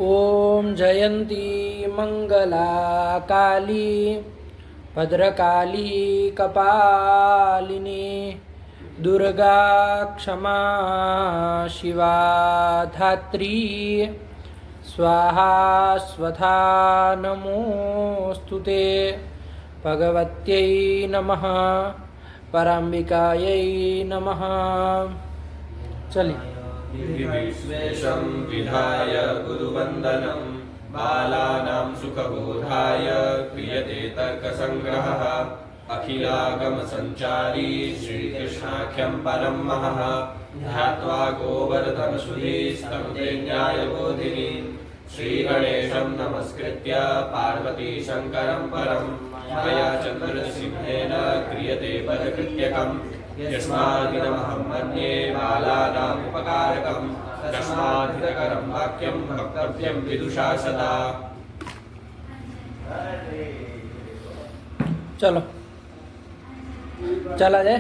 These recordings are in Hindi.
ओम जयंती मंगला काली भद्रकाली कपालिनी दुर्गा क्षमा शिवा धात्री स्वाहा स्वधा नमोस्तुते भगवत्यै नमः पराम्बिकायै नमः। चलिए। विश्वेशं विधाय गुरुवन्दनं बालानां सुखबोधाय क्रियते तर्कसङ्ग्रहः अखिलागमसञ्चारी श्रीकृष्णाख्यं परं महः ध्यात्वा गोवर्धनसुधीस्तं ते न्यायबोधिनी श्रीगणेशं नमस्कृत्य पार्वतीशङ्करं परं मया चन्द्रसिंहेन क्रियते पदकृत्यकम् यस्मादिदमहं मन्ये बालानाम् उपकारकं तस्माद्हितकरं वाक्यं वक्तव्यं विदुषा सदा। चलो चला जाए।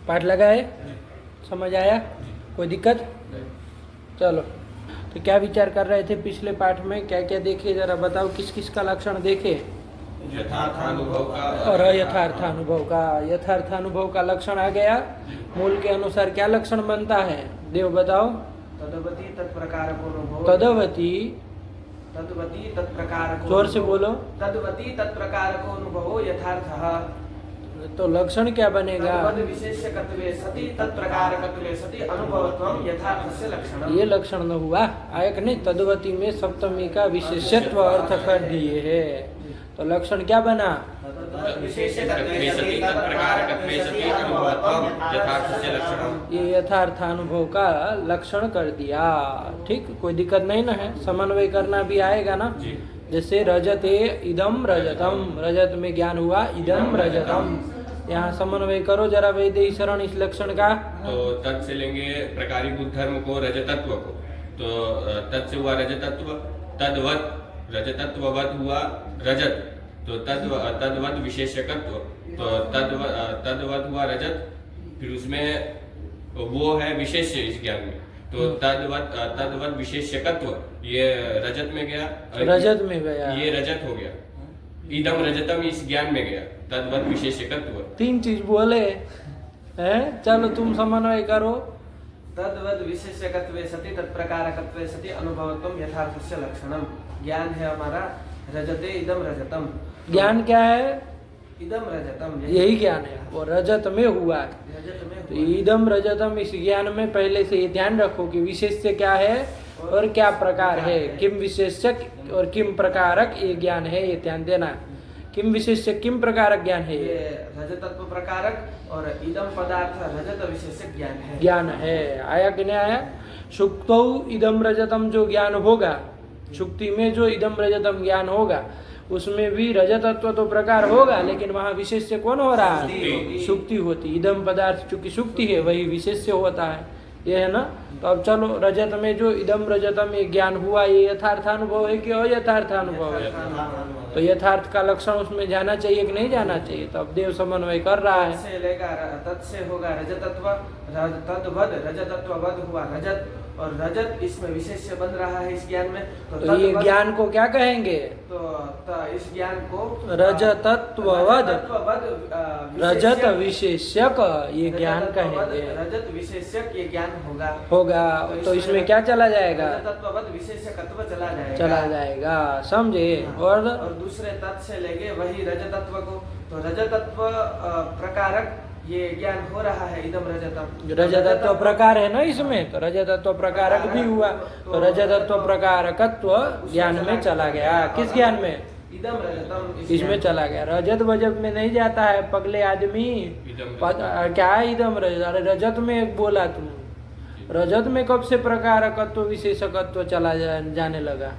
पाठ लगाए, समझ आया? कोई दिक्कत? चलो, तो क्या विचार कर रहे थे पिछले पाठ में? क्या क्या देखे, जरा बताओ। किस किस का लक्षण देखे? यथार्थानुभव का और यथार्थानुभव का। यथार्थानुभव का लक्षण आ गया। मूल के अनुसार क्या लक्षण बनता है? देव बताओ। तदवती तत्प्रकारको तदवती तत्प्रकारको जोर से बोलो। तदवती तत्प्रकारको अनुभवो यथार्थः। तो लक्षण क्या बनेगा? तद्वद विशेष्यकत्वे सति तत्प्रकारकत्वे सति अनुभवत्वं यथार्थस्य लक्षणम्। ये लक्षण न हुआ। आयक नहीं, तदवती में सप्तमी का विशेषत्व अर्थ कर दिए है। तो लक्षण क्या बना? ये यथार्थानुभव का लक्षण कर दिया। ठीक, कोई दिक्कत नहीं ना है? समन्वय करना भी आएगा ना। जैसे रजते इदम रजतम, रजत में ज्ञान हुआ, इदम रजतम। यहाँ समन्वय करो जरा वैदेही शरण इस लक्षण का। तो तत् से लेंगे प्रकारीभूत धर्म को, रजतत्व को। तो तत् से हुआ रजतत्व, तद्वत रजतत्ववत हुआ रजत, तो तद्वत विशेषकत्व, तो तद्वत हुआ रजत। फिर उसमें वो है विशेष्य इस ज्ञान में, तो तद्वत विशेष्यकत्व ये रजत में गया, रजत में गया, ये रजत हो गया। इदम रजतम इस ज्ञान में गया, तद्वत विशेष्यकत्व। 3 चीज बोले हैं। चलो तुम समन्वय करो। तद्वद विशेष्यकत्वे सति तत्प्रकारकत्वे सति अनुभवत्वं यथार्थस्य लक्षणम्। ज्ञान है हमारा रजते इदम रजतम। ज्ञान क्या है? इदम रजतम, यही ज्ञान है, वो रजत में हुआ है। रजत में तो इदम रजतम, इस ज्ञान में पहले से ये ध्यान रखो कि विशेष्य क्या है और क्या प्रकार है। किम विशेष्यक और किम प्रकारक ये ज्ञान है, ये ध्यान देना। किम विशेष्य किम प्रकारक ज्ञान है? ये रजतत्व प्रकारक और इदम पदार्थ रजत विशेषक ज्ञान है। ज्ञान है। आया कि नहीं आया? सुक्तौ इदम रजतम जो ज्ञान होगा, सुक्ति में जो इदम रजतम ज्ञान होगा, उसमें भी रजतत्व तो प्रकार होगा, लेकिन वहाँ विशेष्य कौन हो रहा है? सुक्ति होती। इदम पदार्थ चूंकि सुक्ति है, वही विशेष्य होता है। ये है ना। तो अब चलो, रजत में जो इदम रजतम ये ज्ञान हुआ, ये यथार्थानुभव है कि अयथार्थानुभव है? तो यथार्थ का लक्षण उसमें जाना चाहिए कि नहीं जाना चाहिए? तो अब देव समन्वय कर रहा है। तत्से होगा रजतत्व, तद्वद रजतत्ववद हुआ रजत, और रजत इसमें विशेष्य बन रहा है इस ज्ञान में। तो ये ज्ञान को क्या कहेंगे? तो इस ज्ञान को रजतत्ववद, रजत विशेष्यक ये ज्ञान कहेंगे। रजत विशेष्यक ये ज्ञान होगा। तो इसमें क्या चला जाएगा? रजतत्ववद विशेष्यकत्व चला जाएगा। समझे? और दूसरे तत्व से लेंगे वही रजतत्व को, तो रजतत्व प्रकारक ये ज्ञान हो रहा है इदम रजतम। रजतत्व प्रकार है ना इसमें, तो रजतत्व प्रकारक भी हुआ। तो रजतत्व प्रकारकत्व ज्ञान में चला गया। किस ज्ञान में? इदम रजतम इसमें चला गया। रजत वजत में नहीं जाता है पगले आदमी। क्या है इदम रजत? अरे रजत में बोला तुम। रजत में कब से प्रकारकत्व विशेषकत्व चला जाने लगा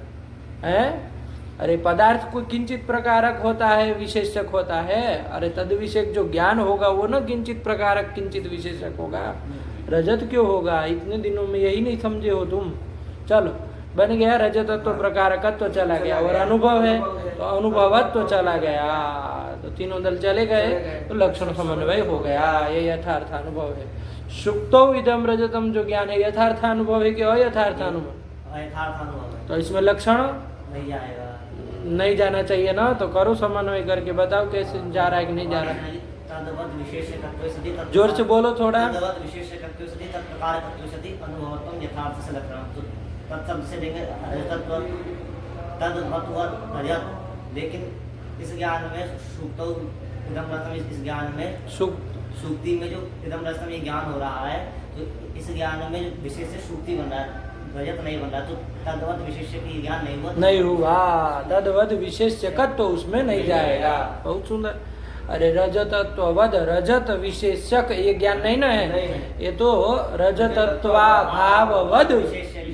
है? अरे पदार्थ को किंचित प्रकारक होता है, विशेषक होता है। अरे तद विषयक जो ज्ञान होगा वो ना किंचित प्रकारक किंचित विशेषक होगा। रजत क्यों होगा? इतने दिनों में यही नहीं समझे हो तुम। चलो, बन गया रजतत्व प्रकारकत्व चला गया, और अनुभव है तो अनुभवत्व चला गया। तो तीनों दल चले गए तो लक्षण समन्वय हो गया। ये यथार्थ अनुभव है। सुक्तो इदम रजतम जो ज्ञान है यथार्थ अनुभव है कि अयथार्थ अनुभव? यथार्थ अनुभव है, तो इसमें लक्षण नहीं जाएगा। नहीं जाना चाहिए ना, तो करो समन्वय करके बताओ कैसे जा रहा है कि नहीं जा रहा है। तद्वत् विशेषकत्वे सति तत्- जोर से बोलो थोड़ा। तद्वत् विशेषकत्वे सति तत्प्रकारकत्वे सति अनुभवत्वं यथार्थ से लक्षणम। तो तत्शब्द से लेंगे रजतत्व, तद्वत् रजत, लेकिन इस ज्ञान में सुक्तौ इदम रसम, इस ज्ञान में सुख सुक्ति में जो इदम रसम ये ज्ञान हो रहा है, तो इस ज्ञान में जो विशेष से सुक्ति बन रहा है, रजत नहीं बन रहा, तो तद्वत् विशेष की ज्ञान नहीं हुआ। नहीं हुआ, तद्वद विशेष्यकत्व तो उसमें नहीं जाएगा। बहुत सुंदर। अरे रजतत्ववद, रजत विशेषक ये ज्ञान नहीं ना है, ये तो रजतत्वाभाववद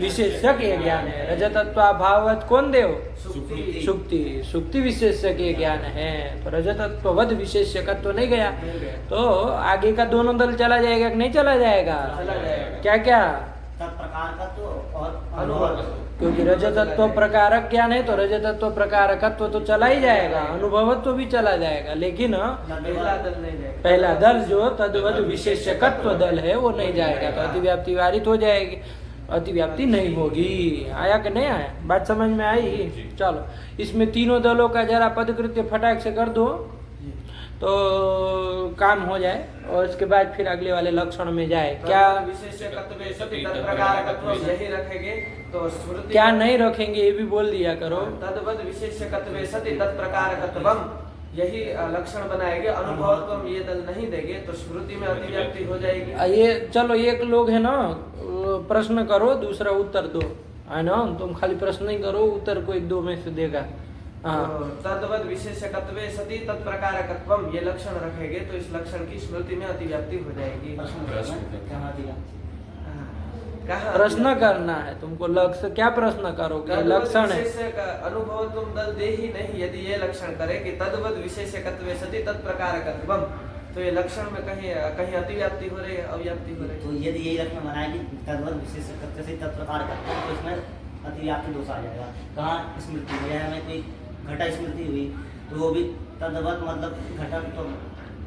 विशेषक ये ज्ञान है। रजतत्वाभाववद कौन देव? सुक्ति। सुक्ति, सुक्ति विशेषक ये ज्ञान है। तो रजतत्ववद विशेषकत्व तो नहीं गया, तो आगे का दोनों दल चला जाएगा कि नहीं चला जाएगा? चला जाएगा। क्या क्या? तत्प्रकारकत्व और अनुभवत्व। क्योंकि रजतत्व प्रकारक ज्ञान है, तो रजतत्व प्रकारकत्व तो चला ही जाएगा, अनुभवत्व भी चला जाएगा, लेकिन पहला दल नहीं जाएगा। पहला दल जो तद्वद विशेषकत्व दल है वो नहीं जाएगा, तो अतिव्याप्ति वारित हो जाएगी, अतिव्याप्ति नहीं होगी। आया कि नहीं आया? बात समझ में आई? चलो, इसमें तीनों दलों का जरा पदकृत्य फटाक से कर दो तो काम हो जाए, और इसके बाद फिर अगले वाले लक्षण में जाए। क्या विशेषकत्वे सति तत्प्रकारकत्वं यही रखेंगे तो स्मृति। क्या नहीं रखेंगे ये भी बोल दिया करो। तद्वद विशेषकत्वे सति तत्प्रकारकत्वं यही लक्षण बनाएंगे। अनुभवत्वम ये दल नहीं देंगे तो स्मृति में अतिव्याप्ति हो जाएगी। ये चलो, एक लोग है ना, प्रश्न करो, दूसरा उत्तर दो, है ना? तुम खाली प्रश्न नहीं करो, उत्तर कोई दो में से देगा। हाँ, तो तद्वद विशेषकत्वे सति तत्प्रकारकत्वम ये लक्षण रखेंगे तो इस लक्षण की स्मृति में अतिव्याप्ति हो जाएगी। कहाँ दिया? कहाँ प्रश्न करना है तुमको। लक्ष्य क्या प्रश्न करोगे? तद्वद लक्षण है। विशेषक अनुभवत्वम दल दे ही नहीं, यदि ये लक्षण करे कि तद्वद विशेषकत्वे सति तत्प्रकारकत्वम, तो ये लक्षण में कहीं कहीं अतिव्याप्ति हो रही है, अव्याप्ति हो रही तो है। यदि यही लक्षण बनाए कि तद्वत् विशेषकत्व से तत्प्रकारकत्व, तो इसमें अतिव्याप्ति दोष आ जाएगा। कहाँ स्मृति में हमें कोई घटा स्मृति हुई तो वो भी तद्वत् मतलब घटक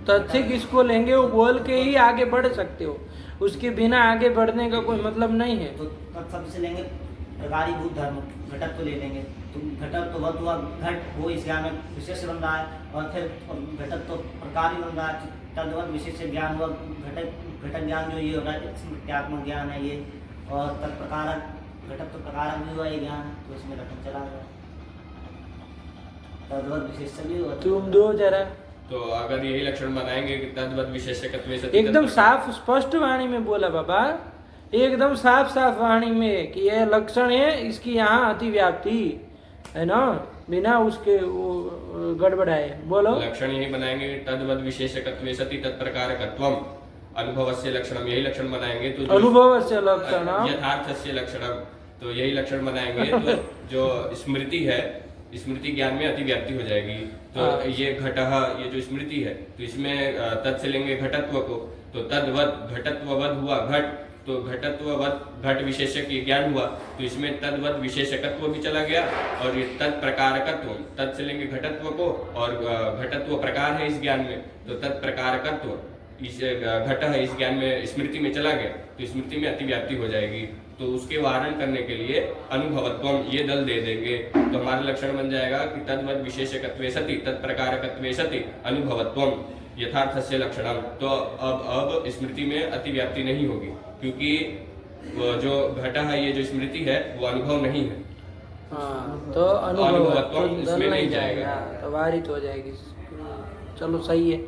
तो तथ्य किसको लेंगे वो बोल के ही आगे बढ़ सकते हो, उसके बिना आगे बढ़ने का कोई मतलब नहीं है। तो तत्शब्द से लेंगे प्रकारीभूत धर्म, घटक तो ले लेंगे, तो घटक तो वह हुआ घट, वो इस ज्ञान में विशेष बन रहा है, और फिर घटक तो प्रकार ही बन रहा है। तद्वत् विशेष ज्ञान हुआ घटक ज्ञान जो ये हो रहा है स्मृत्यात्मक ज्ञान है ये, और तत्प्रकारक घटक तो प्रकारक भी हुआ ये ज्ञान, तो इसमें लक्षण चला गया। तद्वत् विशेष भी हुआ। तुम दो जरा तो अगर यही लक्षण बनाएंगे कि तद्वत् विशेषकत्वे सति एकदम तत्प्रकार- साफ स्पष्ट वाणी में बोला बाबा, एकदम साफ साफ वाणी में कि यह लक्षण है, इसकी यहाँ अतिव्याप्ति है ना, बिना उसके वो गड़बड़ाए बोलो। लक्षण यही बनाएंगे कि तद्वत् विशेषकत्वे सति तत्प्रकारकत्वम अनुभवस्य लक्षणम, यही लक्षण बनाएंगे तो जो- अनुभव से लक्षण यथार्थस्य लक्षणम, तो यही लक्षण बनाएंगे तो जो स्मृति है, स्मृति ज्ञान में अतिव्याप्ति हो जाएगी। तो हाँ। ये घटः, ये जो स्मृति है, तो इसमें तत् से लेंगे घटत्व को, तो तद्वत् घटत्ववद हुआ घट, तो घटत्ववद घट विशेषक ये ज्ञान हुआ, तो इसमें तद्वत् विशेषकत्व भी चला गया, और ये तत्प्रकारकत्व, तत् से लेंगे घटत्व को, और घटत्व प्रकार है इस ज्ञान में, तो तत्प्रकारकत्व इस घट है इस ज्ञान में स्मृति में चला गया, तो स्मृति में अतिव्याप्ति हो जाएगी। तो उसके वारण करने के लिए अनुभवत्वम ये दल दे देंगे, तो हमारा लक्षण बन जाएगा कि तद्वत् विशेषकत्वे सति तत्प्रकारकत्वे सति अनुभवत्वम यथार्थस्य लक्षणम। तो अब स्मृति में अतिव्याप्ति नहीं होगी, क्योंकि वो जो घट है, ये जो स्मृति है, वो अनुभव नहीं है। हाँ, तो अनुभव अनुभवत्व तो इसमें दल नहीं जाएगा। तो वारित हो जाएगी। चलो सही है।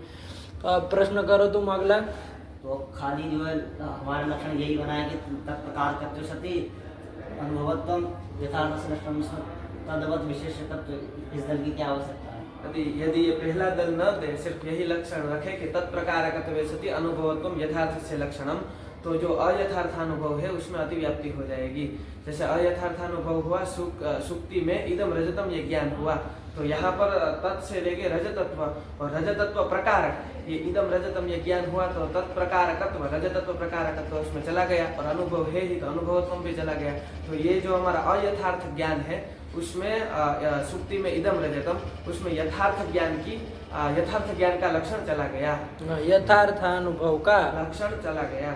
तो अब प्रश्न करो तुम अगला। तो खाली जो है हमारा लक्षण यही बना है कि तत्प्रकार करते सती अनुभवत्वम यथार्थ लक्षण तद्वत् विशेषकत्व, इस दल की क्या आवश्यकता है? यदि ये पहला दल न दे, सिर्फ यही लक्षण रखे कि तत्प्रकारकत्वे सति अनुभवत्वम यथार्थस्य लक्षणम, तो जो अयथार्थानुभव है उसमें अतिव्याप्ति हो जाएगी। जैसे अयथार्थानुभव हुआ सुक्ति में इदम रजतम ये ज्ञान हुआ, तो यहाँ पर तत् से लेके रजतत्व और रजतत्व प्रकार, ये इदम रजतम ये ज्ञान हुआ, तो तत्प्रकारकत्व रजतत्व प्रकारकत्व उसमें चला गया, और अनुभव है ही तो अनुभवत्व भी चला गया। तो ये जो हमारा अयथार्थ ज्ञान है उसमें सुक्ति में इदम रजतम, उसमें यथार्थ ज्ञान का लक्षण चला गया, यथार्थ अनुभव का लक्षण चला गया।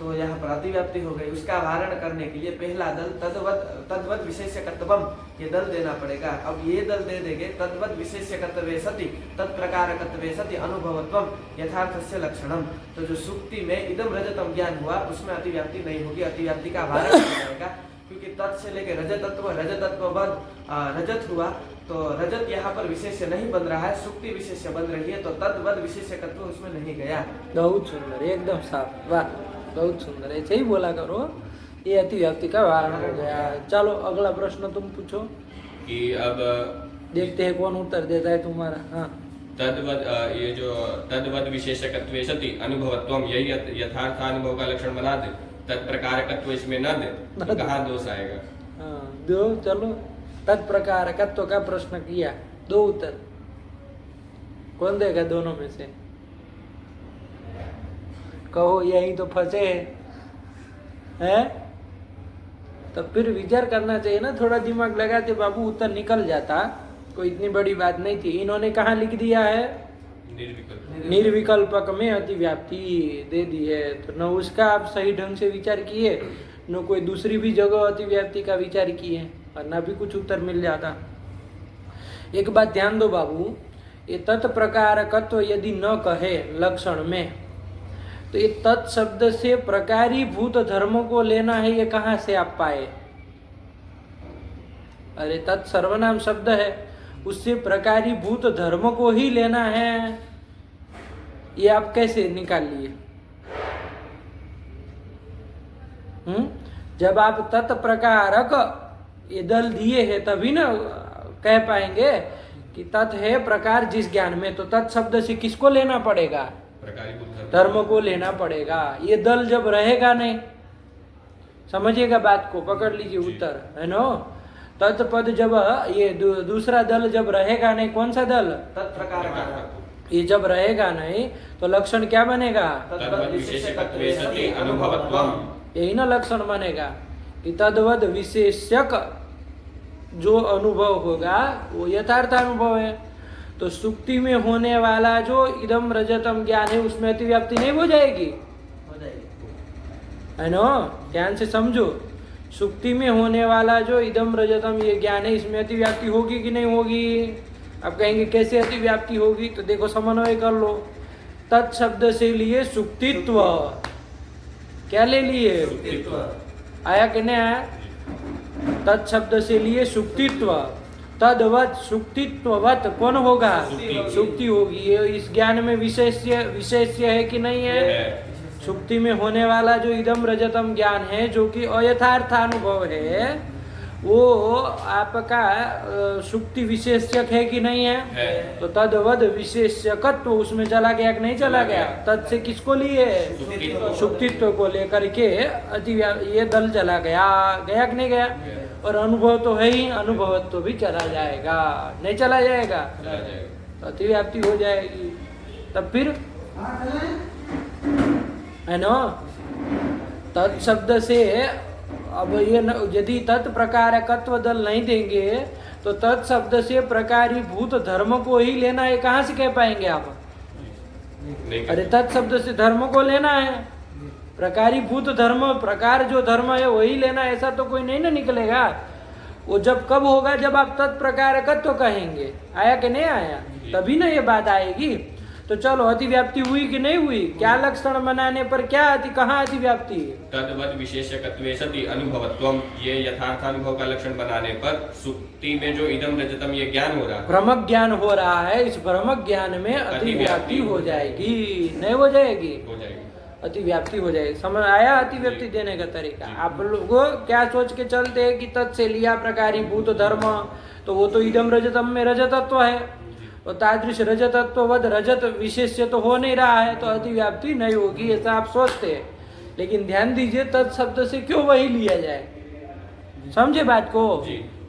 तो यहाँ पर अतिव्याप्ति हो गई। उसका वारण करने के लिए पहला दल तद्वत विशेष्यकत्वम ये दल देना पड़ेगा। अब ये दल दे देंगे तद्वत विशेष्यकत्वे सति तत्प्रकारकत्वे सति अनुभवत्वम यथार्थस्य लक्षणम। तो जो सुक्ति में इदम रजतम ज्ञान हुआ उसमें अतिव्याप्ति नहीं होगी, अतिव्याप्ति का वारण हो जाएगा, क्योंकि तत् से लेके रजतत्ववद रजत हुआ तो रजत यहाँ पर विशेष्य नहीं बन रहा है, सुक्ति विशेष्य बन रही है, तो तद्वत विशेष्यकत्व उसमें नहीं गया। बहुत सुंदर, एकदम साफ, वाह बहुत सुंदर, ऐसे ही बोला करो, ये अतिव्याप्ति का वारण हो गया। चलो अगला प्रश्न तुम पूछो कि अब देखते हैं कौन उत्तर देता है तुम्हारा। हाँ तद्वद ये जो तद्वद विशेषकत्वे सति अनुभवत्वम यही यथार्थ अनुभव का लक्षण बना दे, तत्प्रकारकत्व इसमें न दे तो कहाँ दोष आएगा? हाँ दो, चलो तत्प्रकारकत्व का प्रश्न किया, दो उत्तर कौन देगा दोनों में से? कहो यही तो फंसे हैं? तो फिर विचार करना चाहिए ना, थोड़ा दिमाग लगाते बाबू उत्तर निकल जाता, कोई इतनी बड़ी बात नहीं थी। इन्होंने कहाँ लिख दिया है? निर्विकल्पक में अतिव्याप्ति दे दी है, तो न उसका आप सही ढंग से विचार किए, न कोई दूसरी भी जगह अतिव्याप्ति का विचार किए, और न भी कुछ उत्तर मिल जाता। एक बात ध्यान दो बाबू, ये तत्प्रकारकत्व यदि न कहे लक्षण में, तो ये तत्शब्द से प्रकारीभूत धर्म को लेना है, ये कहाँ से आप पाए? अरे तत् सर्वनाम शब्द है, उससे प्रकारीभूत धर्म को ही लेना है, ये आप कैसे निकाल लिए? जब आप तत्प्रकारक ये दल दिए है तभी ना कह पाएंगे कि तत् है प्रकार जिस ज्ञान में, तो तत् शब्द से किसको लेना पड़ेगा? धर्म को लेना पड़ेगा। ये दल जब रहेगा नहीं, समझिएगा बात को, पकड़ लीजिए उत्तर, है ना? तत्पद जब ये दूसरा दल जब रहेगा नहीं, कौन सा दल? तत्प्रकारकत्व। ये जब रहेगा नहीं तो लक्षण क्या बनेगा? यही ना लक्षण बनेगा कि तद्वद विशेष्यक जो अनुभव होगा वो यथार्थ अनुभव है। तो सुक्ति में होने वाला जो इदम रजतम ज्ञान है उसमें अतिव्याप्ति नहीं हो जाएगी? हो जाएगी, है ना? ध्यान से समझो, सुक्ति में होने वाला जो इदम रजतम ये ज्ञान है इसमें अतिव्याप्ति होगी कि नहीं होगी? आप कहेंगे कैसे अतिव्याप्ति होगी? तो देखो समन्वय कर लो, तत् शब्द से लिए सुक्तित्व, क्या ले लिए? आया कि नहीं आया? तत् शब्द से लिए सुक्तित्व, तद्वत सुक्तित्ववत कौन होगा? सुक्ति होगी। ये इस ज्ञान में विशेष्य है कि नहीं है? सुक्ति में होने वाला जो इदम रजतम ज्ञान है जो कि अयथार्थ अनुभव है, वो आपका सुक्ति विशेष्यक है कि नहीं है? तो तद्वद विशेष्यकत्व उसमें चला गया कि नहीं चला गया? तत् से किसको लिए? सुक्तित्व को लेकर के ये दल चला गया, गया कि नहीं गया? और अनुभव तो है ही, अनुभवत्व भी चला जाएगा, नहीं चला जाएगा? अतिव्याप्ति हो जाएगी। तब फिर है ना, तत्शब्द से अब ये यदि तत्प्रकारकत्व दल नहीं देंगे तो तत्शब्द से प्रकारीभूत धर्म को ही लेना है, कहाँ से कह पाएंगे आप? अरे तत्शब्द से धर्म को लेना है, प्रकारीभूत धर्म, प्रकार जो धर्म है वही लेना, ऐसा तो कोई नहीं ना निकलेगा। वो जब कब होगा? जब आप तत्प्रकारकत्व कहेंगे। आया कि नहीं आया? तभी ना ये बात आएगी। तो चलो अतिव्याप्ति हुई कि नहीं हुई? क्या लक्षण बनाने पर क्या कहाँ अतिव्याप्ति? तद्वद विशेषकत्वे सति अनुभवत्वम, ये यथार्थ अनुभव का लक्षण बनाने पर सुक्ति में जो इदम रजतम ये ज्ञान हो रहा है, भ्रमक ज्ञान हो रहा है, इस भ्रमक ज्ञान में अतिव्याप्ति हो जाएगी, नहीं हो जाएगी? हो जाएगी, अतिव्याप्ति हो जाएगी। समझ आया अतिव्याप्ति देने का तरीका? आप लोगों क्या सोच के चलते हैं कि तत् से लिया प्रकारीभूत धर्म, तो वो तो इदम रजतम में रजतत्व है, और तादृश रजतत्ववद रजत विशेष्य तो हो नहीं रहा है, तो अतिव्याप्ति नहीं होगी ऐसा आप सोचते हैं। लेकिन ध्यान दीजिए, तत्शब्द से क्यों वही लिया जाए? समझे बात को?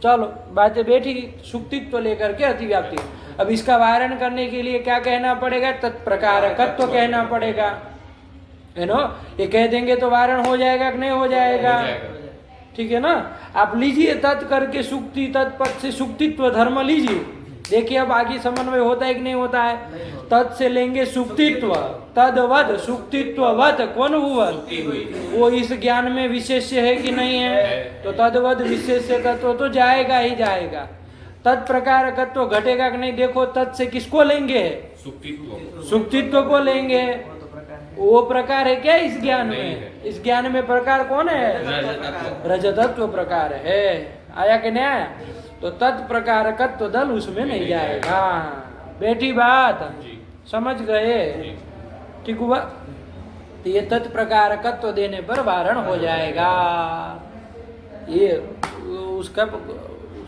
चलो बातें बैठी, सुक्तित्व लेकर के अतिव्याप्ति। अब इसका वारण करने के लिए क्या कहना पड़ेगा? तत्प्रकारकत्व कहना पड़ेगा, है ना? ये कह देंगे तो वारण हो जाएगा कि नहीं हो जाएगा? ठीक है ना? आप लीजिए तत् करके सुक्ति, तत्पद से सुक्तित्व धर्म लीजिए, देखिए अब आगे समन्वय होता है कि नहीं होता है? नहीं होता। तत् से लेंगे सुक्तित्व, तदवद सुक्तित्ववत कौन हुआ? सुक्ति हुई। वो इस ज्ञान में विशेष्य है कि नहीं है? तो तदवद विशेष्यकत्व तो जाएगा ही जाएगा। तत्प्रकारकत्व घटेगा कि नहीं? देखो तत् से किसको लेंगे? सुक्तित्व को। सुक्तित्व को लेंगे। वो तो प्रकार है। वो प्रकार है क्या इस ज्ञान नहीं में? है। इस ज्ञान में प्रकार कौन है? रजतत्व। रजतत्व प्रकार है। आया कि नहीं आया? तो तत्प्रकारकत्व दल उसमें नहीं जाएगा। बैठी बात, जी समझ गए? जी। ठीक हुआ? तो ये तत्प्रकारकत्व देने पर वारण हो जाएगा। ये उसका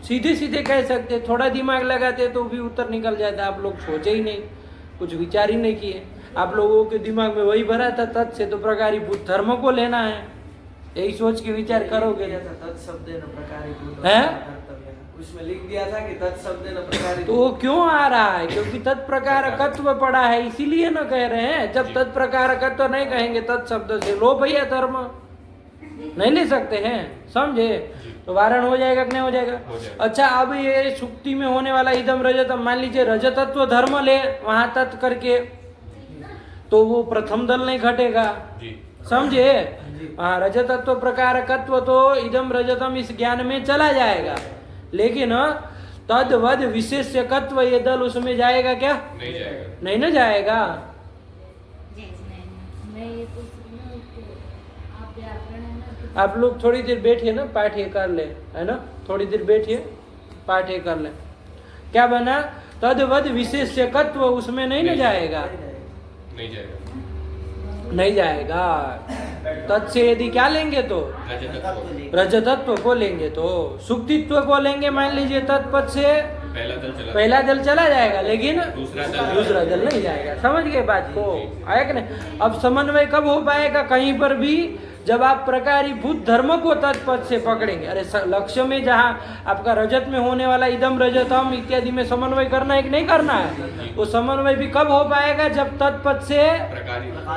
सीधे सीधे कह सकते, थोड़ा दिमाग लगाते तो भी उत्तर निकल जाता। आप लोग सोचे ही नहीं, कुछ विचार ही नहीं किए। आप लोगों के दिमाग में वही भरा था, तत् से तो प्रकारी भूत धर्म को लेना है, यही सोच के विचार करोगे। लिख दिया था तत्शब्देन प्रकारीभूत हैं? कर्तव्यः। उसमें लिख दिया था कि तत्शब्देन प्रकारीभूत। तो वो क्यों आ रहा है? क्योंकि तत्प्रकारकत्व पड़ा है, इसीलिए ना कह रहे हैं। जब तत्प्रकारकत्व नहीं कहेंगे तत्शब्द से, लो भैया धर्म नहीं ले सकते हैं, समझे? तो वारण हो जाएगा कि नहीं हो जाएगा? हो जाएगा। अच्छा, अब ये सुक्ति में होने वाला इदम रजतम, मान लीजिए रजतत्व धर्म ले वहां तत् करके, तो वो प्रथम दल नहीं घटेगा, जी समझे? हाँ, रजतत्व प्रकारकत्व तो इदम रजतम इस ज्ञान में चला जाएगा, लेकिन तद्वद विशेष्यकत्व ये दल उसमें जाएगा क्या? नहीं जाएगा। नहीं ना जाएगा। मैं ये पूछ रही हूँ कि आप व्याकरण है ना कि आप लोग थोड़ी देर बैठिए ना, पाठ ये कर ले, है ना? थोड़ी देर बैठिए, पाठ ये कर ले। क्या बना? तद्वद विशेष्यकत्व उसमें नहीं ना जाएगा, नहीं जाएगा। नहीं जाएगा। तत् से यदि क्या लेंगे तो रजतत्व। रजतत्व को लेंगे, तो सुक्तित्व को लेंगे, मान लीजिए तत्पद से पहला दल चला। पहला दल चला जाएगा, लेकिन दूसरा दल नहीं जाएगा। समझ गए बात को? आया कि नहीं? अब समन्वय कब हो पाएगा कहीं पर भी? जब आप प्रकारीभूत धर्म को तत्पद से पकड़ेंगे। अरे लक्ष्य में जहाँ आपका रजत में होने वाला इदम रजतम इत्यादि में समन्वय करना है कि नहीं करना है? वो समन्वय भी कब हो पाएगा? जब तत्पद से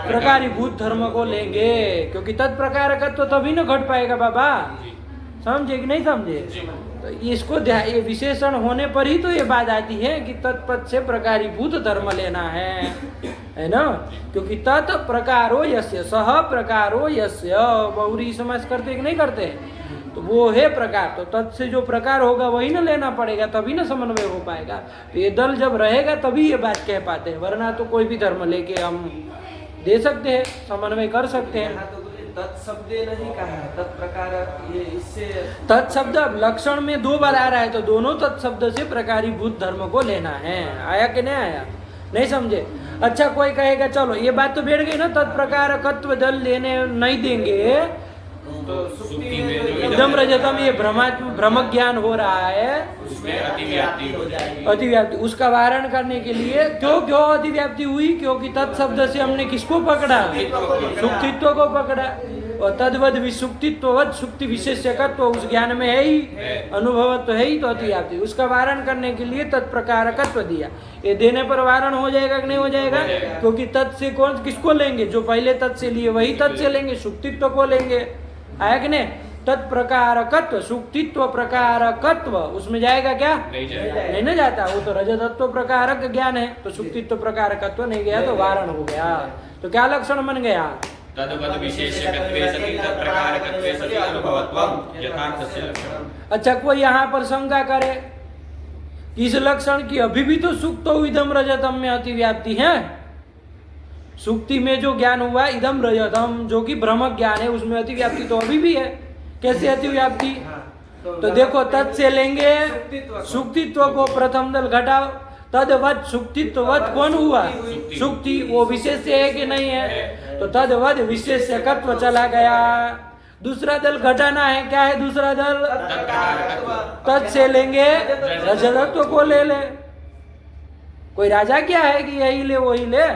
प्रकारीभूत धर्म को लेंगे, क्योंकि तत्प्रकारकत्व तो तभी न घट पाएगा बाबा। समझे कि नहीं समझे? तो इसको ये विशेषण होने पर ही तो ये बात आती है कि तत्पद से प्रकारीभूत धर्म लेना है ना? क्योंकि तत् प्रकारो यस्य, सह प्रकारो यस्य, बहुरी समास करते कि नहीं करते? तो वो है प्रकार, तो तत् से जो प्रकार होगा वही ना लेना पड़ेगा, तभी ना समन्वय हो पाएगा। तो ये दल जब रहेगा तभी ये बात कह पाते हैं, वरना तो कोई भी धर्म लेके हम दे सकते हैं, समन्वय कर सकते हैं। यहाँ तो तत्शब्दे नहीं कहा है, तत्प्रकार, ये इससे तत्शब्द अब लक्षण में 2 बार आ रहा है, तो दोनों तत्शब्द से प्रकारीभूत धर्म को लेना है। आया कि नहीं आया? नहीं समझे? अच्छा, कोई कहेगा चलो ये बात तो बैठ गई ना, तत्प्रकारकत्व दल लेने नहीं देंगे तो सुक्ति में में इदम रजतम, ये भ्रम ज्ञान हो रहा है, उसमें अतिव्याप्ति हो जाएगी। अतिव्याप्ति, उसका वारण करने के लिए क्यों अतिव्याप्ति हुई? क्योंकि तत्शब्द से हमने किसको पकड़ा? सुक्तित्व को पकड़ा। और तद्वद विसुक्तित्ववद सुक्ति विशेष्यकत्व उस ज्ञान में है ही, अनुभवत्व है ही, तो अतिव्याप्ति, उसका वारण करने के लिए तत्प्रकारकत्व दिया। ये देने पर वारण हो जाएगा कि नहीं हो जाएगा? क्योंकि तत् से कौन किसको लेंगे? जो पहले तत् से लिए वही तत् से लेंगे, सुक्तित्व को लेंगे। आया कि नहीं? तत्प्रकारकत्व, सुक्तित्व प्रकारकत्व उसमें जाएगा क्या? नहीं जाएगा। नहीं ना जाता, वो तो रजतत्व प्रकारक ज्ञान है, तो सुक्तित्व प्रकारकत्व नहीं गया, तो वारण हो गया। तो क्या लक्षण बन गया? तद्वद विशेष्यकत्वे सति तत्प्रकारकत्वे सति अनुभवत्वं यथार्थस्य लक्षणम्। अच्छा, कोई यहाँ पर शंका करे इस लक्षण की अभी भी तो सुक्तो इदम रजतम में अतिव्याप्ति है। सुक्ति में जो ज्ञान हुआ इदम रजतम, जो कि भ्रमक ज्ञान है, उसमें अतिव्याप्ति तो अभी भी है। कैसे अतिव्याप्ति? तो देखो तत् से लेंगे सुक्तित्व को, प्रथम दल घटाओ, तदवत सुक्तित्ववत कौन हुआ? सुक्ति, वो विशेष है कि नहीं है? तो तदवत विशेष्यकत्व चला गया। दूसरा दल घटाना है, क्या है दूसरा दल? तत् से लेंगे रजतत्व को ले ले। कोई राजा क्या है कि यही ले वही ले?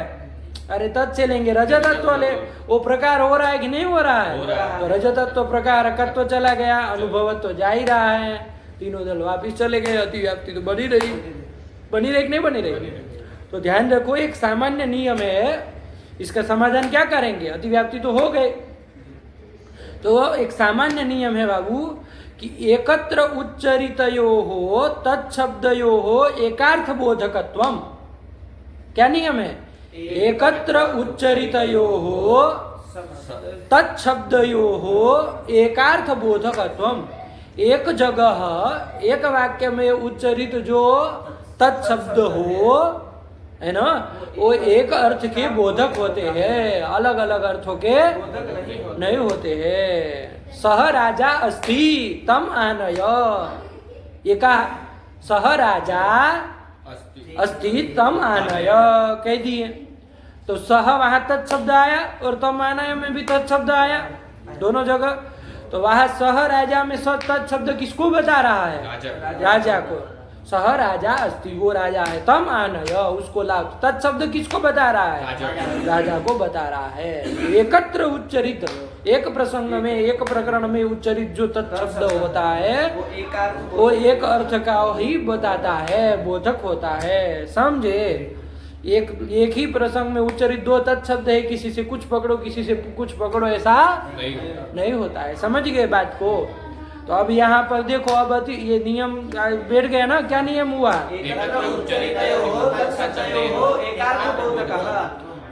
अरे तत् से लेंगे रजतत्व ले, वो प्रकार हो रहा है कि नहीं हो रहा है? तो रजतत्व प्रकारकत्व चला गया, अनुभवत्व जा ही रहा है, तीनों दल वापिस चले गए, अतिव्याप्ति तो बनी रही कि नहीं बनी रही? तो ध्यान रखो, एक सामान्य नियम है, इसका समाधान क्या करेंगे? अतिव्याप्ति तो हो गए, तो एक सामान्य नियम है बाबू कि एकत्र उच्चरितयोः तत्शब्दयोः एकार्थ बोधकत्वम। क्या नियम है? एकत्र उच्चरितयोः तत्शब्दयोः एकार्थ बोधकत्वम। एक जगह एक वाक्य में उच्चरित जो तत्शब्द हो, है ना, वो एक अर्थ के बोधक होते हैं, अलग अलग अर्थों के नहीं होते हैं। सह राजा अस्ति तम आनय, ये कहा सह राजा अस्ति तम आनय कह दिए, तो सह वहां तत्शब्द आया और तम आनय में भी तत्शब्द आया, दोनों जगह। तो वहां सह राजा में तत्शब्द किसको बता रहा है? राजा को। सह राजा अस्ति, वो राजा है, तम आनय उसको लाभ, तत्शब्द किसको बता रहा है? राजा को बता रहा है। एकत्र उच्चरित, एक प्रसंग में एक प्रकरण में उच्चरित जो तत्शब्द होता है वो एक अर्थ का ही बताता है, बोधक होता है। समझे? एक ही प्रसंग में उच्चरित दो तत्शब्द है, किसी से कुछ पकड़ो किसी से कुछ पकड़ो, ऐसा नहीं होता है। समझ गए बात को? तो अब यहाँ पर देखो, अब ये नियम बैठ गया ना। क्या नियम हुआ?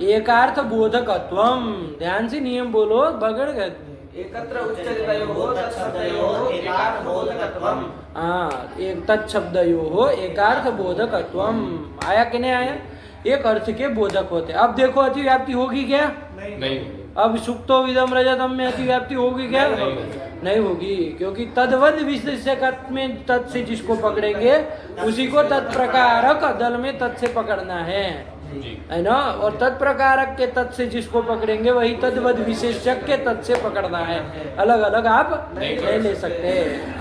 एकार्थ बोधकत्वम। ध्यान से नियम बोलो, बगड़ गए। एकत्र उच्चरितयोः तत्शब्दयोः एकार्थ बोधकत्वम। हाँ, एक तत्शब्दयोः एकार्थ बोधकत्वम आया कि नहीं आया? एक अर्थ के बोधक होते। अब देखो अतिव्याप्ति होगी क्या? नहीं। अब सुक्तो विदम रजतम में अतिव्याप्ति होगी क्या? नहीं होगी, क्योंकि तद्वद विशेषक में तत् से जिसको पकड़ेंगे उसी को तत्प्रकारक दल में तत् से पकड़ना है ना, और तत्प्रकारक के तत् से जिसको पकड़ेंगे वही तद्वद विशेषक के तत् से पकड़ना है। अलग अलग आप नहीं ले सकते।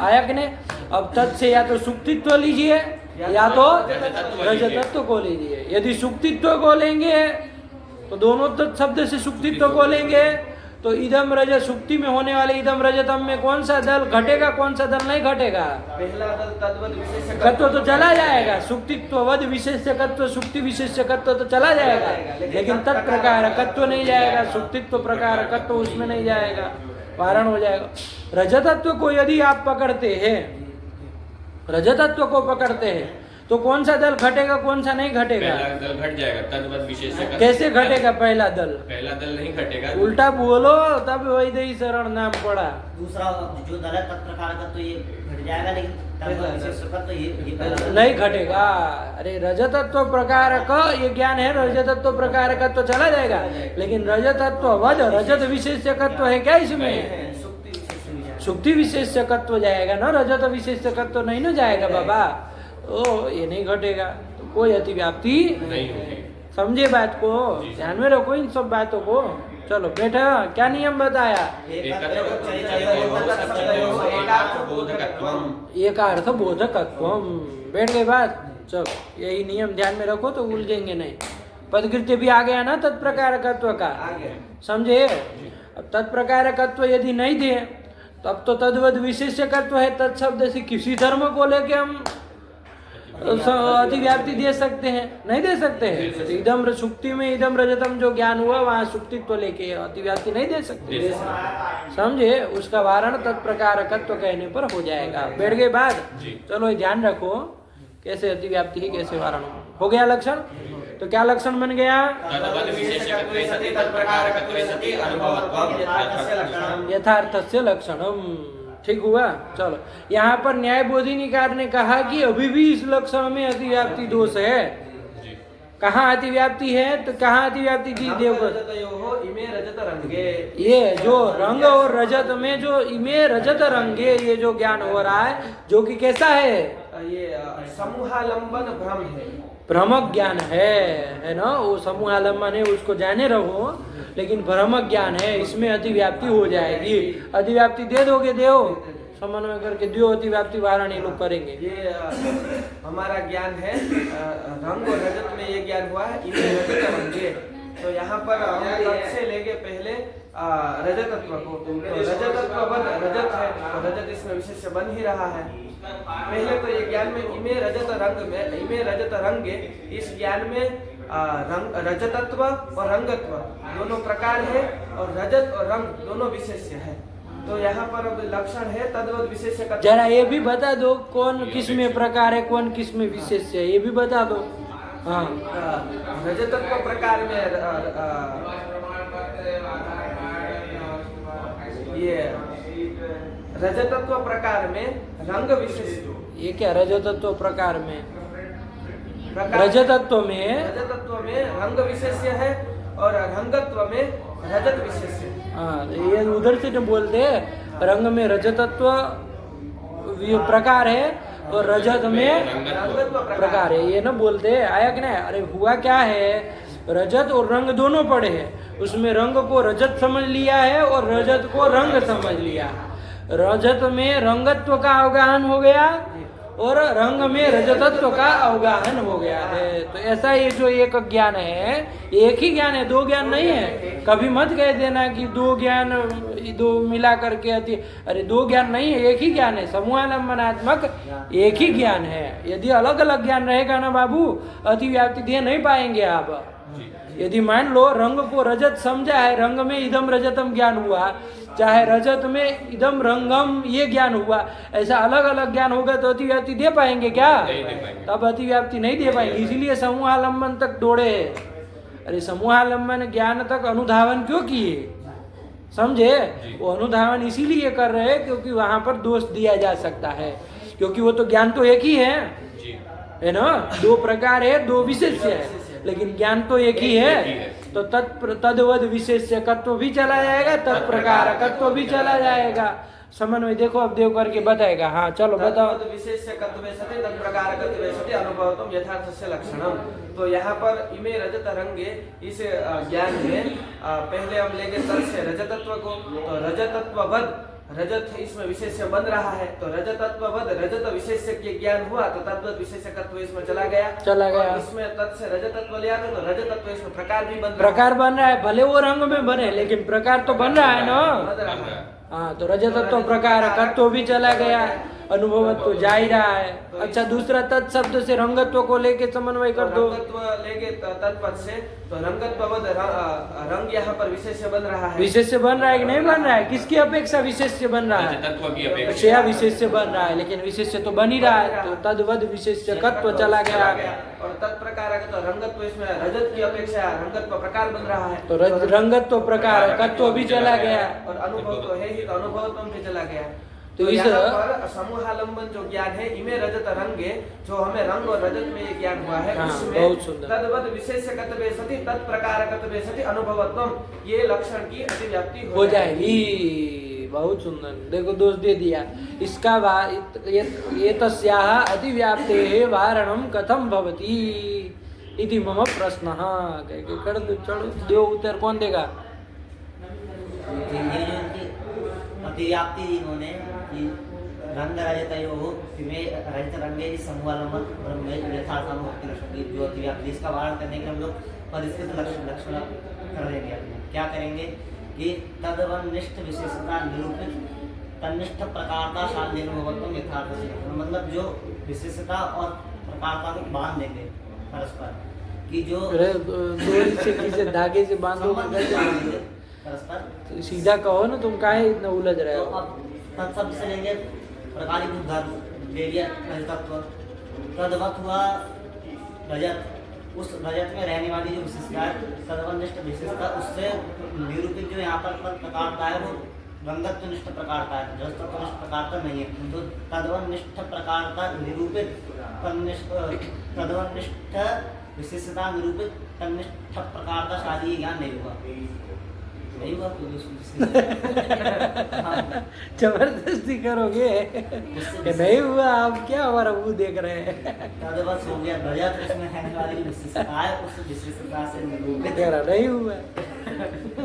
आया कि नहीं? अब तत् से या तो सुक्तित्व लीजिए या तो रजतत्व को लीजिए। यदि सुक्तित्व को लेंगे तो दोनों तत्शब्द से सुक्तित्व को लेंगे तो इदम रजत, सुक्ति में होने वाले इदम रजतम में कौन सा दल घटेगा, कौन सा दल नहीं घटेगा? पहला दल तद्वद विशेषकत्व तो चला जाएगा, सुक्तित्ववद विशेषकत्व सुक्ति विशेषकत्व तो चला जाएगा, लेकिन तत्प्रकारकत्व नहीं जाएगा, सुक्तित्व प्रकारकत्व उसमें नहीं जाएगा, वारण हो जाएगा। रजतत्व को यदि आप पकड़ते हैं, रजतत्व को पकड़ते हैं तो कौन सा दल घटेगा, कौन सा नहीं घटेगा? पहला दल घट जाएगा, तद्वद विशेषक। कैसे घटेगा पहला दल? पहला दल नहीं घटेगा, उल्टा बोलो तब वैदेही शरण नाम पड़ा। दूसरा जो दल है तत्प्रकारक तो ये घट जाएगा, लेकिन तद्वद विशेषक तो ये पहला दल नहीं घटेगा। अरे रजतत्व प्रकारक ये ज्ञान है, रजतत्व प्रकारक तो चला जाएगा, लेकिन रजतत्व वद रजत विशेषकत्व है क्या इसमें? सुक्ति विशेषकत्व जाएगा ना, रजत विशेषकत्व नहीं ना जाएगा बाबा। ओ ये नहीं घटेगा, तो कोई अतिव्याप्ति नहीं होगी। समझे बात को? ध्यान में रखो इन सब बातों को। चलो बैठा, क्या नियम बताया? एकार्थ बोधकत्वम। बैठ गए बात? चलो यही नियम ध्यान में रखो तो उलझेंगे नहीं। पदकृत्य भी आ गया ना तत्प्रकारकत्व का, समझे? अब तत्प्रकारकत्व यदि नहीं दे तब तो तद्वद विशेषकत्व है, तत्शब्द से किसी धर्म को लेके हम अतिव्याप्ति दे सकते हैं? नहीं दे सकते हैं। इदम सुक्ति में इदम रजतम जो ज्ञान हुआ वहां सुक्तित्व लेके अतिव्याप्ति नहीं दे सकते, समझे? उसका वारण तत्प्रकारकत्व कहने पर हो जाएगा। बैठ गए बात? चलो ध्यान रखो कैसे अतिव्याप्ति है, कैसे वारण हो गया लक्षण। तो क्या लक्षण बन गया? यथार्थस्य लक्षणम। ठीक हुआ? चलो यहाँ पर न्याय बोधिनीकार ने कहा कि अभी भी इस लक्षण में अतिव्याप्ति दोष है। कहाँ अतिव्याप्ति है? तो कहाँ अतिव्याप्ति जी देखो, ये जो रंग और रजत में जो इमे रजत रंगे ये जो ज्ञान हो रहा है, जो कि कैसा है? ये समूहालंबन भ्रम है, भ्रमक ज्ञान है ना? वो समूहालंबन है, उसको जाने रहो, लेकिन भ्रमक ज्ञान है, इसमें अतिव्याप्ति हो जाएगी। अतिव्याप्ति दे दोगे, देव समन्वय करके दियो, अतिव्याप्ति वारण ये लोग करेंगे। ये हमारा ज्ञान है, रंग और रजत में ये ज्ञान हुआ है, इनमें रजत रंगे। तो यहाँ पर हम तत् से लेंगे पहले रजतत्व को, तो रजतत्व बन रजत है, तो रजत इसमें विशेष बन ही रहा है। पहले तो ये ज्ञान में इमे रजत रंग में, इमे रजत रंगे, इस ज्ञान में रंग रजतत्व और रंगत्व दोनों प्रकार है, और रजत और रंग दोनों विशेष्य है। तो यहाँ पर अब लक्षण है तद्वत विशेष्य का। जरा ये भी बता दो कौन किस में प्रकार है, कौन किस में विशेष है, ये भी बता दो। हाँ, रजतत्व प्रकार में ये रजतत्व प्रकार में रंग विशेष। ये क्या रजतत्व प्रकार में? रजतत्व में रंग विशेष्य है और रंगत्व में रजत विशेष्य है। हाँ, ये उधर से तो बोलते रंग में रजतत्व प्रकार है और रजत में रंगत्व प्रकार है, ये ना बोलते आया कि नहीं? अरे हुआ क्या है, रजत और रंग दोनों पड़े हैं, उसमें रंग को रजत समझ लिया है और रजत को रंग समझ लिया। रजत में रंगत्व का अवगाहन हो गया और रंग में रजतत्व का अवगाहन हो गया है। तो ऐसा ये जो एक ज्ञान है, एक ही ज्ञान है, दो ज्ञान नहीं है। कभी मत कह देना कि दो ज्ञान, दो मिला करके अरे दो ज्ञान नहीं है, एक ही ज्ञान है, समूहालंबनात्मक एक ही ज्ञान है। यदि अलग अलग ज्ञान रहेगा ना बाबू, अतिव्याप्ति दे नहीं पाएंगे आप। यदि मान लो रंग को रजत समझा है, रंग में इदम रजतम ज्ञान हुआ, चाहे रजत में इदम रंगम ये ज्ञान हुआ, ऐसा अलग अलग ज्ञान होगा तो अतिव्याप्ति दे पाएंगे क्या? नहीं दे पाएंगे। तब अतिव्याप्ति नहीं दे पाएंगे, इसीलिए समूहालंबन तक दौड़े। अरे समूहालंबन ज्ञान तक अनुधावन क्यों किए? समझे? वो अनुधावन इसीलिए कर रहे हैं क्योंकि वहां पर दोष दिया जा सकता है, क्योंकि वो तो ज्ञान तो एक ही है ना? दो प्रकार है, दो विशेष्य है, लेकिन ज्ञान तो एक ही है। तो तद्वद विशेष्यकत्व भी चला जाएगा, तत्प्रकारकत्व भी चला जाएगा। समन्वय देखो अब देव करके बताएगा। हाँ चलो बताओ। विशेष्यकत्वे सति तत्प्रकारकत्वे सति अनुभवतम यथार्थस्य लक्षणम। तो यहाँ पर इमे रजत रंगे इस ज्ञान में पहले हम लेंगे तत् से रजतत्व को। तो रजतत्ववद रजत इसमें विशेष्य बन रहा है, तो रजतत्ववद रजत विशेष्य के ज्ञान हुआ तो तद्वत विशेष्यकत्व इसमें चला गया। और इसमें तत् से रजतत्व लिया तो रजतत्व इसमें प्रकार भी बन रहा है। भले वो रंग में बने लेकिन प्रकार तो बन रहा है ना। हाँ, तो रजतत्व प्रकारकत्व भी चला गया, अनुभवत्व तो जा ही रहा है। अच्छा, दूसरा तत् शब्द से रंगत्व को लेके समन्वय कर दो। रंगत्व लेके तत्पद से तो रंगत्ववद रंग यहाँ पर विशेष्य बन रहा है। विशेष्य बन रहा है कि नहीं बन रहा है? किसकी अपेक्षा विशेष्य बन रहा है? तत्व की अपेक्षा अक्षय विशेष्य बन रहा है, लेकिन विशेष्य तो बन ही रहा है। तो तद्वद विशेष्यकत्व चला गया। और तत्प्रकार तो रंगत्व इसमें रजत की अपेक्षा रंगत्व प्रकार बन रहा है, तो रंगत्व प्रकारकत्व भी चला गया। और अनुभव तो है ही, तो अनुभवत्व भी चला गया। तो तो इस यहाँ पर समूहालंबन जो ज्ञान है, इमे रजत रंगे, जो हमें रंग और रजत में ये ज्ञान हुआ है, हाँ, उसमें बहुत सुंदर। तद्वद विशेष्यकत्वे सति तत्प्रकारकत्वे सति अनुभवत्वम, ये लक्षण की अतिव्याप्ति हो जाएगी। बहुत सुंदर, देखो दोष दे दिया इसका। ये तस्याः अतिव्याप्तेः वारणं कथम भवति इति मम प्रश्नः। कर दो, चलो दो उत्तर कौन देगा? अतिव्याप्ति इन्होंने रंग रजतयोः इमे रजत रंगे समूहालंबन ब्रह्म यथार्थानुभूति लक्षण, जो अतिव्याप्ति, इसका वारण करने के हम लोग परिष्कृत लक्षण कर देंगे। क्या करेंगे कि तदवनिष्ठ विशेषता निरूपित तन्निष्ठ प्रकारता शाल्यनुभवत्वम यथार्थ से, मतलब जो विशेषता और प्रकारता को बांध देंगे परस्पर कि जो डोरी से किसी धागे से बांधो परस्पर। सीधा कहो ना, तुम काहे इतना उलझ रहे तो हो? अब तत्शब्द से लेंगे प्रकारीभूत धर्म, ले लिया रजतत्व, तद्वत हुआ रजत, उस रजत में रहने वाली जो विशेषता है तद्वनिष्ठ विशेषता, उससे निरूपित जो यहाँ पर प्रकारता है वो रंगत्वनिष्ठ प्रकारता है, रजतत्वनिष्ठ प्रकारता नहीं है। तो तद्वनिष्ठ प्रकारता निरूपित तद्वनिष्ठ विशेषता निरूपित तन्निष्ठ प्रकारता शादी ज्ञान नहीं हुआ, नहीं हुआ। जबरदस्ती करोगे कि नहीं हुआ? आप क्या हमारा मुंह देख रहे हैं? तद्वत हो गया रजत, उसमें रहने वाली विशेषता है, उस विशेषता से निरूपित नहीं हुआ।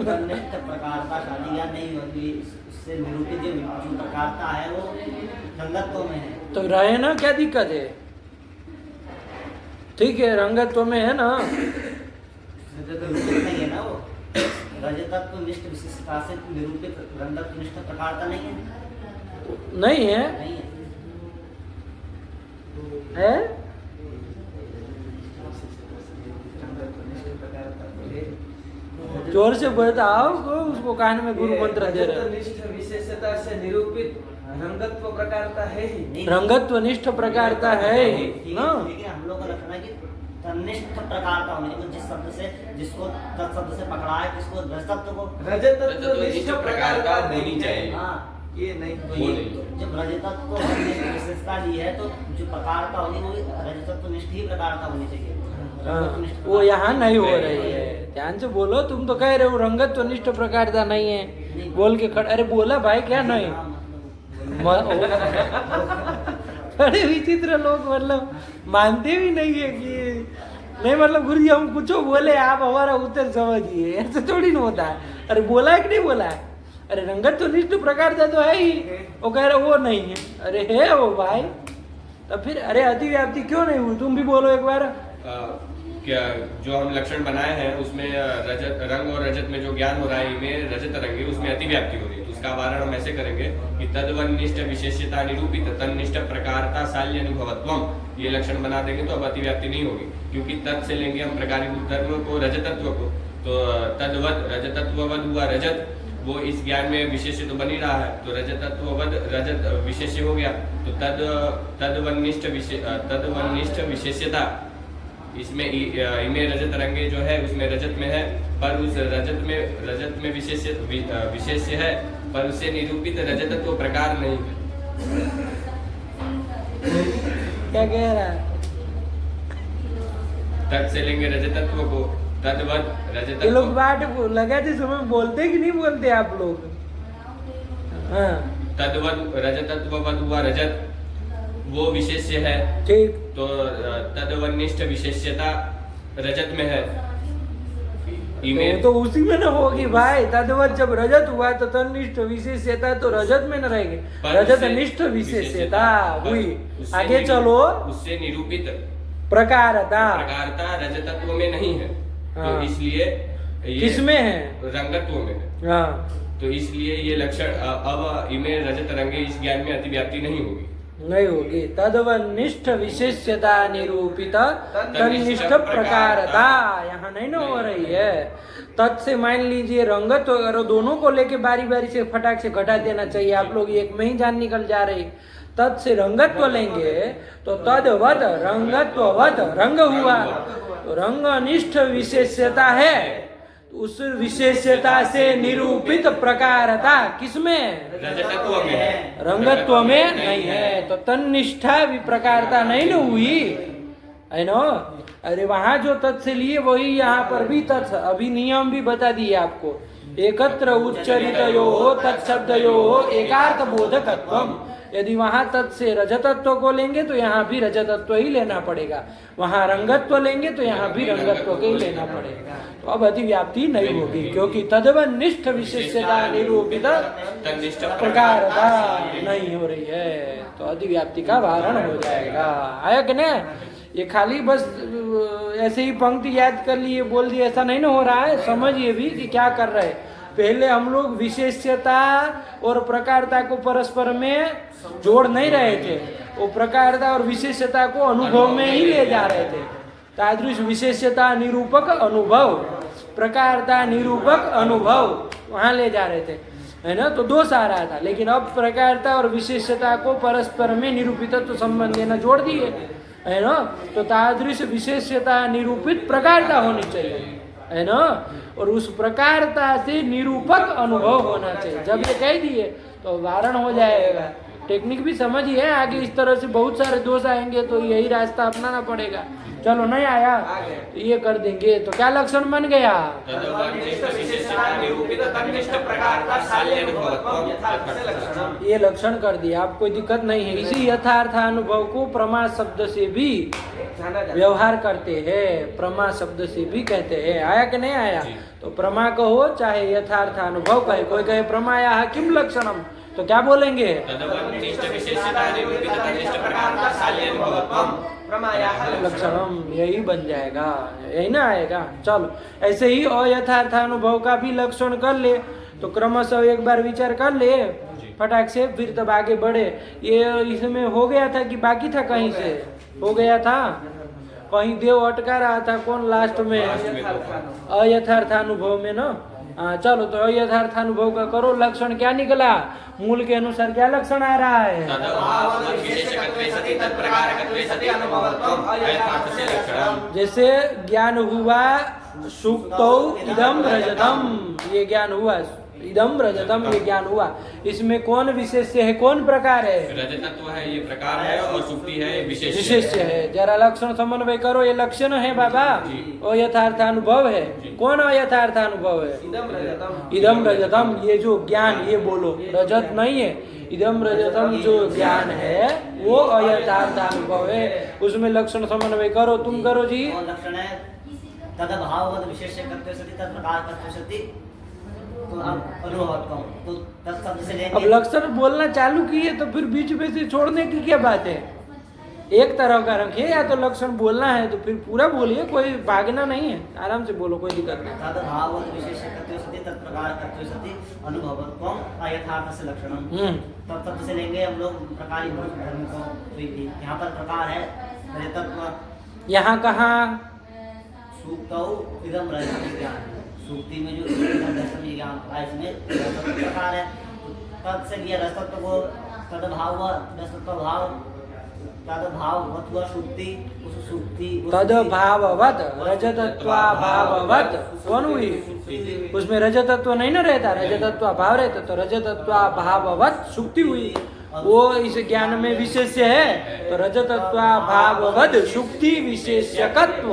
तन्निष्ठ प्रकारता शादी ज्ञान नहीं होती, उससे निरूपित जो प्रकारता है वो रंगत्व में है। तो रहे ना, क्या दिक्कत है? ठीक है, रंगत्व में है ना, निरूपित नहीं है ना वो, रजतत्व निष्ठ विशेषता से निरूपित रंगत्व निष्ठ प्रकारता नहीं है। नहीं है? नहीं है। है? जोर से बताओ, उसको कान में गुरु मंत्र दे रहे हैं। रजतनिष्ठ विशेषता से निरूपित रंगत्व प्रकारता है ही नहीं, रंगत्व निष्ठ प्रकारता है ही ठीक ना। है, लेकिन हम लोग का लक्षण है कि तन्निष्ठ प्रकार का होने चाहिए, जिस शब्द से जिसको तत्शब्द से पकड़ा है, किसको रजतत्व को रजतत्वनिष्ठ प्रकारता होनी चाहिए। हाँ, ये नहीं तो वो ये नहीं। जब रजतत्व को हमने विशेषता ली है तो जो प्रकारता होगी वो रजतत्व निष्ठ ही प्रकारता होनी चाहिए। हाँ, रजतत्वनिष्ठ वो यहाँ नहीं हो नहीं, रही है। ध्यान से बोलो, तुम तो कह रहे हो रंगत्व निष्ठ प्रकारता नहीं है, बोल के खड़े। अरे बोला भाई क्या नहीं। हाँ, मतलब बड़े विचित्र लोग, मतलब मानते भी नहीं है कि नहीं, मतलब गुरु जी हम कुछ बोले आप हमारा उत्तर समझिए, ऐसे थोड़ी ना होता है। अरे बोला है कि नहीं बोला है? अरे रंगत तो निष्ठ प्रकार का तो है ही, वो कह रहे वो नहीं है। अरे है वो भाई, तो फिर अरे अतिव्याप्ति क्यों नहीं हुई? तुम भी बोलो एक बार। क्या जो हम लक्षण बनाए हैं उसमें रजत रंग और रजत में जो ज्ञान हो रहा है इनमें रजत रंग है, उसमें अतिव्याप्ति हो रही है। तो उसका वारण हम ऐसे करेंगे कि तद्वनिष्ठ विशेषता निरूपित तन्निष्ठ प्रकारता शाल्य अनुभवत्वम, ये लक्षण बना देंगे तो अब अतिव्याप्ति नहीं होगी, क्योंकि तत् से लेंगे हम प्रकारी धर्म को रजतत्व को, तो तद्वत रजतत्ववद हुआ रजत, वो इस ज्ञान में विशेष्य तो बन ही रहा है, तो रजतत्ववद रजत विशेष्य हो गया। तो तद्वनिष्ठ विशेष्यता इसमें इमे रजत रंगे जो है उसमें रजत में है, पर उस रजत में विशेष्य है, पर उसे निरूपित रजतत्व प्रकार नहीं है। क्या कह रहा है? तत् से लेंगे रजतत्व को, तद्वत ये लोग रजतत्व बात लगाते समय बोलते कि नहीं बोलते आप लोग? हाँ तद्वत रजतत्ववद हुआ रजत, वो विशेष्य है, ठीक। तो तद्वनिष्ठ विशेष्यता रजत में है। तो उसी में न होगी भाई। तद्वत जब रजत हुआ तो तन्निष्ठ विशेषता तो रजत में न रहेगी, रजत निष्ठ विशेषता हुई। आगे चलो, उससे निरूपित प्रकारता रजतत्व में नहीं है, हाँ। तो इसलिए किसमें है? रंगत्व में है। हाँ, तो इसलिए ये लक्षण अब इमे रजत रंगे इस ज्ञान में अतिव्याप्ति नहीं होगी। नहीं होगी। तद्वनिष्ठ विशेष्यता निरूपित तन्निष्ठ प्रकारता यहाँ नहीं न हो रही है। तत् से मान लीजिए रंगत, अगर दोनों को लेके बारी बारी से फटाक से घटा देना चाहिए, आप लोग एक में ही जान निकल जा रही। तत् से रंगत्व लेंगे तो तद्वत रंगत्ववत रंग हुआ, तो रंगनिष्ठ विशेष्यता है, उस विशेष्यता से निरूपित प्रकारता किसमें? रजतत्व में है, रंगत्व में नहीं है, तो तन्निष्ठा भी प्रकारता नहीं न हुई है ना। अरे वहां जो तत् से लिए वही यहाँ पर भी तत्, अभी नियम भी बता दिए आपको। एकत्र उच्चरित यो हो तत्शब्द यो हो एकार्थ बोधकत्वम। यदि वहां तत् से रजतत्व को लेंगे तो यहाँ भी रजतत्व ही लेना पड़ेगा, वहां रंगत्व लेंगे तो यहाँ भी रंगत्व के ही लेना पड़ेगा। तो अब अतिव्याप्ति नहीं होगी, क्योंकि तद्वनिष्ठ विशेषता निरूपित तन्निष्ठ प्रकारता नहीं हो रही है, तो अतिव्याप्ति का वारण हो जाएगा। आया कि नहीं? ये खाली बस ऐसे ही पंक्ति याद कर लिए बोल दिए ऐसा नहीं ना हो रहा है। समझिए भी कि क्या कर रहे हैं। पहले हम लोग विशेष्यता और प्रकारता को परस्पर में जोड़ नहीं रहे थे, वो प्रकारता और विशेष्यता को अनुभव में ही ले जा रहे थे। तादृश विशेष्यता निरूपक अनुभव, प्रकारता निरूपक अनुभव वहां ले जा रहे थे, है ना। तो दोष आ रहा था, लेकिन अब प्रकारता और विशेष्यता को परस्पर में निरूपितत्व संबंध देना जोड़ दिए, है ना। तो तादृश विशेष्यता निरूपित प्रकारता होनी चाहिए, है ना। और उस प्रकारता से निरूपक अनुभव होना चाहिए। जब ये कह दिए तो वारण हो जाएगा। टेक्निक भी समझिए, आगे इस तरह से बहुत सारे दोष आएंगे तो यही रास्ता अपनाना पड़ेगा। चलो नहीं आया तो ये कर देंगे, तो क्या लक्षण बन गया? ये लक्षण कर दिया, आप कोई दिक्कत नहीं है। इसी यथार्थ अनुभव को प्रमा शब्द से भी व्यवहार करते हैं, प्रमा शब्द से भी कहते हैं। आया कि नहीं आया? तो प्रमा कहो चाहे यथार्थ अनुभव कहे। कोई कहे प्रमाया किम लक्षणम, तो क्या बोलेंगे? लक्षणम, यही बन जाएगा, यही ना आएगा। चलो ऐसे ही अयथार्थ अनुभव का भी लक्षण कर ले, तो क्रमशः एक बार विचार कर ले फटाक से, फिर तब आगे बढ़े। ये इसमें हो गया था कि बाकी था? कहीं से हो गया था, कहीं देव अटका रहा था। कौन लास्ट में? अयथार्थ अनुभव में ना हाँ चलो, तो यथार्थ अनुभव का करो। लक्षण क्या निकला? मूल के अनुसार क्या लक्षण आ रहा है? तदभाववद् विशेषकत्वे सति तत्प्रकारकत्वे सति अनुभवत्वम् अयथार्थस्य लक्षणम्। जैसे ज्ञान हुआ सुक्तौ इदम रजतम, ये ज्ञान हुआ, इदम रजतम ये ज्ञान हुआ, इसमें कौन विशेष्य है, कौन प्रकार है? रजतत्व है, ये प्रकार है, और सुक्ति है, ये विशेष्य है। जरा लक्षण समन्वय करो, ये लक्षण है बाबा, और यथार्थ अनुभव है। कौन अयथार्थ अनुभव है? इदम रजतम, ये जो ज्ञान, ये बोलो रजत नहीं है, इदम रजतम जो ज्ञान है वो अयथार्थ अनुभव है। उसमें लक्षण समन्वय करो, तुम करो जी। और लक्षण है तदभाववद् विशेष्यकत्वे सति तत्प्रकारकत्वे सति, तो अब अनुभवत्वम्, तो तत्शब्द से लेंगे। अब लक्षण बोलना चालू किए तो फिर बीच में से छोड़ने की क्या बात है? एक तरह का रखिए, या तो लक्षण बोलना है तो फिर पूरा बोलिए, कोई भागना नहीं है, आराम से बोलो, कोई दिक्कत नहीं। तदभाववद् विशेष्यकत्वे सति तत्प्रकारकत्वे सति अनुभवत्वम् अयथार्थस्य लक्षणम्। तत्शब्द से लेंगे हम लोग प्रकारीभूत धर्म को। तो यहाँ पर प्रकार है रजतत्व। यहाँ कहाँ? सूक्तौ इदम रजतम ज्ञान, सूक्ति में जो इदम रजतम ज्ञान था, इसमें रजतत्व प्रकार है। तद से लिया रजतत्व को, तदभाव रजतत्व भाव, तदभाववत् हुआ सूक्ति, उस सूक्ति तदभाववत् रजतत्वाभाववत् कौन हुई? उसमें रजतत्व नहीं ना रहता, रजतत्वाभाव रहता, तो रजतत्वाभाववत् सुक्ति हुई, वो इस ज्ञान में विशेष्य है, तो रजतत्वाभाववत् सुक्ति विशेष्यकत्व।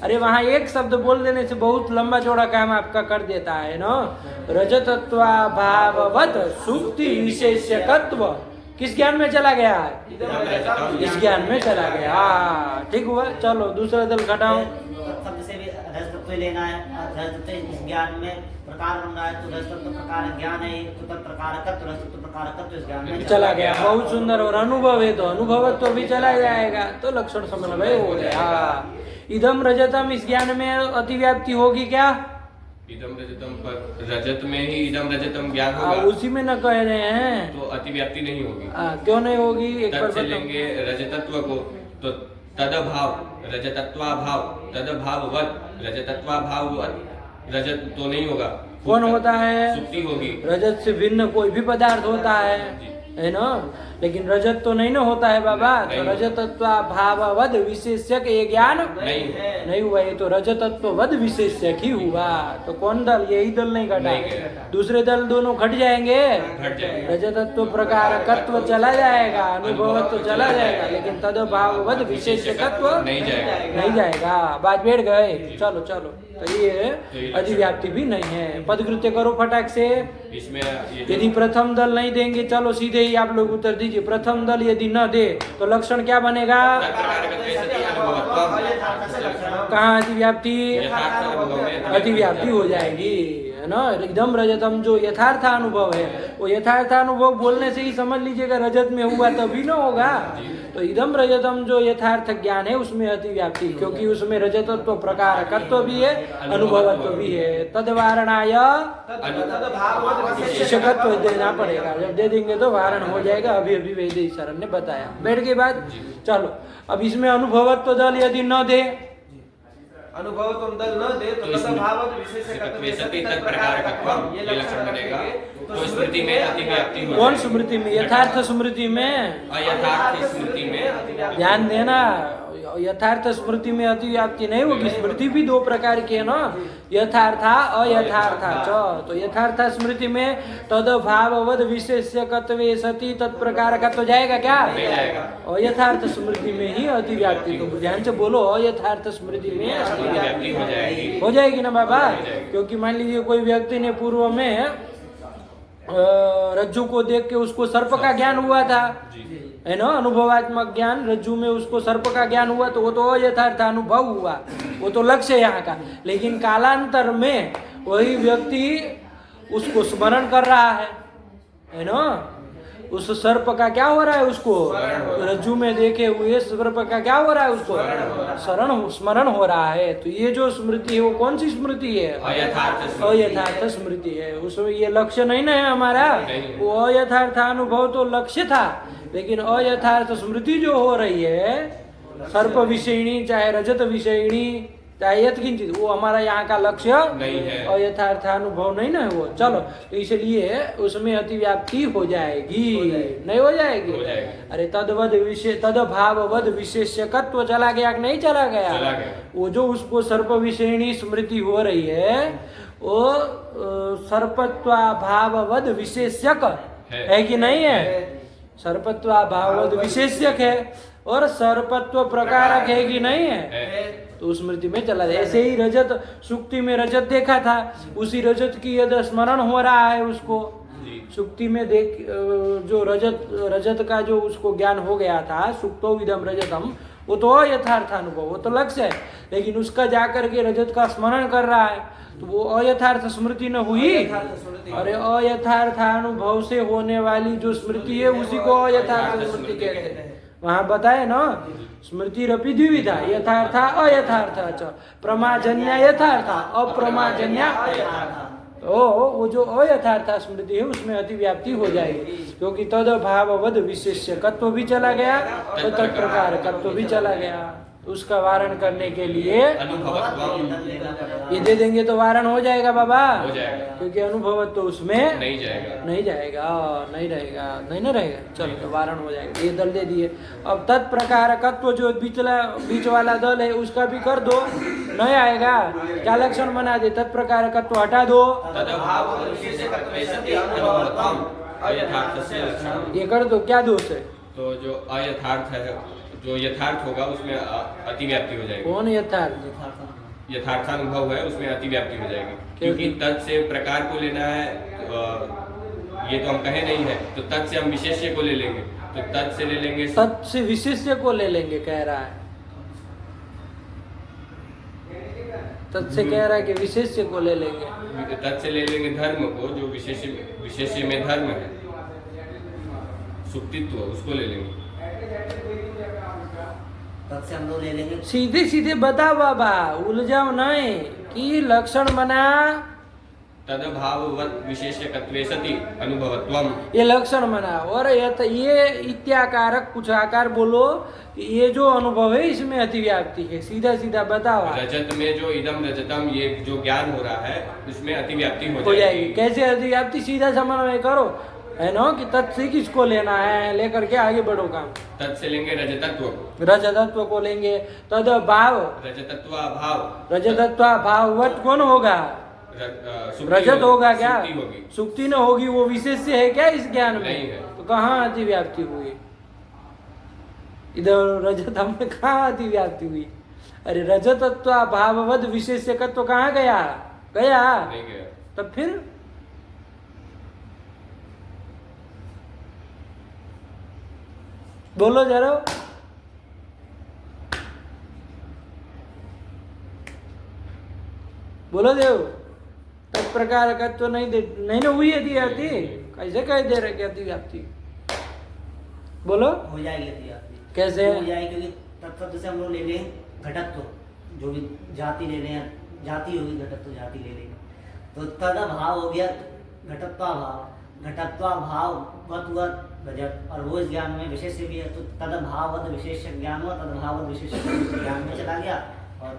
अरे वहाँ एक शब्द बोल देने से बहुत लंबा चौड़ा काम आपका कर देता है ना। रजतत्वाभाववत् सुक्ति विशेष्यकत्व किस ज्ञान में चला गया है? इस ज्ञान में चला गया। ठीक हुआ, चलो दूसरा दल घटाओ। शब्द से भी रजतत्व लेना है, रजतत्व इस ज्ञान में प्रकार बन रहा है, तो रजतत्व प्रकार ज्ञान है, तो तत्प्रकारकत्व रजतत्व प्रकारकत्व इस ज्ञान में चला गया। बहुत सुंदर। और अनुभव है तो अनुभवत्व भी चला जाएगा, तो लक्षण समन्वय हो गया। इदम रजतम, इस ज्ञान में अतिव्याप्ति होगी क्या? इदम रजतम पर रजत में ही इदम रजतम ज्ञान होगा, उसी में न कह रहे हैं, तो अतिव्याप्ति नहीं होगी। क्यों नहीं होगी? एक बार तब से बताओ। लेंगे रजतत्व को, तो तदभाव रजतत्वाभाव, तदभाववत् रजतत्वाभाववत्, रजत तो नहीं होगा, कौन होता है? सुक्ति होगी। रजत से भिन्न कोई भी पदार्थ होता है ना, लेकिन रजत तो नहीं ना होता है बाबा। तो रजतत्वाभाववद् विशेष्यक ये ज्ञान नहीं हुआ, ये तो रजतत्ववद् विशेष्यक ही हुआ। तो कौन दल? यही दल नहीं घटा, दूसरे दल दोनों घट जाएंगे। रजतत्व प्रकारकत्व चला जाएगा, अनुभवत्व चला जाएगा, लेकिन तदभाववद् विशेष्यकत्व नहीं जाएगा। बात बैठ गए। चलो चलो, तो ये अधिव्याप्ति भी नहीं है। पदकृत्य करो फटाक से। इसमें यदि प्रथम दल नहीं देंगे, चलो सीधे ही आप लोग उत्तर दीजिए। प्रथम दल यदि न दे तो लक्षण क्या बनेगा? कहाँ अतिव्याप्ति? अतिव्याप्ति हो जाएगी, है ना। इदम रजतम जो यथार्थ अनुभव है, वो यथार्थ अनुभव बोलने से ही समझ लीजिएगा रजत में हुआ तभी ना होगा। तो इदम रजतम जो यथार्थ ज्ञान है उसमें अतिव्याप्ति, क्योंकि उसमें रजतत्व प्रकारकत्व भी है, अनुभवत्व भी है। तद्वारणाय विशेषकत्व देना पड़ेगा, जब दे देंगे तो वारण हो जाएगा। अभी अभी वैदेही शरण ने बताया। बैठ के बाद चलो, अब इसमें अनुभवत्व दल यदि न दे, अनुभवत्व दल न दे तो तदभाववद् विशेष्यकत्वे सति तत्प्रकारकत्वम्, ये लक्षण बनेगा। तो स्मृति में अतिव्याप्ति हो कौन जाएगी। स्मृति में? यथार्थ स्मृति में। अयथार्थ स्मृति में ध्यान देना, यथार्थ स्मृति में अतिव्याप्ति नहीं होगी। स्मृति भी दो प्रकार की है ना, यथार्था अयथार्था च। तो यथार्थ स्मृति में तदभाववद् विशेष्यकत्वे सति तत्प्रकारकत्व जाएगा क्या? अयथार्थ स्मृति में ही अतिव्याप्ति। तो ध्यान से बोलो, अयथार्थ स्मृति में अतिव्याप्ति हो जाएगी। हो जाएगी ना बाबा। क्योंकि मान लीजिए कोई व्यक्ति ने पूर्व में रज्जु को देख के उसको सर्प का ज्ञान हुआ था, है ना, अनुभवात्मक ज्ञान। रज्जु में उसको सर्प का ज्ञान हुआ, तो वो तो अयथार्थ अनुभव हुआ, वो तो लक्ष्य यहाँ का। लेकिन कालांतर में वही व्यक्ति उसको स्मरण कर रहा है ना, उस सर्प का क्या हो रहा है? उसको रज्जु में देखे हुए सर्प का क्या हो रहा है? उसको स्मरण हो रहा है। तो ये जो स्मृति है वो कौन सी स्मृति है? अयथार्थ स्मृति है। उसमें ये लक्ष्य नहीं ना है हमारा, वो अयथार्थ अनुभव तो लक्ष्य था, लेकिन अयथार्थ स्मृति जो हो रही है, सर्प विषयिणी चाहे रजत विषयिणी चाहे यत्किंचित, वो हमारा यहाँ का लक्ष्य नहीं है। और यथार्थानुभव नहीं ना वो। चलो तो इसलिए उसमें अतिव्याप्ति हो जाएगी, नहीं हो जाएगी? हो जाएगी। अरे तदवद विशेष तदभाववद विशेष्यकत्व चला गया कि नहीं चला गया? चला गया। वो जो उसको सर्प विषयणी स्मृति हो रही है वो सर्पत्वाभाववद विशेष्यक है कि नहीं है? सर्पत्वाभाववद विशेष्यक है और सर्पत्व प्रकारक है कि नहीं है? तो स्मृति में चला जाए। ऐसे ही रजत, सुक्ति में रजत देखा था, उसी रजत की यदि स्मरण हो रहा है उसको, सुक्ति में देख जो रजत का जो उसको ज्ञान हो गया था, सुक्तो इदम रजतम, वो तो अयथार्थानुभव, वो तो लक्ष्य है, लेकिन उसका जाकर के रजत का स्मरण कर रहा है तो वो अयथार्थ स्मृति न हुई। अरे अयथार्थानुभव से होने वाली जो स्मृति है उसी को अयथार्थ स्मृति कहते हैं। वहां बताए ना, स्मृति रपि द्विविधा, यथार्थ अयथार्थ च, प्रमाजन्य यथार्थ अप्रमाजन्य अयथार्थ। तो वो जो अयथार्थ स्मृति है उसमें अतिव्याप्ति हो जाएगी, क्योंकि तद भाववद विशेष्यकत्व भी चला गया तो तत्प्रकारकत्व भी चला गया। उसका वारण करने के लिए ये दे देंगे तो वारण हो जाएगा बाबा, हो जाएगा। क्योंकि अनुभव तो उसमें नहीं जाएगा, नहीं जाएगा, नहीं रहेगा, नहीं ना रहेगा। चलो तो वारण हो जाएगा, ये दल दे दिए। अब तत्प्रकारकत्व जो बीच वाला दल है उसका भी कर दो, नहीं आएगा। क्या लक्षण बना दे? तत्प्रकारकत्व हटा दो, ये कर दो। क्या दोष है? तो जो अयथार्थ है, जो यथार्थ होगा उसमें अतिव्याप्ति हो जाएगी। कौन यथार्थ? यथार्थानुभव है उसमें अतिव्याप्ति हो जाएगी, क्योंकि तत् से प्रकार को लेना है, ये तो हम कहे नहीं है, तो तत् से हम विशेष्य को ले लेंगे, तो तत् से ले लेंगे, तत् से विशेष्य को ले लेंगे कह रहा है। तत् से कह रहा है कि विशेष्य को ले लेंगे। तत् से ले लेंगे धर्म को, जो विशेष्य में धर्म है, सुक्तित्व, उसको ले लेंगे। तब से हम लोग ले लेंगे। सीधे सीधे बता बाबा, उलझाओ नहीं कि लक्षण बना तदभाववत् विशेष्यकत्वे सति अनुभवत्वम, ये लक्षण बना। और ये इत्याकारक कुछ आकार बोलो कि ये जो अनुभव है इसमें अतिव्याप्ति है, सीधा सीधा बताओ। रजत में जो इदम रजतम, ये जो ज्ञान हो रहा है उसमें अतिव्याप्ति हो जाएगी। कैसे अतिव्याप्ति? सीधा समन्वय करो, है ना, कि तत् से किसको लेना है, लेकर के आगे बढ़ो काम। तत् से लेंगे रजतत्व को, रजतत्व को लेंगे। तद भाव, रजतत्वाभाव, रजतत्वाभाव वट कौन होगा? रजत होगा क्या? सुक्ति होगी। सुक्ति न होगी, वो विशेष्य है क्या इस ज्ञान में? नहीं है। तो कहाँ अतिव्याप्ति हुई? इधर रजत में कहाँ अतिव्याप्ति हुई? अरे रजतत्वाभाववद विशेष्यकत्व कहाँ गया? गया नहीं गया। तब फिर बोलो जरा, बोलो देव। तत्प्रकार का तो नहीं ना हुई अतिव्याप्ति, कैसे कह दे रहे कि अतिव्याप्ति? बोलो हो जाएगी अतिव्याप्ति। कैसे हो जाएगी? क्योंकि तत्शब्द से हम लोग ले लेंगे घटत्व, जो भी जाति ले लें, जाति होगी, घटत्व जाति ले लेंगे, तो तद भाव हो गया घटत्वाभाव, घटत्वाभाव वत हुआ रजत, और वो इस ज्ञान में विशेष भी है, तो तद भाववद विशेष ज्ञान हुआ, तद भाववद विशेष ज्ञान में चला गया। और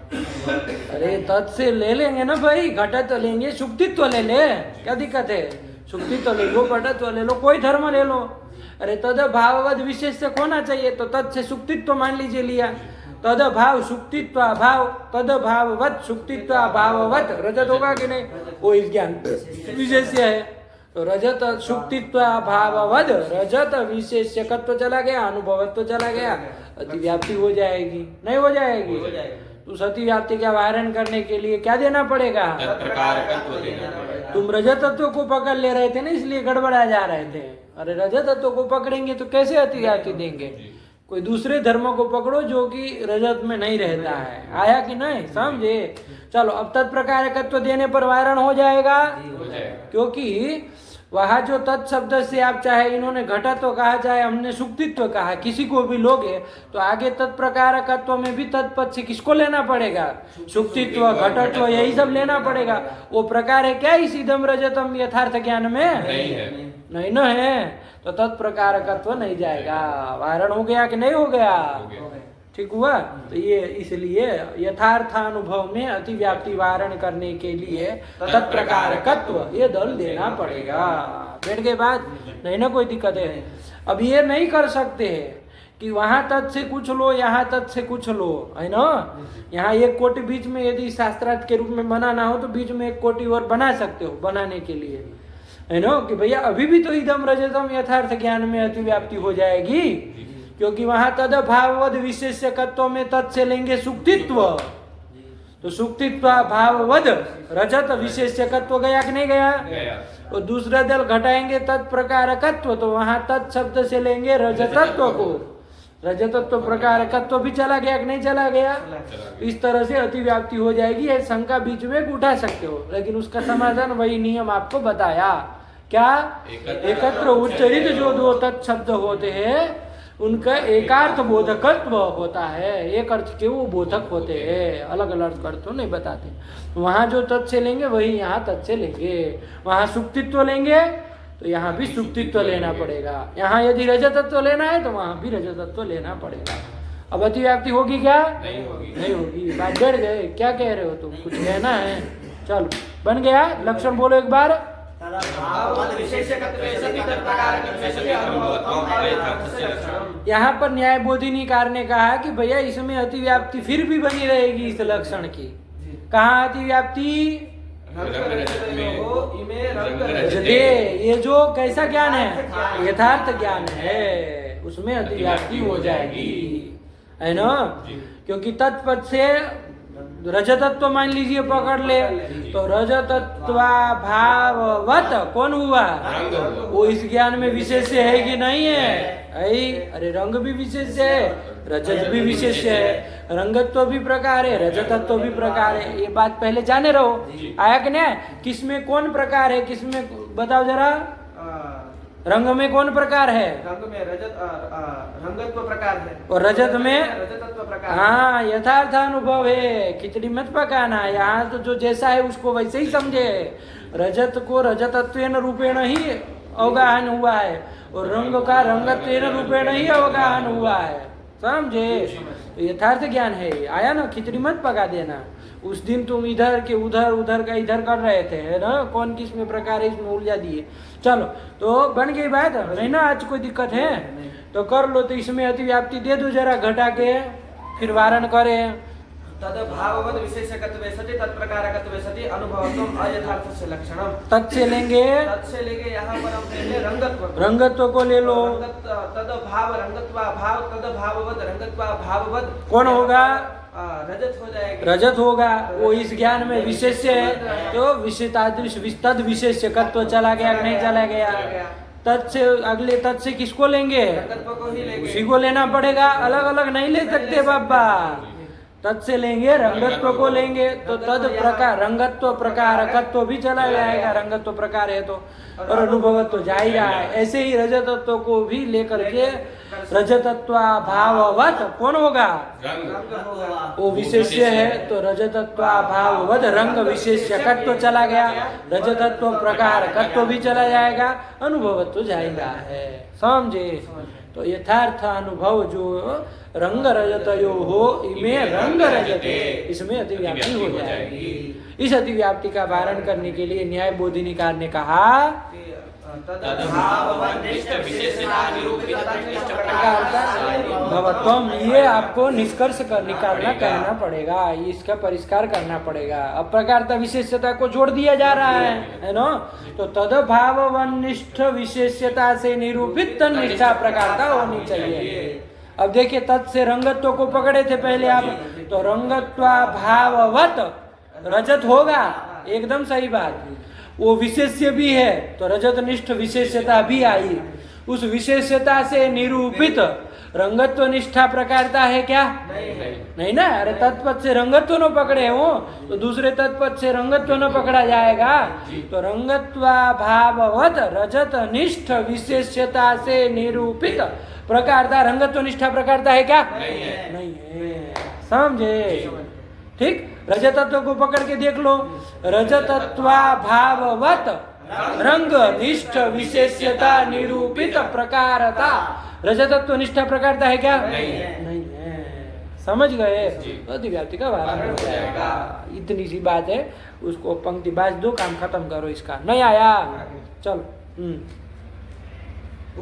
अरे तत् से ले लेंगे ना भाई, घटत्व लेंगे, सुक्तित्व ले ले, क्या दिक्कत है? सुक्तित्व ले लो, घटत्व ले लो, कोई धर्म ले लो। अरे तद भाववद विशेष से होना चाहिए, तो तत् से सुक्तित्व मान लीजिए लिया, तद भाव सुक्तित्व भाव, तद भाववत सुक्तित्व भाववत, रजत होगा कि नहीं? वो इस ज्ञान विशेष्य है। तो रजत सुक्तित्व भाववद, रजत विशेष्यकत्व चला गया, अनुभवत्व चला गया, अतिव्याप्ति हो जाएगी, नहीं हो जाएगी? उस अतिव्याप्ति का वारण करने के लिए क्या देना पड़ेगा? तत्प्रकारकत्व देना पड़ेगा। तुम रजत तत्व को पकड़ ले रहे थे ना, इसलिए गड़बड़ा जा रहे थे। अरे रजत तत्व को पकड़ेंगे तो कैसे अतिव्याप्ति देंगे? कोई दूसरे धर्मों को पकड़ो जो कि रजत में नहीं रहता है। आया कि नहीं? समझे? चलो अब तत्प्रकारकत्व देने पर वारण हो जाएगा, क्योंकि वहाँ जो तत्शब्द से आप चाहे इन्होंने घटत्व कहा, चाहे हमने सुक्तित्व कहा, किसी को भी लोगे तो आगे तत्प्रकारकत्व में भी तत्पद से किसको लेना पड़ेगा? सुक्तित्व, घटत्व, यही सब लेना पड़ेगा। वो प्रकार है क्या इस इदम रजतम यथार्थ ज्ञान में? नहीं है, नहीं न है, तो तत्प्रकारकत्व नहीं जाएगा। वारण हो गया कि नहीं हो गया? ठीक हुआ। तो ये इसलिए यथार्थानुभव में अतिव्याप्ति वारण करने के लिए तत्प्रकारकत्व ये दल देना पड़ेगा। बैठ गए बात, नहीं ना कोई दिक्कत है। अब ये नहीं कर सकते हैं कि वहां तत् से कुछ लो, यहाँ तत् से कुछ लो, है ना। यहाँ एक कोटि बीच में यदि शास्त्रार्थ के रूप में बनाना हो तो बीच में एक कोटि और बना सकते हो, बनाने के लिए, है ना, कि भैया अभी भी तो इदम रजतम यथार्थ ज्ञान में अतिव्याप्ति हो जाएगी, क्योंकि वहां तद भाववद विशेष्यकत्व में तत् से लेंगे सुक्तित्व, तो सुक्तित्व भाववद रजत विशेष्यकत्व गया कि नहीं गया। और दूसरा दल घटाएंगे तत्प्रकारकत्व, तो वहां तत् शब्द से लेंगे रजतत्व को, रजतत्व प्रकारकत्व भी चला गया कि नहीं चला गया। इस तरह से अतिव्याप्ति हो जाएगी। ये शंका बीच में उठा सकते हो, लेकिन उसका समाधान वही नियम आपको बताया। क्या एकत्र उच्चरित जो दो तत् शब्द होते हैं उनका एकार्थ बोधकत्व होता है, एक अर्थ के वो बोधक होते हैं, अलग अलग अर्थ तो नहीं बताते। वहां जो तत् से लेंगे वही यहाँ तत् से लेंगे। वहां सुक्तित्व लेंगे तो यहाँ भी सुक्तित्व लेना पड़ेगा। यहाँ यदि रजतत्व लेना है तो वहां भी रजतत्व लेना पड़ेगा। अब अतिव्याप्ति होगी क्या? नहीं होगी। बात डर गए, क्या कह रहे हो तुम? कुछ कहना है? चलो बन गया। लक्षण बोलो एक बार। यहाँ पर न्याय बोधिनीकार ने कहा कि भैया इसमें अतिव्याप्ति फिर भी बनी रहेगी इस लक्षण की। कहाँ अतिव्याप्ति? ये जो कैसा ज्ञान है? यथार्थ ज्ञान है, उसमें अतिव्याप्ति हो जाएगी, है ना। क्योंकि तत्पद से रजतत्व मान लीजिए पकड़ ले, तो रजतत्वा भाववत कौन हुआ? वो इस ज्ञान में विशेष्य है कि नहीं है? अरे रंग भी विशेष्य है, रजत भी विशेष्य है, रंगत्व भी प्रकार है, रजतत्व भी प्रकार है। ये बात पहले जाने रहो। आया कि नहीं? किसमें कौन प्रकार है, किसमें बताओ जरा। रंग में कौन प्रकार है? रंग में रंगत्व प्रकार है, और रजत में रजतत्व प्रकार। हाँ, यथार्थानुभव है। खिचड़ी मत पकाना। यहाँ तो जो जैसा है उसको वैसे ही समझे। रजत को रजतत्वेन रूपेण ही अवगाहन हुआ है और रंग का रंगत्वेन रूपेण ही अवगाहन हुआ है, समझे। तो यथार्थ ज्ञान है। आया ना, खिचड़ी मत पका देना। उस दिन तुम इधर के उधर, उधर का इधर कर रहे थे, है ना। कौन किस में प्रकार है इसमें उलझा दिए। चलो तो बन गई बात, नहीं ना। आज कोई दिक्कत है तो कर लो। तो इसमें अतिव्याप्ति दे दो जरा घटा के, फिर वारण करे। तद भाववद विशेषकत्वे सति तत्प्रकारकत्वे सति अनुभवत्वम अयथार्थस्य लक्षणम। तत् से लेंगे, तत् से लेंगे यहाँ पर हम लेंगे रंगत्व। रंगत्व को ले लो। तद भाव रंगत्वा भाव, तद भाववद रंगत्वा भाववद कौन होगा? रजत हो जाएगा। रजत होगा। वो इस ज्ञान में विशेष्य है, तो विशेषादृश तद विशेष्यकत्व चला गया कि नहीं चला गया। तत् से अगले तत् से किसको लेंगे? रंगत्व को ही लेंगे, उसी को लेना पड़ेगा। अलग अलग नहीं ले सकते बाबा। तत् से लेंगे, रंगत्व को लेंगे, तो तद प्रकार रंगत्व प्रकारकत्व भी चला जाएगा। रंगत्व प्रकार है तो, और अनुभवत्व जा ही रहा है। ऐसे ही रजतत्व को भी लेकर के रजतत्व भाववत कौन होगा? वो विशेष्य है, तो रजतत्व भाववत रंग विशेष्यकत्व चला गया, रजतत्व प्रकारकत्व भी चला जाएगा, अनुभवत्व जा ही रहा है, समझे। तो यथार्थ अनुभव जो रंग रजतयो हो, इमे रंग रजते, इसमें अतिव्याप्ति हो जाएगी। इस अतिव्याप्ति का वारण करने के लिए न्याय बोधिनीकार ने कहा भवत्वम। ये आपको निष्कर्ष कर निकालना कहना पड़ेगा, इसका परिष्कार करना पड़ेगा। अब प्रकारता विशेषता को जोड़ दिया जा रहा है ना। तो तद भाववनिष्ठ विशेषता से निरूपित निष्ठा प्रकारता होनी चाहिए। अब देखिए, तत् से रंगत्व को पकड़े थे पहले आप, तो रंगत्वा भाववत रजत होगा, एकदम सही बात। वो विशेष्य भी है, तो रजतनिष्ठ विशेषता भी आई। उस विशेषता से निरूपित रंगत्व निष्ठा प्रकारता है क्या? नहीं ना। अरे तत्पद से रंगत्व न पकड़े हो तो दूसरे तत्पद से रंगत्व न पकड़ा जाएगा। तो रंगत्वा भाववत रजत निष्ठ विशेषता से निरूपित प्रकारता रंगत्व निष्ठा प्रकारता है क्या? नहीं है, समझे। ठीक, रजतत्व को पकड़ के देख लो। रजतत्वा भाववत रंग निष्ठ विशेषता निरूपित प्रकारता, रजतत्व निष्ठा प्रकारता है क्या? नहीं है। समझ गए जी। तो अतिव्याप्ति का वारण हो वारण हो जाएगा। जाएगा। इतनी सी बात है, उसको पंक्ति बाज दो, काम खत्म करो इसका। नहीं आया, चलो।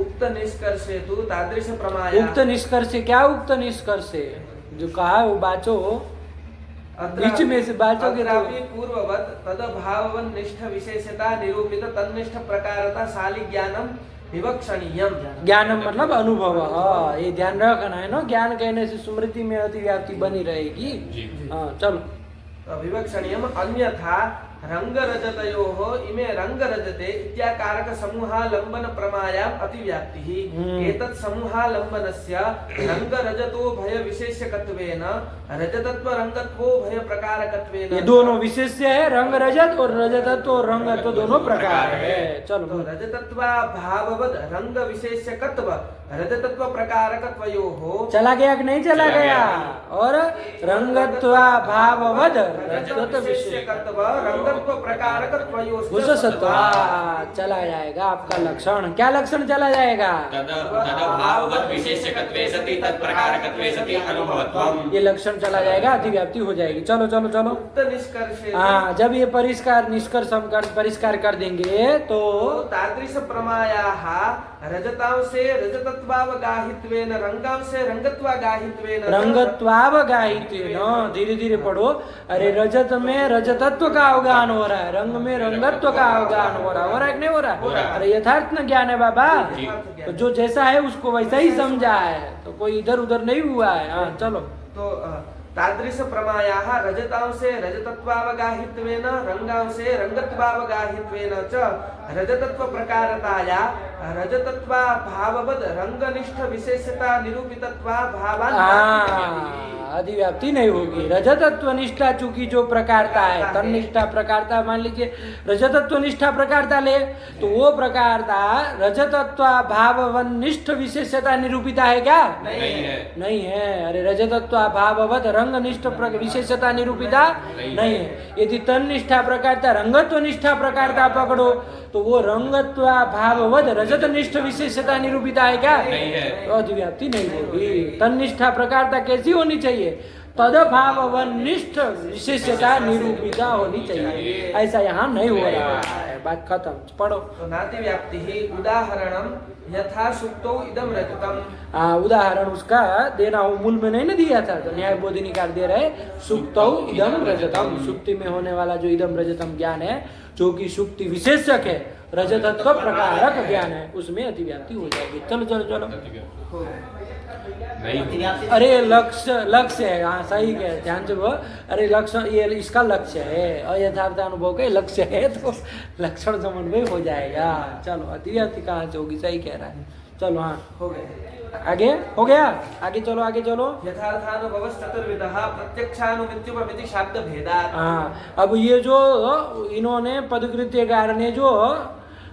उक्त निष्कर्षे तु तादृश प्रमाया उक्त निष्कर्ष, क्या उक्त निष्कर्ष जो कहा है वो बाचो, बीच में से बाचोगे तो अत्रापि पूर्ववत तदभाववन निष्ठ विशेषता निरूपित तन्निष्ठ प्रकारता शाली ज्ञानम विवक्षणीयम। ज्ञानम मतलब अनुभव। हाँ, ये ध्यान रखना है ना, ज्ञान कहने से स्मृति में अतिव्याप्ति बनी रहेगी। जी। हाँ चलो। विवक्षणीयम अन्यथा रंगरजतयोः इमे रंगरजते इत्याकारक समूहालंबन प्रमायाम अतिव्याप्तिः। एतत् समूहालंबनस्य रंगरजतो भय विशेष्यकत्वेन रजतत्व रंगत्वो भय प्रकारकत्वेन ये दोनों विशेष्य है, रंग रजत और रजतत्व और रंगत्व दोनों प्रकार है। चलो। तो रजतत्वा भाववद रंग विशेष्यकत्व रजतत्व प्रकारकत्वयोः चला गया कि नहीं चला चला गया? गया। और रंगत्वा भाववद रजत रजत विशेष विशेष्यकत्व रंगत्व प्रकारकत्वयोश्च भूषसत्वा चला जाएगा आपका लक्षण। क्या लक्षण चला जाएगा? तदभाववत् विशेष्यकत्वे सति तत्प्रकारकत्वे सति अनुभवत्वम्। ये लक्षण चला जाएगा, अतिव्याप्ति हो जाएगी। चलो चलो चलो। उक्त निष्कर्षे हाँ, जब ये परिष्कार निष्कर्ष हम परिष्कार कर देंगे तो तादृश प्रमायाः रजतांशे रजतत्वावगाहित्वेन रंगांशे रंगत्वागाहित्वेन रंगत्वावगाहित्वेन, धीरे धीरे पढ़ो। अरे रजत में रजतत्व का अवगाहन हो रहा है, रंग में रंगत्व का अवगाहन हो रहा है कि नहीं हो रहा? हो रहा है। अरे यथार्थ न ज्ञान है बाबा। जी। तो जो जैसा है उसको वैसा ही समझा है, तो कोई इधर उधर नहीं हुआ है। हाँ चलो। तो तादृश प्रमायाः रजतांशे रजतत्वावगाहित्वेन रंगांशे रंगत्वावगाहित्वेन च रजतत्व प्रकारताया रजतत्वा भाववद रंगनिष्ठ विशेषता निरूपितत्वा भावान् अधिव्याप्ति नहीं होगी। रजतत्व निष्ठा चूंकि जो प्रकारता है, तन्निष्ठा प्रकारता, मान लीजिए रजतत्व निष्ठा प्रकारता ले तो वो प्रकारता रजतत्व भाववन निष्ठ विशेषता निरूपिता है क्या? नहीं है। नहीं है। अरे रजतत्व भाववत रंग निष्ठ विशेषता निरूपिता नहीं है। यदि तन्निष्ठा प्रकारता रंगत्व निष्ठा प्रकारता पकड़ो तो वो रंगत्व भाववद रजत निष्ठ विशेषता निरूपिता है क्या? नहीं है। तो अधिव्याप्ति नहीं होगी। तन्निष्ठा प्रकारता कैसी होनी चाहिए? तदभाववन निष्ठ विशेषता निरूपिता होनी चाहिए। ऐसा यहाँ नहीं हो रहा है। बात खत्म। पढ़ो। तो नातिव्याप्ति ही उदाहरणम यथा सुक्तो इदम रजतम। उदाहरण उसका देना हो, मूल में नहीं ना दिया था, तो न्याय बोधिनीकार दे रहे सुक्तौ इदम रजतम। सुक्ति में होने वाला जो इदम रजतम ज्ञान है, जो कि सुक्ति विशेषक है, रजतत्व प्रकारक ज्ञान है, उसमें अतिव्याप्ति हो जाएगी। चलो चलो चलो। नहीं। अतिव्याप्ति अरे लक्ष्य है। हाँ सही कह, ध्यान से बोल। अरे लक्षण ये इसका लक्ष्य है, अयथार्थ अनुभव का लक्ष्य है, तो लक्षण समन्वय हो जाएगा। चलो अतिव्याप्ति कहाँ से होगी? सही कह रहा है। चलो हाँ हो गए। आगे हो गया। आगे चलो आगे चलो। यथार्थानुभवश्चतुर्विधः प्रत्यक्षानुमित्युपमिति शब्द भेदात्। हाँ, अब ये जो इन्होंने पदकृत्यकार ने जो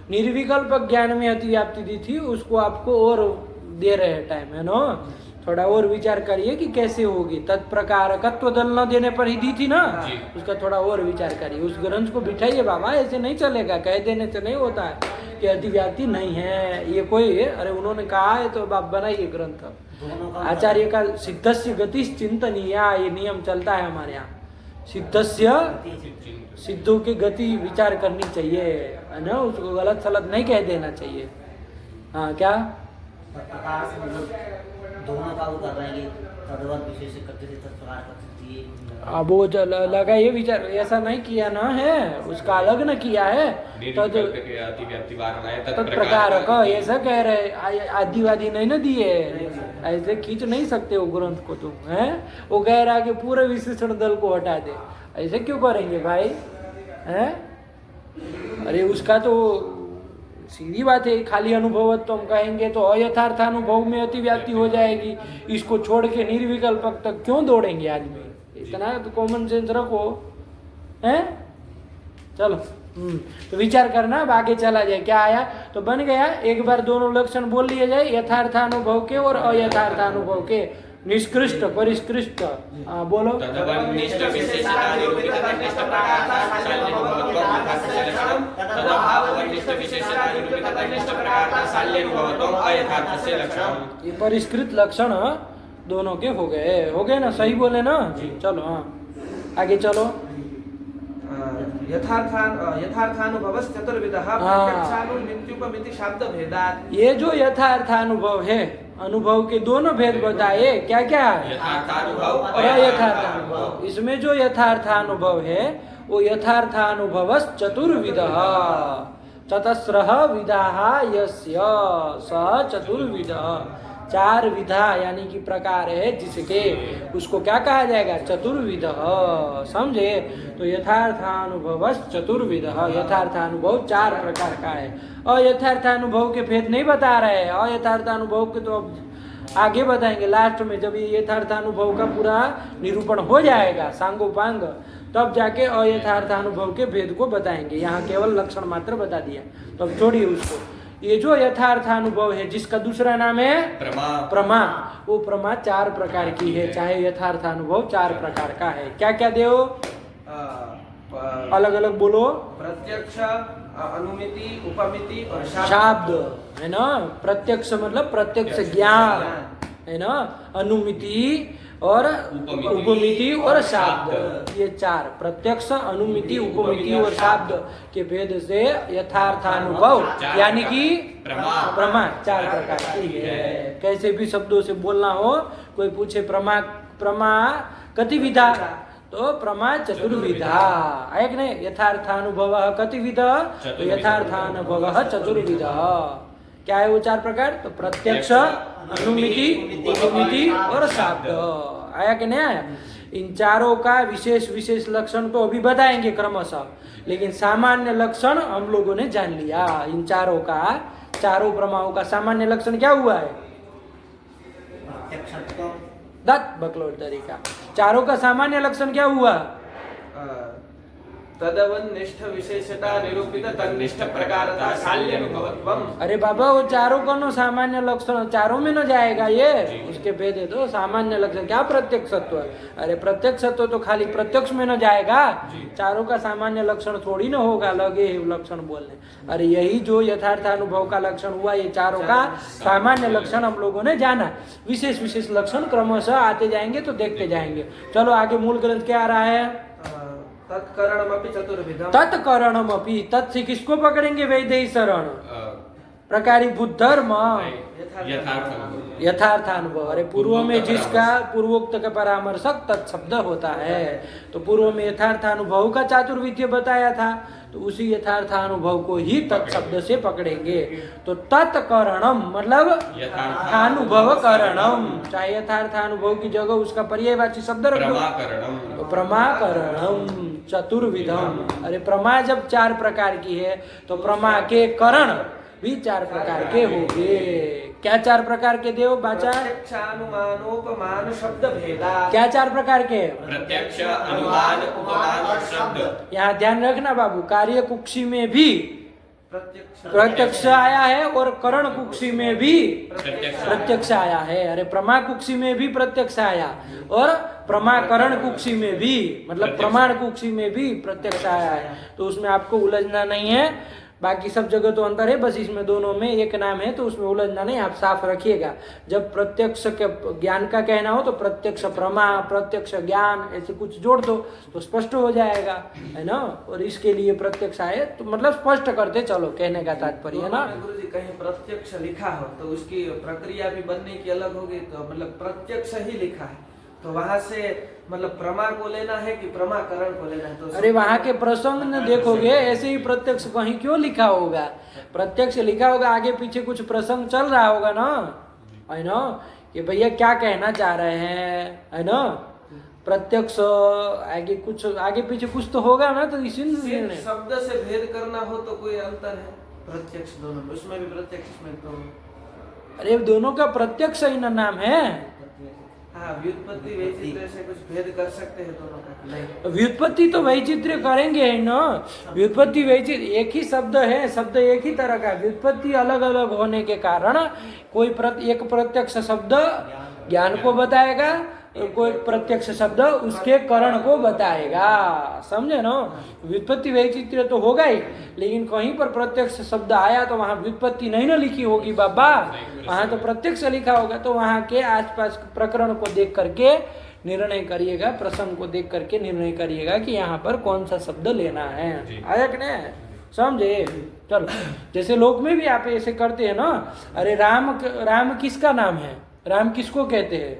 निर्विकल्प ज्ञान में अतिव्याप्ति दी थी, उसको आपको और दे रहे हैं टाइम, है ना? थोड़ा और विचार करिए कि कैसे होगी। तत्प्रकारकत्व दल न देने पर ही दी थी ना, जी। उसका थोड़ा और विचार करिए। उस ग्रंथ को बिठाइए बाबा, ऐसे नहीं चलेगा। कह देने से नहीं होता है कि अतिव्याप्ति नहीं है। ये कोई अरे उन्होंने कहा है तो आप बनाइए ग्रंथ। दोनों का आचार्य का सिद्धस्य गति चिंतनीय, ये नियम चलता है हमारे यहाँ। सिद्धस्य सिद्धों की गति विचार करनी चाहिए, है ना? उसको गलत सलत नहीं कह देना चाहिए। हाँ क्या? प्रकार से मतलब दोनों का वो कर रहे हैं कि तद्वत विशेष करते थे तत्प्रकार करते थे। अब वो जो लगा ये विचार ऐसा नहीं किया ना है, उसका अलग न किया है। निर्विकल्प के अतिव्याप्ति वारण है तत्प्रकार का ऐसा कह रहे, आदिवादी नहीं ना दिए, ऐसे खींच नहीं सकते वो ग्रंथ को तुम, है? वो कह रहा है कि पूरे विशेषण दल को हटा दे। ऐसे क्यों करेंगे भाई, है? अरे उसका तो सीधी बात है, खाली अनुभवत्व हम कहेंगे तो अयथार्थ अनुभव में अतिव्याप्ति हो जाएगी। इसको छोड़ के निर्विकल्पक तक क्यों दौड़ेंगे आदमी? इतना तो कॉमन सेंस रखो, हैं? चलो तो विचार करना। अब आगे चला जाए। क्या आया तो बन गया। एक बार दोनों लक्षण बोल लिए जाए, यथार्थानुभव के और अयथार्थानुभव के, निष्कृष्ट परिष्कृष्ट। बोलो। तदवन्निष्ठ विशेषता निरूपित तन्निष्ठ प्रकारता शाल्यनुभवत्वम् लक्षणम् तदभाववन्निष्ठ विशेषता निरूपित तन्निष्ठ प्रकारता शाल्यनुभवत्वम् अयथार्थस्य लक्षणम्। ये परिष्कृत लक्षण दोनों के हो गए ना, सही बोले ना? चलो हाँ आगे चलो। यथार्थानुभवस् चतुर्विधः प्रत्यक्षानुमित्युपमिति शब्द भेदात्। ये जो यथार्थानुभव है, अनुभव के दोनों भेद बताए, क्या क्या? यथार्थानुभव और यथार्थानुभव। इसमें जो यथार्थानुभव है वो यथार्थानुभवस् चतुर्विधः, चतस्रः विधाः यस्य स चतुर्विधः। 4 विधा यानी कि प्रकार है जिसके, उसको क्या कहा जाएगा? चतुर्विधः। समझे? तो यथार्थानुभव चतुर्विधः, यथार्थानुभव 4 प्रकार का है। अयथार्थानुभव के भेद नहीं बता रहे हैं, अयथार्थानुभव के तो अब आगे बताएंगे लास्ट में, जब ये यथार्थानुभव का पूरा निरूपण हो जाएगा सांगोपांग, तब जाके अयथार्थानुभव के भेद को बताएंगे। यहाँ केवल लक्षण मात्र बता दिया, तो अब छोड़िए उसको। ये जो यथार्थानुभव है जिसका दूसरा नाम है प्रमा, वो प्रमा 4 प्रकार की है, चाहे यथार्थानुभव 4 प्रकार का है। क्या क्या देव? अलग अलग बोलो। प्रत्यक्ष, अनुमिति, उपमिति और शाब्द है ना। प्रत्यक्ष मतलब प्रत्यक्ष ज्ञान है ना, अनुमिति और उपमिति और शाब्द, ये 4 प्रत्यक्ष, अनुमिति, उपमिति और शाब्द के भेद से यथार्थानुभव यानी कि प्रमा 4 प्रकार की है। कैसे भी शब्दों से बोलना हो, कोई पूछे प्रमा कतिविधा, तो प्रमा चतुर्विधा है कि नहीं? यथार्थानुभव कतिविधा, तो यथार्थानुभव चतुर्विधा। क्या है वो 4 प्रकार? तो प्रत्यक्ष, अनुमिति, उपमिति और शाब्द। आया कि नहीं आया? इन चारों का विशेष विशेष लक्षण तो अभी बताएंगे क्रमशः, लेकिन सामान्य लक्षण हम लोगों ने जान लिया। इन चारों का, चारों प्रमाओं का सामान्य लक्षण क्या हुआ है? दत्त बकलोल तरीका। चारों का सामान्य लक्षण क्या हुआ? तदवन्निष्ठ विशेषता निरूपित तन्निष्ठ प्रकारता शाल्यनुभवत्वम्। अरे बाबा वो चारों का नो सामान्य लक्षण, चारों में न जाएगा ये, उसके भेद है तो सामान्य लक्षण। क्या प्रत्यक्षत्व? अरे प्रत्यक्षत्व तो खाली प्रत्यक्ष में न जाएगा, चारों का सामान्य लक्षण थोड़ी न होगा, लगे लक्षण बोलने। अरे यही जो यथार्थानुभव का लक्षण हुआ, ये चारों का सामान्य लक्षण हम लोगों ने जाना। विशेष विशेष लक्षण क्रमशः आते जाएंगे तो देखते जाएंगे। चलो आगे मूल ग्रंथ क्या आ रहा है? तत्करणमपि चतुर्विधम्। तत्करणमपि, तत् से किसको पकड़ेंगे? वैदेही शरण, प्रकारी बुद्ध धर्म, यथार्थानुभव। अरे पूर्व में जिसका पूर्वोक्त का परामर्शक तत्शब्द होता है, तो पूर्व में यथार्थानुभव का चातुर्विध्य बताया था, तो उसी यथार्थानुभव को ही तत्शब्द से पकड़ेंगे। तो तत्करणम मतलब यथार्थानुभव करणम, चाहे यथार्थानुभव की जगह उसका पर्यायवाची शब्द रख दो, तो प्रमाकरणम चतुर्विधम। अरे प्रमा जब 4 प्रकार की है, तो प्रमा के करण भी 4 प्रकार के होंगे। क्या 4 प्रकार के देव बाचा? प्रत्यक्षानुमानोपमान शब्द भेदा। क्या 4 प्रकार के? प्रत्यक्ष, अनुमान, उपमान और शब्द। यहाँ ध्यान रखना बाबू, कार्य कुक्षी में भी प्रत्यक्ष आया है और करण कुक्षी में भी प्रत्यक्ष आया है। अरे प्रमा कुक्षी में भी प्रत्यक्ष आया और प्रमाकरण कुक्षी में भी, मतलब प्रमाण कुक्षी में भी प्रत्यक्ष आया है, तो उसमें आपको उलझना नहीं है। बाकी सब जगह तो अंतर है, बस इसमें दोनों में एक नाम है, तो उसमें उलझना नहीं, आप साफ रखिएगा। जब प्रत्यक्ष के ज्ञान का कहना हो तो प्रत्यक्ष प्रमा, प्रत्यक्ष ज्ञान ऐसे कुछ जोड़ दो तो स्पष्ट हो जाएगा, है ना। और इसके लिए प्रत्यक्ष आए तो मतलब स्पष्ट करते चलो, कहने का तात्पर्य है ना। गुरुजी कहीं प्रत्यक्ष लिखा हो तो उसकी प्रक्रिया भी बनने की अलग होगी, तो मतलब प्रत्यक्ष ही लिखा है, तो वहां से मतलब प्रमा को लेना है कि प्रमाकरण को लेना है? तो अरे वहां के प्रसंग न देखोगे, ऐसे ही प्रत्यक्ष कहीं क्यों लिखा होगा? प्रत्यक्ष लिखा होगा, आगे पीछे कुछ प्रसंग चल रहा होगा ना, है ना, कि भैया क्या कहना चाह रहे हैं, है ना। प्रत्यक्ष आगे पीछे कुछ तो होगा ना, तो इसी शब्द से भेद करना हो तो कोई अंतर है? प्रत्यक्ष दोनों में, उसमें भी प्रत्यक्ष में तो अरे दोनों का प्रत्यक्ष ही न नाम है। हाँ, व्युत्पत्ति वैचित्र्य से कुछ भेद कर सकते हैं दोनों का? नहीं, व्युत्पत्ति तो वैचित्र्य करेंगे है ना। व्युत्पत्ति वैचित्र्य एक ही शब्द है, शब्द एक ही तरह का, व्युत्पत्ति अलग अलग होने के कारण कोई एक प्रत्यक्ष शब्द ज्ञान को बताएगा कोई प्रत्यक्ष शब्द उसके करण को बताएगा, समझे ना। व्युत्पत्ति वैचित्र्य तो होगा ही, लेकिन कहीं पर प्रत्यक्ष शब्द आया तो वहां व्युत्पत्ति नहीं ना लिखी होगी बाबा, वहां तो प्रत्यक्ष लिखा होगा। तो वहां के आसपास प्रकरण को देख करके निर्णय करिएगा, प्रसंग को देख करके निर्णय करिएगा कि यहाँ पर कौन सा शब्द लेना है। आया कि नहीं, समझे। चलो, जैसे लोक में भी आप ऐसे करते हैं ना, अरे राम किसका नाम है, राम किसको कहते हैं,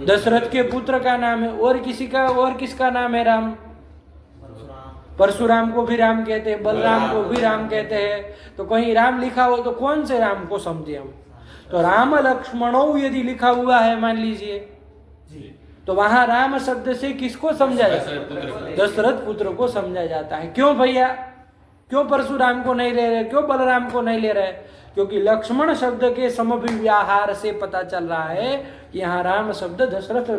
दशरथ के पुत्र का नाम है। और किसका नाम है राम, परशुराम को भी राम कहते हैं, बलराम को भी राम कहते हैं। तो कहीं राम लिखा हो तो कौन से राम को समझे हम। तो राम लक्ष्मणों यदि लिखा हुआ है मान लीजिए, तो वहां राम शब्द से किसको समझा जाता है, दशरथ पुत्र को समझा जाता है। क्यों भैया, क्यों परशुराम को नहीं ले रहे, क्यों बलराम को नहीं ले रहे, क्योंकि लक्ष्मण शब्द के समव्यवहार से पता चल रहा है कि यहाँ राम शब्द दशरथ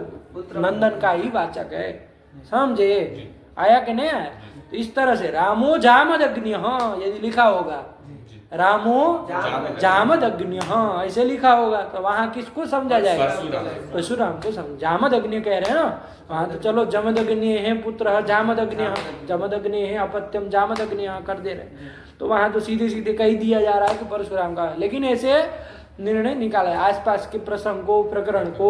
नंदन का ही वाचक है, समझे। आया कि नहीं आया। तो इस तरह से रामो जामदग्नि, हाँ यदि लिखा होगा रामो जामदग्नि, हाँ ऐसे लिखा होगा, तो वहां किसको समझा जाएगा, परशुराम को समझ। जामदग्नि कह रहे हैं ना, वहां तो चलो जमदग्नि है पुत्र जामदग्नि, जमदग्नि है अपत्यम जामदग्नि कर दे रहे, तो वहां तो सीधे सीधे कह दिया जा रहा है कि परशुराम का। लेकिन ऐसे निर्णय निकाला है, आसपास के प्रसंग को, प्रकरण को,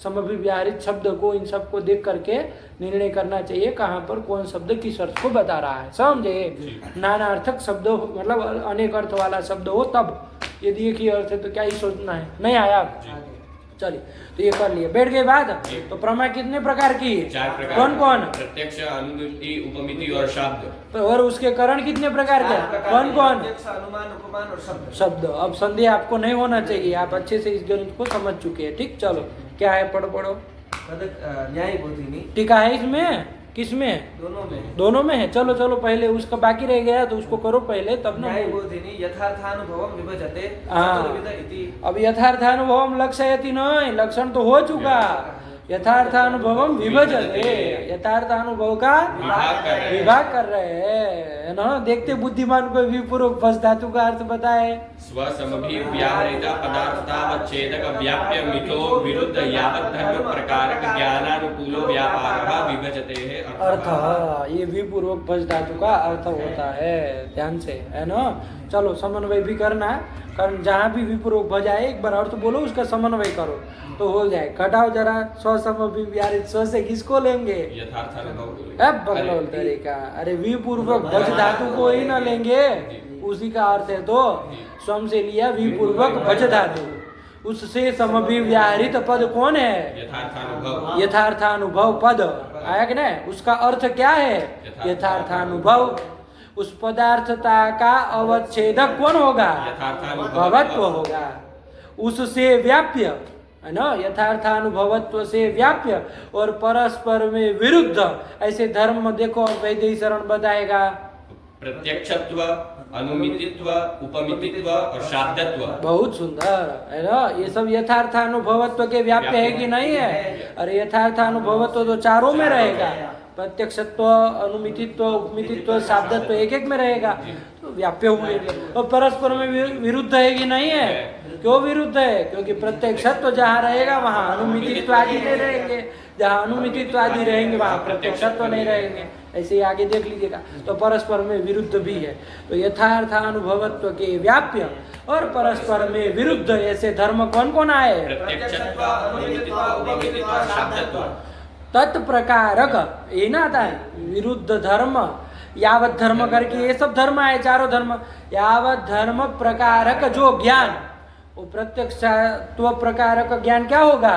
समव्यवहारित शब्द को, इन सब को देख करके निर्णय करना चाहिए कहाँ पर कौन शब्द किस अर्थ को बता रहा है, समझे। नानार्थक शब्द मतलब अनेक अर्थ वाला शब्द हो तब, यदि एक ही अर्थ है तो क्या ही सोचना है। नहीं आया, चलिए तो ये कर लिए। बैठ गए बात। तो प्रमा कितने प्रकार की है, 4 प्रकार, कौन कौन, प्रत्यक्ष, अनुमिति, उपमिति और शब्द। और उसके करण कितने प्रकार के, कौन कौन, अनुमान, उपमान और शब्द। शब्द। अब संदेह आपको नहीं होना चाहिए, आप अच्छे से इस गणित को समझ चुके हैं। ठीक, चलो क्या है, पढ़ो। न्याय बोधिनी टीका है इसमें, किसमें, दोनों में है। चलो पहले उसका बाकी रह गया तो उसको करो पहले, तब ना। न्याय बोधिनी यथार्थानुभवम विभजते हाँ। चतुर्विध इति। अब यथार्थानुभवम लक्षयति नहीं, लक्षण तो हो चुका, यथार्थानुभवम विभजते, यथार्थानुभव का विभाग कर रहे हैं ना। देखते बुद्धिमान को विपूर्वक फस धातु का अर्थ बताए, स्वसमभिव्याहृत पदार्थतावच्छेदक व्याप्य मिथो विरुद्ध यावत् धर्म प्रकारक ज्ञानानुकूलो व्यापारः विभजते है अर्थ। ये विपूर्वक फस धातु का अर्थ होता है, ध्यान से, है ना। चलो समन्वय भी करना, कारण जहाँ भी विपूर्वक भज आए एक बार अर्थ बोलो, उसका समन्वय करो तो हो जाए। घटाओ जरा, स्वसमभिव्याहृत स्व से किसको लेंगे, अब बगलौल तरीका। अरे विपूर्वक भज धातु को ही ना लेंगे, उसी का अर्थ है। तो स्वम से लिया विपूर्वक भज धातु, उससे समभिव्याहृत पद कौन है, यथार्थानुभव पद। आया कि नहीं, उसका अर्थ क्या है, यथार्थानुभव। उस पदार्थता का अवच्छेदक कौन होगा, भवत्व होगा, उससे व्याप्य, है ना, यथार्थानुभवत्व से व्याप्य और परस्पर में विरुद्ध। ऐसे धर्म देखो वैदेही शरण बताएगा, प्रत्यक्षत्व, अनुमितित्व, उपमितित्व और शाब्दत्व। बहुत सुंदर है ना। ये सब यथार्थानुभवत्व के व्याप्य है कि नहीं है। अरे यथार्थानुभवत्व तो चारों में रहेगा, प्रत्यक्षत्व, अनुमितित्व, उपमितित्व, शाब्दत्व एक एक में रहेगा, तो व्याप्य हुए। और परस्पर में विरुद्ध है कि नहीं है, क्यों विरुद्ध है, क्योंकि प्रत्यक्षत्व जहाँ रहेगा वहाँ अनुमितित्व आदि नहीं रहेंगे, जहाँ अनुमितित्व आदि रहेंगे वहाँ प्रत्यक्षत्व नहीं रहेंगे। ऐसे ही आगे देख लीजिएगा, तो परस्पर में विरुद्ध भी है। तो यथार्थानुभवत्व के व्याप्य और परस्पर में विरुद्ध ऐसे धर्म कौन कौन आए, प्रत्यक्षत्व, अनुमितित्व, उपमितित्व और शाब्दत्व। तत्प्रकारक ये ना आता है, विरुद्ध धर्म, यावत धर्म करके ये सब धर्म आए, चारों धर्म। यावत धर्म प्रकारक जो ज्ञान, वो प्रत्यक्षत्व प्रकारक ज्ञान क्या होगा,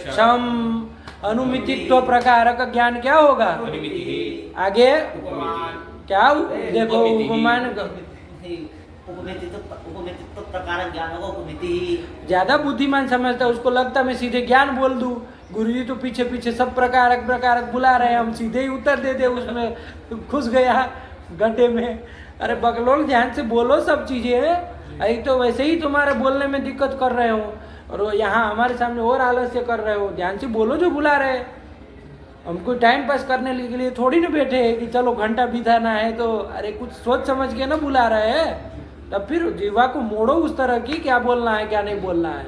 सम। अनुमितित्व प्रकारक ज्ञान क्या होगा, आगे क्या देखो, उपमान उपमितित्व प्रकारक ज्ञान होगा, उपमिति। ज्यादा बुद्धिमान समझता है, उसको लगता मैं सीधे ज्ञान बोल दूं, गुरुजी तो पीछे पीछे सब प्रकारक बुला रहे हैं, हम सीधे ही उत्तर दे दे, उसमें घुस गया गड्ढे में। अरे बकलोल ध्यान से बोलो सब चीजें, एक तो वैसे ही तुम्हारे बोलने में दिक्कत कर रहे हो और यहाँ हमारे सामने और आलस्य कर रहे हो। ध्यान से बोलो जो बुला रहे, हमको टाइम पास करने के लिए थोड़ी ना बैठे हैं कि चलो घंटा बिताना है, तो अरे कुछ सोच समझ के ना बुला रहे हैं। तब फिर जीवा को मोड़ो उस तरह की, क्या बोलना है क्या नहीं बोलना है।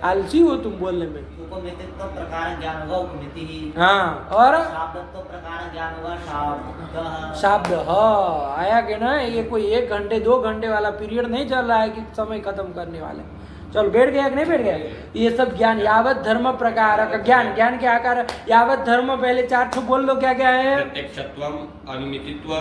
आलसी हो तुम बोलने में। उपमितित्व प्रकार ज्ञान होगा उपमिति। हाँ, और शाब्दत्व प्रकार ज्ञान होगा शाब्द। शब्द, हाँ आया कि ना, ये कोई 1 घंटे 2 घंटे वाला पीरियड नहीं चल रहा है कि समय खत्म करने वाले। चलो बैठ गया कि नहीं बैठ गया? ये सब ज्ञान, यावत धर्म प्रकार का ज्ञान, ज्ञान के आकार, यावत धर्म पहले 4 ठो बोल लो, क्या क्या है? प्रत्यक्षत्वम, अनुमितित्व,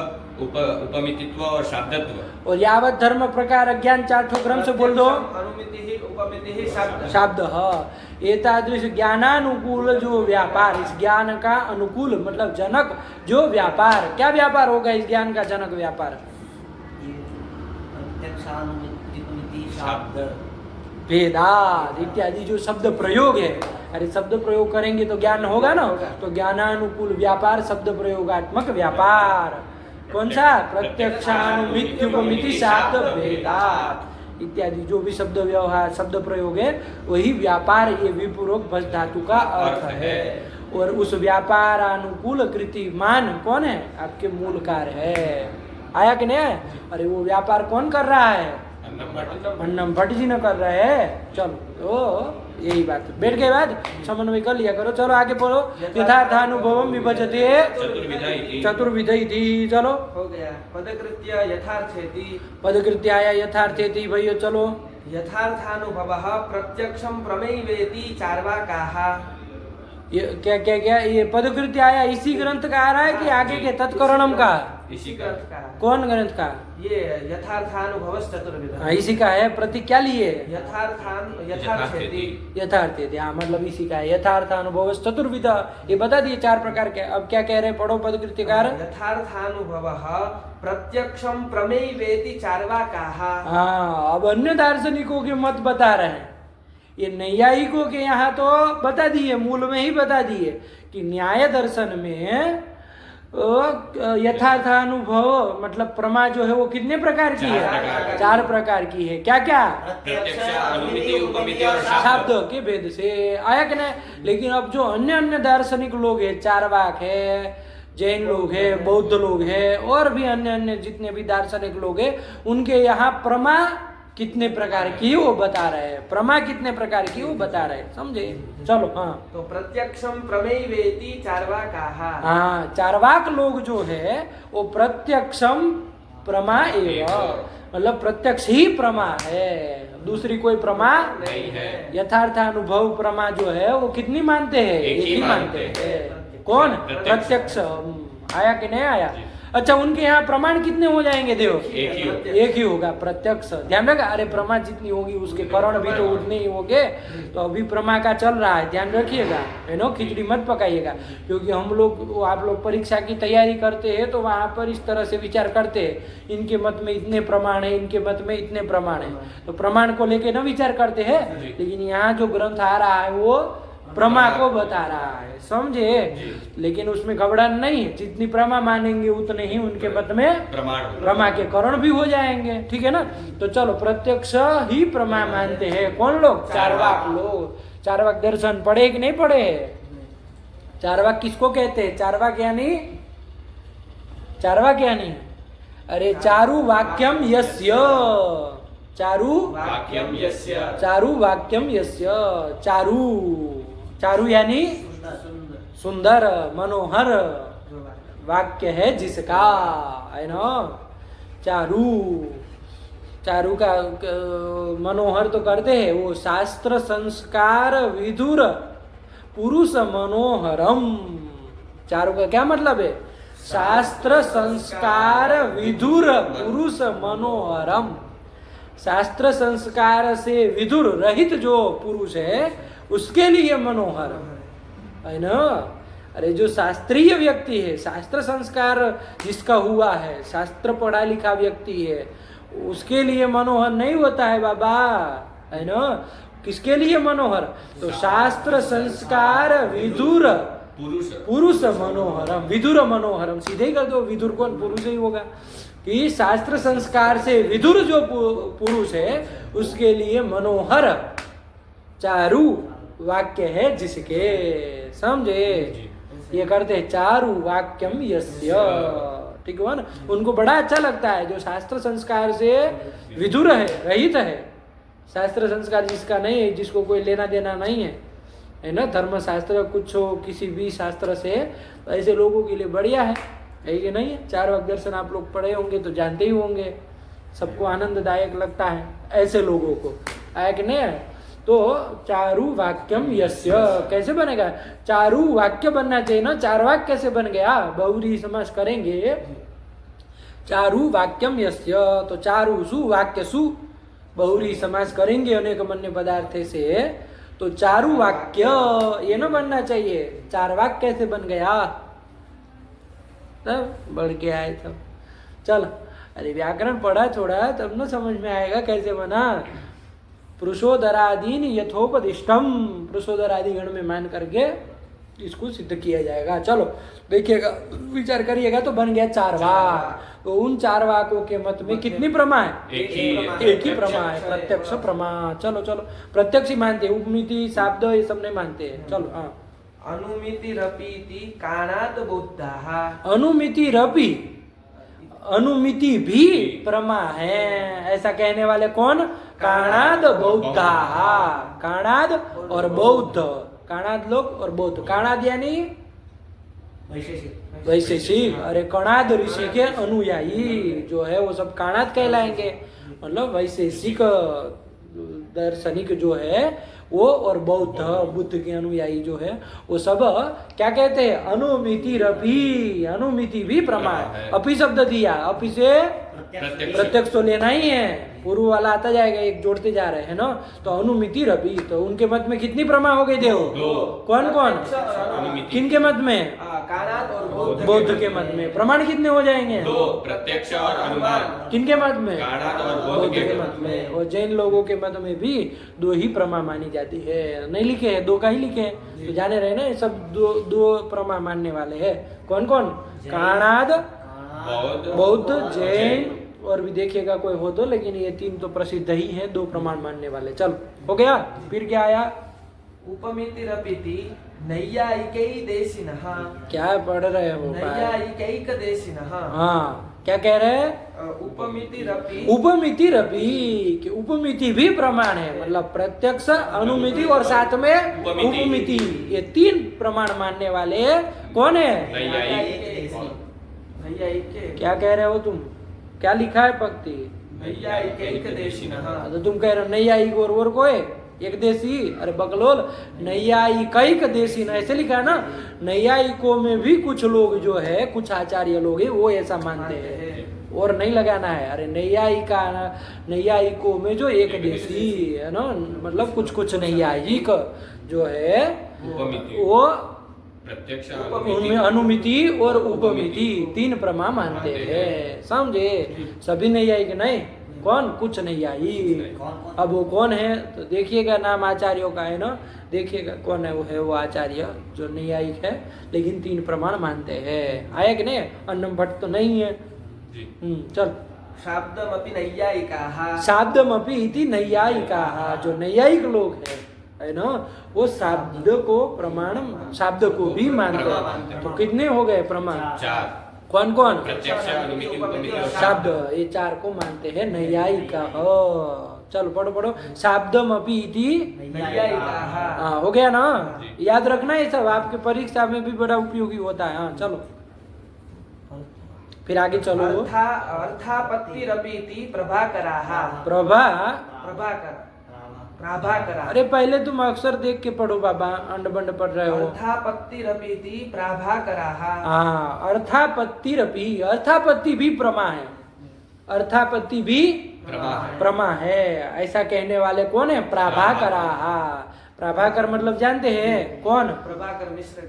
उपमितित्व और शाब्दत्व। और यावत धर्म प्रकार ज्ञान 4 ठो क्रम से बोल दो। अनुमिति उपमिति शब्द शब्द, हाँ एतादृश ज्ञानानुकूल जो व्यापार, इस ज्ञान का अनुकूल मतलब जनक जो व्यापार, क्या व्यापार होगा इस ज्ञान का जनक व्यापार? शब्द भेदाद इत्यादि जो शब्द प्रयोग है। अरे शब्द प्रयोग करेंगे तो ज्ञान होगा ना, तो ज्ञानानुकूल व्यापार शब्द प्रयोगात्मक व्यापार। कौन सा? प्रत्यक्षानुमित्युपमिति शब्द भेदाद इत्यादि जो भी शब्द व्यवहार शब्द प्रयोग है वही व्यापार, ये विपूर्वक भज धातु का अर्थ है। और उस व्यापार अनुकूल कृतिमान कौन है? आपके मूलकार है। आया कि नहीं आया? अरे वो व्यापार कौन कर रहा है? अन्नम भट्ट जी न कर रहे हैं। चलो तो यही बात, बैठ गए बात, समन्वय कर लिया करो। चलो आगे बोलो। यथार्थानुभवम विभजते चतुर्विध इति। चलो हो गया। पदकृत्य यथार्थेति, पदकृत्य आया यथार्थेति भैया। चलो यथार्थानुभवः प्रत्यक्षं प्रमेयवेति चार्वाकाः। ये क्या क्या क्या ये पदकृत्य आया इसी ग्रंथ का आ रहा है कि आगे के तत्करणम का? इसी ग्रंथ का। कौन ग्रंथ का? ये यथार्थानुभवस् चतुर्विध। हाँ, इसी का है। प्रतीक क्या लिए? यथार्थेति। यथार्थेति, हाँ मतलब इसी का है। यथार्थानुभव चतुर्विध, ये बता दिए 4 प्रकार के। अब क्या कह रहे हैं? पढ़ो पदकृत्यकार। यथार्थानुभवः प्रत्यक्षं प्रमेयवेति चार्वाकाः। हाँ, अब अन्य दार्शनिकों के मत बता रहे हैं। ये नैयायिकों के यहाँ तो बता दिए, मूल में ही बता दिए कि न्याय दर्शन में यथार्थानुभव मतलब प्रमा जो है वो कितने प्रकार की है? 4 प्रकार की है। क्या क्या? प्रत्यक्ष, अनुमिति, उपमिति और शब्द के भेद से। आया कि नहीं? लेकिन अब जो अन्य दार्शनिक लोग है, चारवाक है, जैन लोग है, बौद्ध लोग है, और भी अन्य जितने भी दार्शनिक लोग है, उनके यहाँ प्रमा कितने प्रकार की वो बता रहे हैं। प्रमा कितने प्रकार की वो बता रहे हैं, समझे? चलो हाँ, तो प्रत्यक्षम प्रमेयवेति चार्वाकाः। हाँ चारवाक लोग जो है वो प्रत्यक्षम प्रमा एवं मतलब प्रत्यक्ष ही प्रमा है, दूसरी कोई प्रमा नहीं है। यथार्थानुभव प्रमा जो है वो कितनी मानते हैं? एक ही मानते हैं। कौन? प्रत्यक्ष। आया कि नहीं आया? अच्छा, उनके यहाँ प्रमाण कितने हो जाएंगे? देखो एक ही होगा, प्रत्यक्ष। ध्यान रखा, अरे प्रमा जितनी होगी उसके करण भी तो उतने ही होंगे। तो अभी प्रमा का चल रहा है, ध्यान रखिएगा, है ना, खिचड़ी मत पकाइएगा। क्योंकि हम लोग, आप लोग परीक्षा की तैयारी करते हैं तो वहाँ पर इस तरह से विचार करते हैं, इनके मत में इतने प्रमाण है, इनके मत में इतने प्रमाण है, तो प्रमाण को लेके ना विचार करते हैं। लेकिन यहाँ जो ग्रंथ आ रहा है वो प्रमा को बता रहा है, समझे? लेकिन उसमें घबराहट नहीं, जितनी प्रमा मानेंगे उतने ही उनके मत में प्रमा के करण भी हो जाएंगे। ठीक है ना? तो चलो, प्रत्यक्ष ही प्रमा मानते हैं कौन लोग? चारवाक लोग। चारवाक दर्शन पढ़े कि नहीं पढ़े? चारवाक किसको कहते हैं? चारवाक यानी अरे चारु वाक्यम यस्य, चारु वाक्यम यस्य। चारु यानी सुंदर, मनोहर वाक्य है जिसका, है ना? चारु का मनोहर तो करते हैं वो। शास्त्र संस्कार विधुर पुरुष मनोहरम। चारु का क्या मतलब है? शास्त्र संस्कार विधुर पुरुष मनोहरम। शास्त्र संस्कार से विधुर रहित जो पुरुष है उसके लिए मनोहर, है ना? अरे जो शास्त्रीय व्यक्ति है, शास्त्र संस्कार जिसका हुआ है, शास्त्र पढ़ा लिखा व्यक्ति है, उसके लिए मनोहर नहीं होता है बाबा, है ना? किसके लिए मनोहर? तो शास्त्र संस्कार विधुर पुरुष मनोहरम। विधुर मनोहरम सीधे ही कर दो, विधुर कौन? पुरुष ही होगा। कि शास्त्र संस्कार से विधुर जो पुरुष है उसके लिए मनोहर चारु वाक्य है जिसके, समझे? ये करते हैं चारु वाक्यम यस्य। ठीक है ना? उनको बड़ा अच्छा लगता है जो शास्त्र संस्कार से विधुर है, रहित है, शास्त्र संस्कार जिसका नहीं है, जिसको कोई लेना देना नहीं है ना, धर्म शास्त्र कुछ हो किसी भी शास्त्र से, तो ऐसे लोगों के लिए बढ़िया है कि नहीं है। चार वाक्य दर्शन आप लोग पढ़े होंगे तो जानते ही होंगे, सबको आनंददायक लगता है ऐसे लोगों को, है कि नहीं है। तो चारु वाक्यम यस्य कैसे बनेगा, चारु वाक्य बनना चाहिए ना, चार वाक्य कैसे बन गया, बहुरी समास करेंगे, चारु वाक्यम यस्य, तो चारु सु वाक्य सु बहुरी समास करेंगे अनेक मन्य पदार्थ से, तो चारु वाक्य ये ना बनना चाहिए, चार वाक्य कैसे बन गया, तब बढ़ के आए तब। चल अरे व्याकरण पढ़ा थोड़ा तब ना समझ में आएगा कैसे बना। पुरुषोदरादीन यथोपदिष्टम, पुरुषोदरादि गण में मान करके इसको सिद्ध किया जाएगा। चलो देखिएगा, विचार करिएगा तो बन गया चार वाक। तो उन चार वाकों के मत में कितनी प्रमा है, एक ही प्रमा है, प्रत्यक्ष प्रमा। चलो चलो प्रत्यक्ष ही मानते हैं, उपमिति शाब्द ये सब नहीं मानते हैं। चलो हाँ, अनुमिति रपीति काणात बुद्धाः, अनुमिति रपि, अनुमिति भी प्रमा है, ऐसा कहने वाले कौन, काणाद बौद्धा, काणाद और बौद्ध, काणाद लोग और बौद्ध, काणाद यानी वैशेषिक, अरे कणाद ऋषि के अनुयायी जो है वो सब काणाद कहलाएंगे, मतलब वैशेषिक दार्शनिक जो है वो, और बौद्ध बुद्ध के अनुयायी जो है वो सब क्या कहते हैं, अनुमिति रपि, अनुमिति भी प्रमा है। अपि शब्द दिया, अपि से प्रत्यक्ष तो लेना ही है, पूर्व वाला आता जाएगा, एक जोड़ते जा रहे हैं ना, तो अनुमिति रपि, तो उनके मत में कितनी प्रमा हो गई देव, कौन कौन, किन के मत में, काणात और बौद्ध के मत में प्रमाण कितने हो जाएंगे, दो, प्रत्यक्ष और अनुमान, किन के मत में, काणात और बौद्ध के मत में। और जैन लोगों के मत में भी दो ही प्रमा मानी जाती है, नहीं लिखे है, दो का ही लिखे हैं, तो जाने रहे ना, सब दो प्रमा मानने वाले हैं। कौन कौन, काणाद, बौद्ध, जैन, और भी देखिएगा कोई हो तो, लेकिन ये तीन तो प्रसिद्ध ही है, दो प्रमाण मानने वाले। चलो हो गया, फिर क्या आया, उपमिति रपीति नैयायिकै देशिनः, क्या पढ़ रहे हो, नैयायिकैक देशिनः, हाँ क्या कह रहे हैं, उपमिति रपि, उपमिति रपि, कि उपमिति भी प्रमाण है, मतलब प्रत्यक्ष, अनुमिति और साथ में उपमिति, ये तीन प्रमाण मानने वाले कौन है, नैयायिके, क्या कह रहे हो तुम, क्या लिखा है पंक्ति, नैयायिकैक देशिनः, तो तुम कह रहे हो नैयायिक और कोई एक देशी, अरे बकलोल, नैयायिक देशी ना ऐसे लिखा है ना, नैयायिकों में भी कुछ लोग जो है, कुछ आचार्य लोग है वो ऐसा मानते हैं, और नहीं लगाना है, अरे नैयायिकों में जो एक देशी है ना, मतलब कुछ नैयायिक जो है वो प्रत्यक्ष, उनमें अनुमिति और उपमिति तीन प्रमा मानते हैं, समझे, सभी नैयायिक नहीं, कौन, कुछ नैयायिक। अब वो कौन है तो देखिएगा, नाम आचार्यों का है ना, देखिएगा कौन है वो आचार्य जो नैयायिक है, लेकिन तीन प्रमाण मानते हैं। आया कि नहीं, अन्नम भट्ट तो नहीं है। चल, शाब्दमपि नैयायिकाः, शाब्दमपि इति नैयायिकाः, जो नैयायिक लोग है ना, वो शब्द को प्रमाण, शब्द को भी मानते हैं। तो कितने हो गए प्रमाण, चार, कौन कौन, प्रत्यक्ष, अनुमिति, उपमिति और शब्द, ये चार को मानते हैं नैयायिका। चलो पढ़ो, शाब्दमपि इति नैयायिकाः, हाँ हो गया ना, याद रखना ये सब, आपके परीक्षा में भी बड़ा उपयोगी होता है। हाँ चलो फिर आगे चलो। अर्थापत्तिरपीति प्रभाकराः, प्रभाकर, अरे पहले तुम अक्षर देख के पढ़ो बाबा, अंड बंड पढ़ रहे हो। अर्थापत्तिरपीति प्रभाकराः, हाँ अर्थापत्तिरपि, अर्थापत्ति भी प्रमा है, अर्थापत्ति भी प्रमा है, ऐसा कहने वाले कौन है, प्रभाकराः। प्रभाकर मतलब जानते हैं कौन, प्रभाकर मिश्र,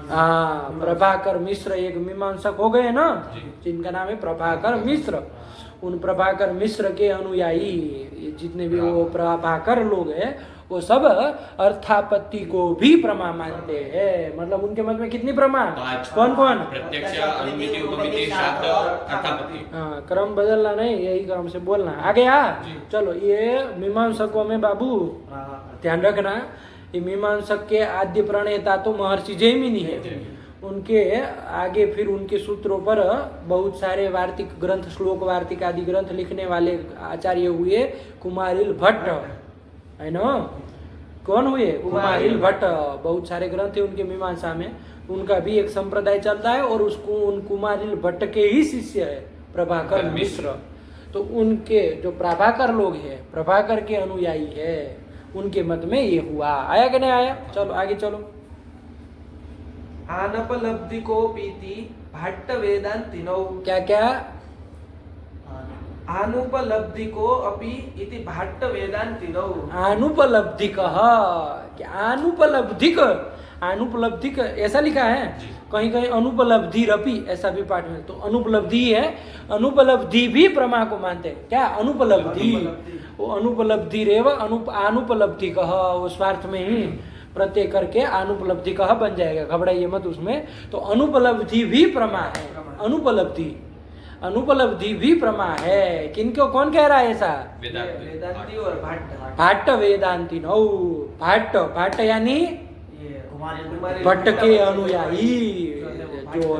हाँ प्रभाकर मिश्र एक मीमांसक हो गए ना, जिनका नाम है प्रभाकर मिश्र। उन प्रभाकर मिश्र के अनुयायी जितने भी वो प्रभाकर लोग हैं, वो सब अर्थापत्ति को भी प्रमा मानते हैं। मतलब उनके मत में कितनी प्रमा, कौन कौन, प्रत्यक्ष, अनुमिति, उपमिति, शब्द और अर्थापत्ति। हाँ क्रम बदलना नहीं, यही क्रम से बोलना। आ गया, चलो ये मीमांसकों में बाबू ध्यान रखना, ये मीमांसक के आद्य प्रणेता तो महर्षि जैमिनी है, उनके आगे फिर उनके सूत्रों पर बहुत सारे वार्तिक ग्रंथ, श्लोक वार्तिक आदि ग्रंथ लिखने वाले आचार्य हुए कुमारिल भट्ट, है ना। कौन हुए? कुमारिल भट्ट। बहुत सारे ग्रंथ है उनके मीमांसा में। उनका भी एक संप्रदाय चलता है और उसको उन कुमारिल भट्ट के ही शिष्य है प्रभाकर मिश्र। तो उनके जो प्रभाकर लोग हैं, प्रभाकर के अनुयायी है, उनके मत में ये हुआ। आया कि नहीं आया? चलो आगे चलो। आनपलब्धि को पीति भट्ट वेदांतिनौ। क्या क्या? आनुपलब्धि को अपि इति भट्ट वेदांतिनौ। आनुपलब्धिक, क्या आनुपलब्धिक? अनुपलब्धिक ऐसा लिखा है, कहीं कहीं अनुपलब्धि रपि ऐसा भी पाठ में। तो अनुपलब्धि है, अनुपलब्धि भी प्रमा को मानते हैं। क्या? अनुपलब्धि। वो अनुपलब्धि रेव अनुपलब्धि कह, वो स्वार्थ में ही प्रत्यय करके अनुपलब्धि कह बन जाएगा, घबराइए मत उसमें। तो अनुपलब्धि भी प्रमा है, अनुपलब्धि, अनुपलब्धि भी प्रमा है। किनको कौन कह रहा है ऐसा? वेदांती और भट्ट। भाट्ट वेदांती नौ। भाट्ट, भाट्ट यानी कुमारिल भट्ट के अनुयायी जो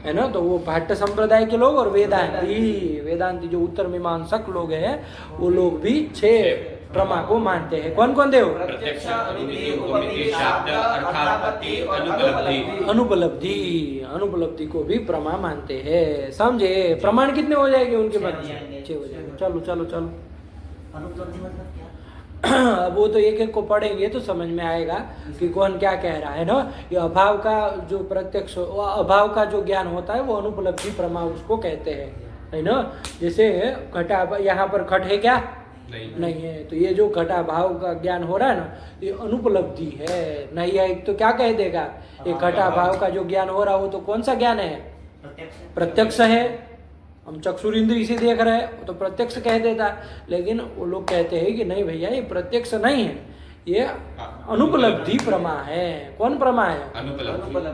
है ना। तो वो भाट्ट संप्रदाय के लोग और वेदांती, वेदांती जो उत्तर मीमांसक लोग हैं, वो लोग भी 6 प्रमा को मानते हैं। कौन कौन देव? प्रत्यक्ष, अनुमिति, उपमिति, शाब्द, अर्थापत्ति, अनुपलब्धि। अनुपलब्धि, अनुपलब्धि को भी प्रमा मानते हैं। समझे? प्रमाण कितने हो जाएंगे उनके बाद? 6 हो जाएंगे। चलो चलो चलो। अनुपलब्धि मतलब क्या? अब वो तो एक एक को पढ़ेंगे तो समझ में आएगा कि कौन क्या कह रहा है ना। ये अभाव का जो प्रत्यक्ष, अभाव का जो ज्ञान होता है वो अनुपलब्धि प्रमा उसको कहते हैं, है ना। जैसे घटा, यहाँ पर घट है क्या? नहीं है। तो ये जो घटा भाव का ज्ञान हो रहा है ना, ये अनुपलब्धि है। नहीं है तो क्या कह देगा? ये घटा भाव का जो ज्ञान हो रहा है वो तो कौन सा ज्ञान है? प्रत्यक्ष है। हम चक्षुर इंद्रिय से देख रहे हैं तो प्रत्यक्ष कह देता, लेकिन वो लोग कहते हैं कि नहीं भैया ये प्रत्यक्ष नहीं है, ये अनुपलब्धि प्रमा है। कौन प्रमा है?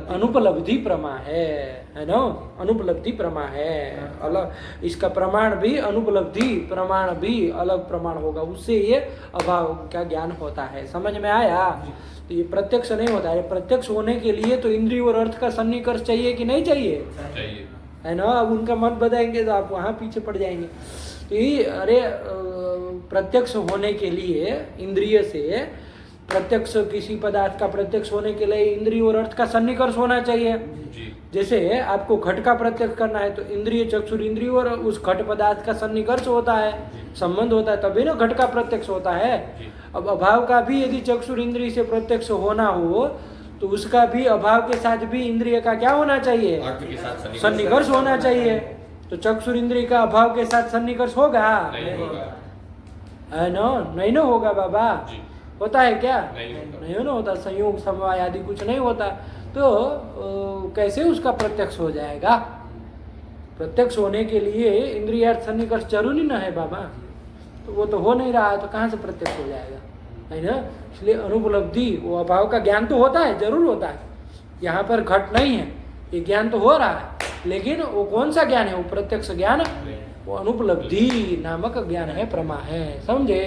अनुपलब्धि प्रमा है ना। अनुपलब्धि प्रमा है अलग, इसका प्रमाण भी अनुपलब्धि प्रमाण भी अलग प्रमाण होगा, उससे ये अभाव का ज्ञान होता है। समझ में आया? तो ये प्रत्यक्ष नहीं होता है। प्रत्यक्ष होने के लिए तो इंद्रिय और अर्थ का सन्निकर्ष चाहिए कि नहीं चाहिए? चाहिए, है ना। अब उनका मत बताएंगे तो आप वहाँ पीछे पड़ जाएंगे। तो ये अरे प्रत्यक्ष होने के लिए इंद्रिय से, प्रत्यक्ष किसी पदार्थ का प्रत्यक्ष होने के लिए इंद्रिय और अर्थ का सन्निकर्ष होना चाहिए। जैसे आपको घट का प्रत्यक्ष करना है तो इंद्रिय, चक्षुर इंद्रिय और उस घट पदार्थ का सन्निकर्ष होता है, संबंध होता है, तभी ना घट का प्रत्यक्ष होता है। अब अभाव का भी यदि चक्षुर इंद्रिय से प्रत्यक्ष होना हो तो उसका भी अभाव के साथ भी इंद्रिय का क्या होना चाहिए? सन्निकर्ष होना चाहिए। तो चक्षुर इंद्रिय का अभाव के साथ सन्निकर्ष होगा? है ना। नहीं ना होगा बाबा। होता है क्या? नहीं ना होता। संयोग समवाय आदि कुछ नहीं होता। तो कैसे उसका प्रत्यक्ष हो जाएगा? प्रत्यक्ष होने के लिए इंद्रियार्थ सन्निकर्ष जरूरी ना है बाबा। तो वो तो हो नहीं रहा है तो कहाँ से प्रत्यक्ष हो जाएगा? है ना। इसलिए अनुपलब्धि, वो अभाव का ज्ञान तो होता है, जरूर होता है। यहाँ पर घट नहीं है, ये ज्ञान तो हो रहा है, लेकिन वो कौन सा ज्ञान है? वो प्रत्यक्ष ज्ञान, वो अनुपलब्धि नामक ज्ञान है, प्रमा है। समझे?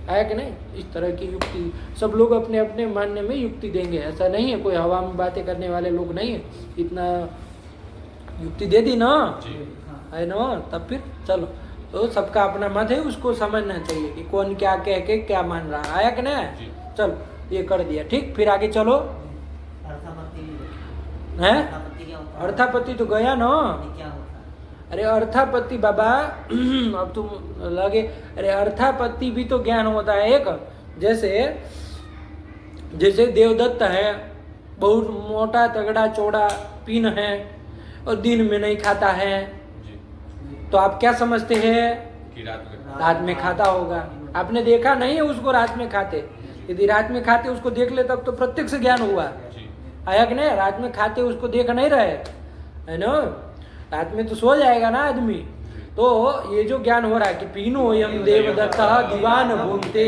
है कि नहीं? इस तरह की युक्ति सब लोग अपने अपने मानने में युक्ति देंगे, ऐसा नहीं है कोई हवा में बातें करने वाले लोग नहीं है। इतना युक्ति दे दी ना, है ना। तब फिर चलो, तो सबका अपना मत है, उसको समझना चाहिए कि कौन क्या कह के क्या मान रहा है। आया कि नहीं? चलो ये कर दिया, ठीक। फिर आगे चलो। है अर्थापत्ति तो गया ना। अरे अर्थापत्ति बाबा अब तुम लगे, अरे अर्थापत्ति भी तो ज्ञान होता है एक। जैसे देवदत्त है, बहुत मोटा तगड़ा चौड़ा पिन है और दिन में नहीं खाता है, तो आप क्या समझते हैं कि रात में खाता होगा? आपने देखा नहीं है उसको रात में खाते। यदि रात में खाते उसको देख ले तब तो प्रत्यक्ष ज्ञान हुआ। आया कि नहीं? रात में खाते उसको देख नहीं रहे, है ना। रात में तो सो जाएगा ना आदमी। तो ये जो ज्ञान हो रहा है कि पीनो यम देवदत्त दीवान भूनते,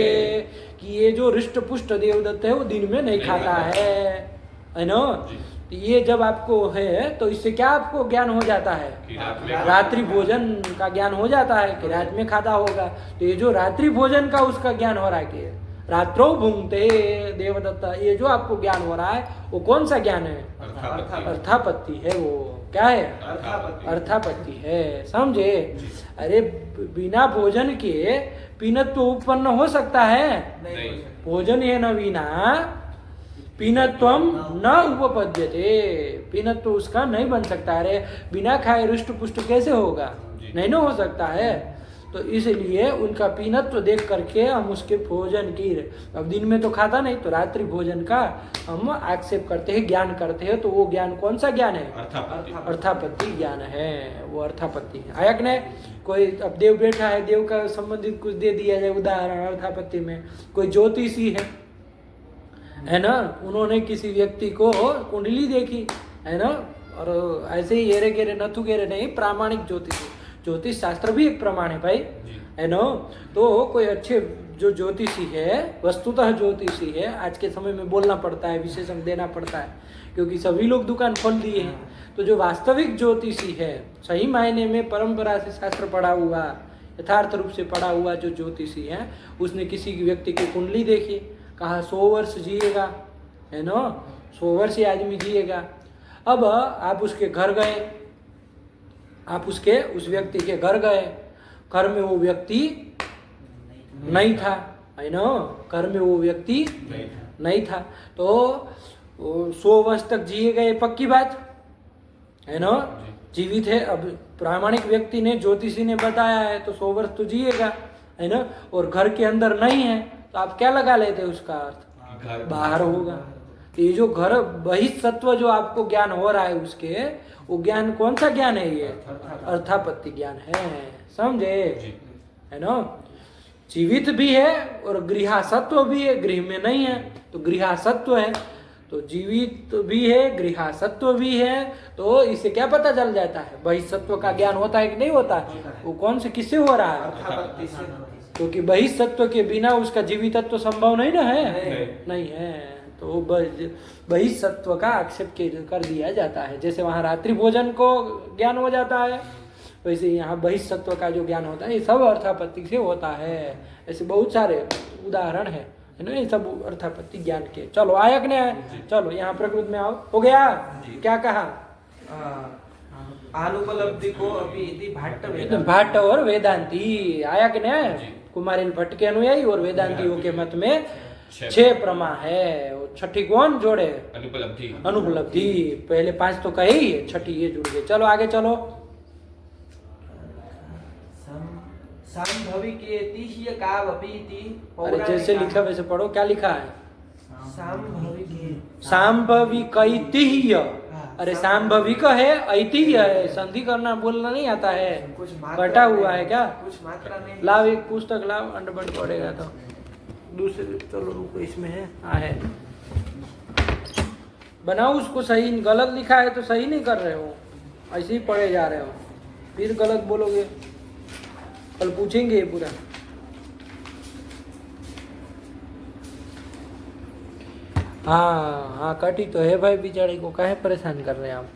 कि ये जो हृष्ट पुष्ट देवदत्त है वो दिन में नहीं खाता है ना। ये जब आपको है तो इससे क्या आपको ज्ञान हो जाता है? रात्रि भोजन का ज्ञान हो जाता है कि रात में खाता होगा। तो ये जो रात्रि भोजन का उसका ज्ञान हो रहा है कि रात्रों भूंगते देवदत्ता, ये जो आपको ज्ञान हो रहा है वो कौन सा ज्ञान है? अर्थापत्ति। अर्थापत्ति है। वो क्या है? अर्थापत्ति। अर्थापत्ति है। समझे? अरे बिना भोजन के पीनत्व उत्पन्न हो सकता है? नहीं। भोजन है न बिना पीनत्वम न उपपद्यते, पीनत्व उसका नहीं बन सकता। अरे बिना खाए रुष्ट पुष्ट कैसे होगा? जी। नहीं ना हो सकता है। तो इसलिए उनका पीनत्व देख करके हम उसके भोजन की, अब दिन में तो खाता नहीं तो रात्रि भोजन का हम आक्षेप करते हैं, ज्ञान करते हैं। तो वो ज्ञान कौन सा ज्ञान है? अर्थापत्ति। अर्थापत्ति ज्ञान है, वो अर्थापत्ति है। आयक ने कोई, अब देव बैठा है, देव का संबंधित कुछ दे दिया जाए उदाहरण अर्थापत्ति में। कोई ज्योतिषी है ना, उन्होंने किसी व्यक्ति को कुंडली देखी है ना, और ऐसे ही येरे गेरे नथु गेरे नहीं, प्रामाणिक ज्योतिषी, ज्योतिष शास्त्र भी एक प्रमाण है भाई, है ना। तो कोई अच्छे जो ज्योतिषी है, वस्तुतः ज्योतिषी है, आज के समय में बोलना पड़ता है, विशेषण देना पड़ता है, क्योंकि सभी लोग दुकान खोल दिए हैं। तो जो वास्तविक ज्योतिषी है, सही मायने में परंपरा से शास्त्र पढ़ा हुआ, यथार्थ रूप से पढ़ा हुआ जो ज्योतिषी है, उसने किसी व्यक्ति की कुंडली देखी, कहा 100 वर्ष जिएगा, है ना, 100 वर्ष ये आदमी जिएगा। अब आप उसके घर गए, आप उसके उस व्यक्ति के घर गए, घर में वो व्यक्ति नहीं था, है ना, घर में वो व्यक्ति नहीं था। तो 100 वर्ष तक जिए गए, पक्की बात है ना, जीवित है। अब प्रामाणिक व्यक्ति ने, ज्योतिषी ने बताया है तो 100 वर्ष तो जिएगा, है ना, और घर के अंदर नहीं है, तो आप क्या लगा लेते उसका अर्थ? बाहर होगा। तो ये जो घर बहिस्सत्व जो आपको ज्ञान हो रहा है उसके, वो ज्ञान कौन सा ज्ञान है? ये अर्थापत्ति ज्ञान है, समझे, है ना। जीवित भी है और गृहासत्व भी है, गृह में नहीं है तो गृहासत्व है, तो जीवित भी है, गृहासत्व भी है। तो इससे क्या पता चल जाता है? बहिस्सत्व का ज्ञान होता है कि नहीं होता है? वो कौन से किससे हो रहा है? अर्थापत्ति से। क्योंकि बहिस्सत्व के बिना उसका जीवितत्व संभव नहीं ना है, नहीं है। तो बहिस्सत्व का आक्षेप कर दिया जाता है। जैसे वहाँ रात्रि भोजन को ज्ञान हो जाता है, वैसे यहाँ बहिस्सत्व का जो ज्ञान होता है, ये सब अर्थापत्ति से होता है। ऐसे बहुत सारे उदाहरण है ना, ये सब अर्थापत्ति ज्ञान के। चलो आयक ने, चलो यहाँ प्रकृति में आओ, हो गया। क्या कहा? अनुपलब्धि को अभी इति भाट्ट भाट्ट और वेदांती। आयक ने कुमारिल भट्ट के अनुयायी और वेदांतियों के मत में 6 प्रमा है। छठी कौन जोड़े? अनुपलब्धि। अनुपलब्धि। पहले 5 तो कहे ही, छठी ये जुड़ गए। चलो आगे चलो। सांभविकेति हि कावपीति अरे जैसे लिखा वैसे पढ़ो। क्या लिखा है? सांभविके सांभविकैतिह्य। अरे सांभविक है, ऐतिह्य है, संधि करना बोलना नहीं आता है, कुछ मात्रा कटा हुआ है क्या? कुछ मात्रा नहीं। लाओ एक पुस्तक लाओ, अंडबड़ पड़ेगा तो दूसरे। चलो रुको, इसमें है, है बनाओ उसको सही। गलत लिखा है तो सही नहीं कर रहे हो, ऐसे ही पढ़े जा रहे हो, फिर गलत बोलोगे, कल पूछेंगे ये पूरा। हाँ कटी तो है भाई, बेचारे को काहे परेशान कर रहे हैं आप।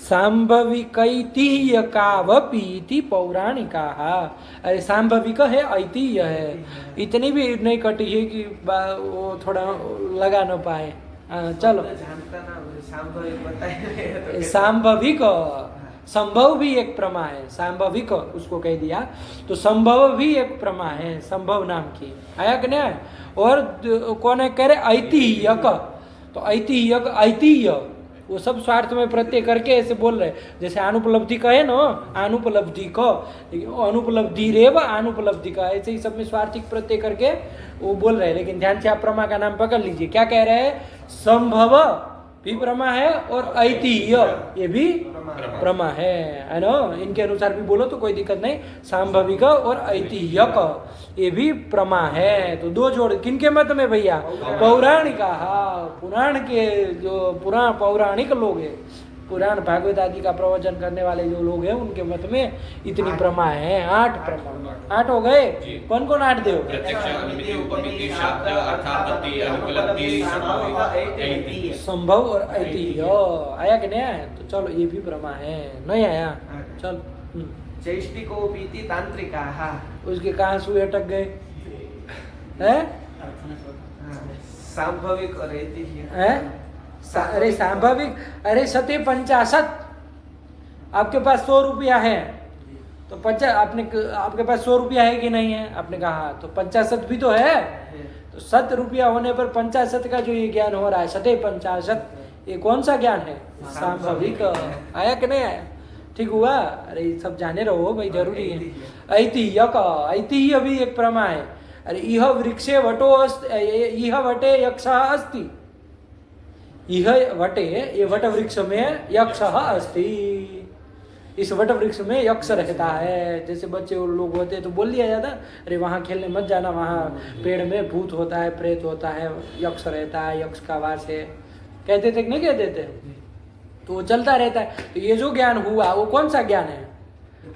सांभविकैतिह्य कावपीति पौराणिका। अरे सांभविक है, ऐतिह्य है, इतनी भी नहीं कटी है कि वो थोड़ा लगा न पाए। चलो जानता ना, सांभविक बताइए। सांभविक संभव भी एक प्रमा है, सांभविक उसको कह दिया तो संभव भी एक प्रमा है, संभव नाम की। आया कि नहीं? और कौन है कह रहे? ऐतिह्यक। तो ऐतिह्यक, ऐतिह्य वो सब स्वार्थ में प्रत्यय करके ऐसे बोल रहे, जैसे अनुपलब्धि का है ना, अनुपलब्धि का, अनुपलब्धि रेव अनुपलब्धि का, ऐसे ही सब में स्वार्थिक प्रत्यय करके वो बोल रहे हैं। लेकिन ध्यान से आप प्रमा का नाम पकड़ लीजिए। क्या कह रहे हैं? संभव भी प्रमा है और ऐतिह्य ये भी प्रमा है ना। इनके अनुसार भी बोलो तो कोई दिक्कत नहीं। सांभविक और ऐतिह्यक ये भी प्रमा है। तो 2 जोड़ किनके मत में भैया? पौराणिका। हाँ, पुराण के जो पौराणिक लोग हैं, पुराण भागवत आदि का प्रवचन करने वाले जो लोग हैं, उनके मत में इतनी प्रमा है। 8 प्रमा। 8 हो गए। कौन कौन 8 दे? प्रत्यक्ष, अनुमिति, उपमिति, शाब्द, अर्थापत्ति, अनुपलब्धि, ऐतिह्य। संभव और ऐतिह्य। आया कि नहीं आया? तो चलो ये भी प्रमा है। नहीं आया? चल। चैष्टिकोपीति तांत्रिका। उसके कहाँ सुई अटक गए हैं? सांभविक और ऐतिह्य है? अरे सांभाविक, अरे सते 50, आपके पास 100 रुपया है तो आपके पास 100 रुपया है कि नहीं है? आपने कहा हाँ, तो 50 भी तो है। तो 100 रुपया होने पर 50 का जो ये ज्ञान हो रहा है, सते 50, ये कौन सा ज्ञान है? सांभाविक। आया कि नहीं आया? ठीक हुआ? अरे ये सब जाने रहो भाई, जरूरी है। ऐतिह्य का, ऐतिह्य भी एक प्रमा है। अरे इह वृक्षे वटो इह वटे यक्षः अस्ति, इह वटे, ये वट वृक्ष में यक्षः अस्ति, इस वट वृक्ष में यक्ष रहता है। जैसे बच्चे लोग होते हैं तो बोल दिया जाता, अरे वहाँ खेलने मत जाना, वहाँ पेड़ में भूत होता है, प्रेत होता है, यक्ष रहता है, यक्ष का वास है, कहते थे कि नहीं कहते थे? तो वो चलता रहता है। तो ये जो ज्ञान हुआ वो कौन सा ज्ञान है?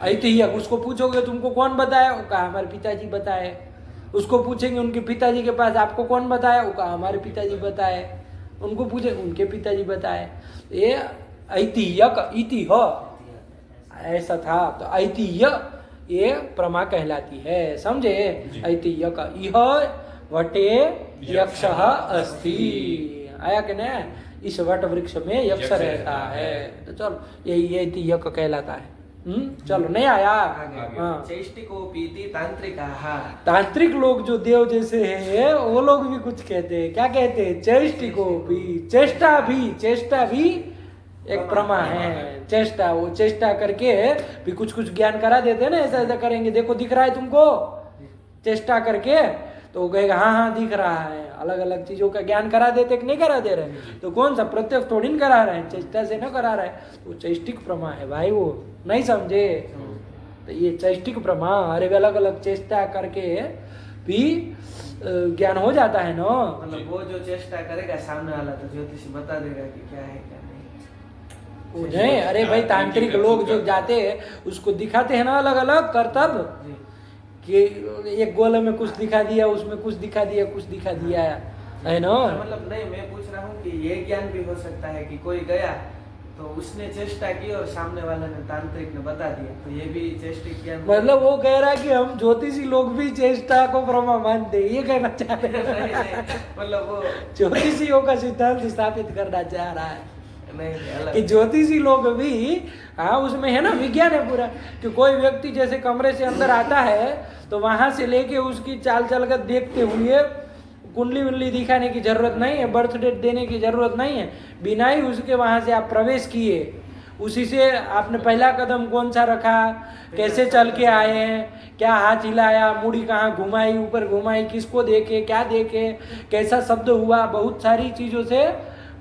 ऐतिह्य। उसको पूछोगे तुमको कौन बताया? वो कहा हमारे पिताजी बताए। उसको पूछेंगे उनके पिताजी के पास, आपको कौन बताया? वो कहा हमारे पिताजी बताए। उनको पूछे, उनके पिताजी बताए। ये ऐतिह्य का, इतिह्य ऐसा था। तो ऐतिह्य ये प्रमा कहलाती है, समझे? ऐतिह्य का, इह वटे यक्षः अस्ति, आया कि नहीं? इस वट वृक्ष में यक्ष रहता है। तो चलो यही ऐतिह्य का कहलाता है। चलो नहीं आया? हाँ। चैष्टिकोपीति तांत्रिकाः, तांत्रिक लोग जो देव जैसे हैं वो लोग भी कुछ कहते हैं। क्या कहते हैं? चैष्टिकोपी, चेष्टा भी एक प्रमा है। चेष्टा, वो चेष्टा करके भी कुछ कुछ ज्ञान करा देते हैं ना, ऐसा ऐसा करेंगे, देखो दिख रहा है तुमको, चेष्टा करके तो वो कहेगा हाँ हाँ दिख रहा है। अलग अलग चीजों का ज्ञान करा देते कि नहीं करा दे रहे? तो कौन सा प्रत्यक्ष थोड़ी न करा रहे हैं, चेष्टा से न करा रहे हैं। वो चैष्टिक प्रमा है भाई, वो नहीं समझे? तो ये चैष्टिक प्रमा, अरे अलग अलग चेष्टा करके भी ज्ञान हो जाता है ना। मतलब वो जो चेष्टा करेगा सामने वाला तो ज्योतिषी बता देगा कि क्या है क्या नहीं। नहीं, अरे भाई तांत्रिक लोग जो जाते हैं उसको दिखाते हैं ना अलग अलग करतब, कि एक गोले में कुछ दिखा दिया, उसमें कुछ दिखा दिया, कुछ दिखा दिया है ना। मतलब नहीं, मैं पूछ रहा हूँ कि ये ज्ञान भी हो सकता है कि कोई गया तो उसने चेष्टा की और सामने वाले ने, तांत्रिक ने बता दिया, तो ये भी चेष्टिक ज्ञान। मतलब वो कह रहा है कि हम ज्योतिषी लोग भी चेष्टा को प्रमा मानते, ये कहना चाह रहे हैं। मतलब वो ज्योतिषियों का सिद्धांत स्थापित करना चाह रहा है नहीं, कि ज्योतिषी लोग भी, हाँ उसमें है ना विज्ञान है पूरा, कि कोई व्यक्ति जैसे कमरे से अंदर आता है तो वहां से लेके उसकी चाल चलकर देखते हुए कुंडली वुंडली दिखाने की जरूरत नहीं है, बर्थ डेट देने की जरूरत नहीं है, बिना ही उसके वहां से आप प्रवेश किए उसी से आपने पहला कदम कौन सा रखा, कैसे चल के आए हैं, क्या हाथ हिलाया, मुड़ी कहाँ घुमाई, ऊपर घुमाई, किसको देखे, क्या देखे, कैसा शब्द हुआ, बहुत सारी चीजों से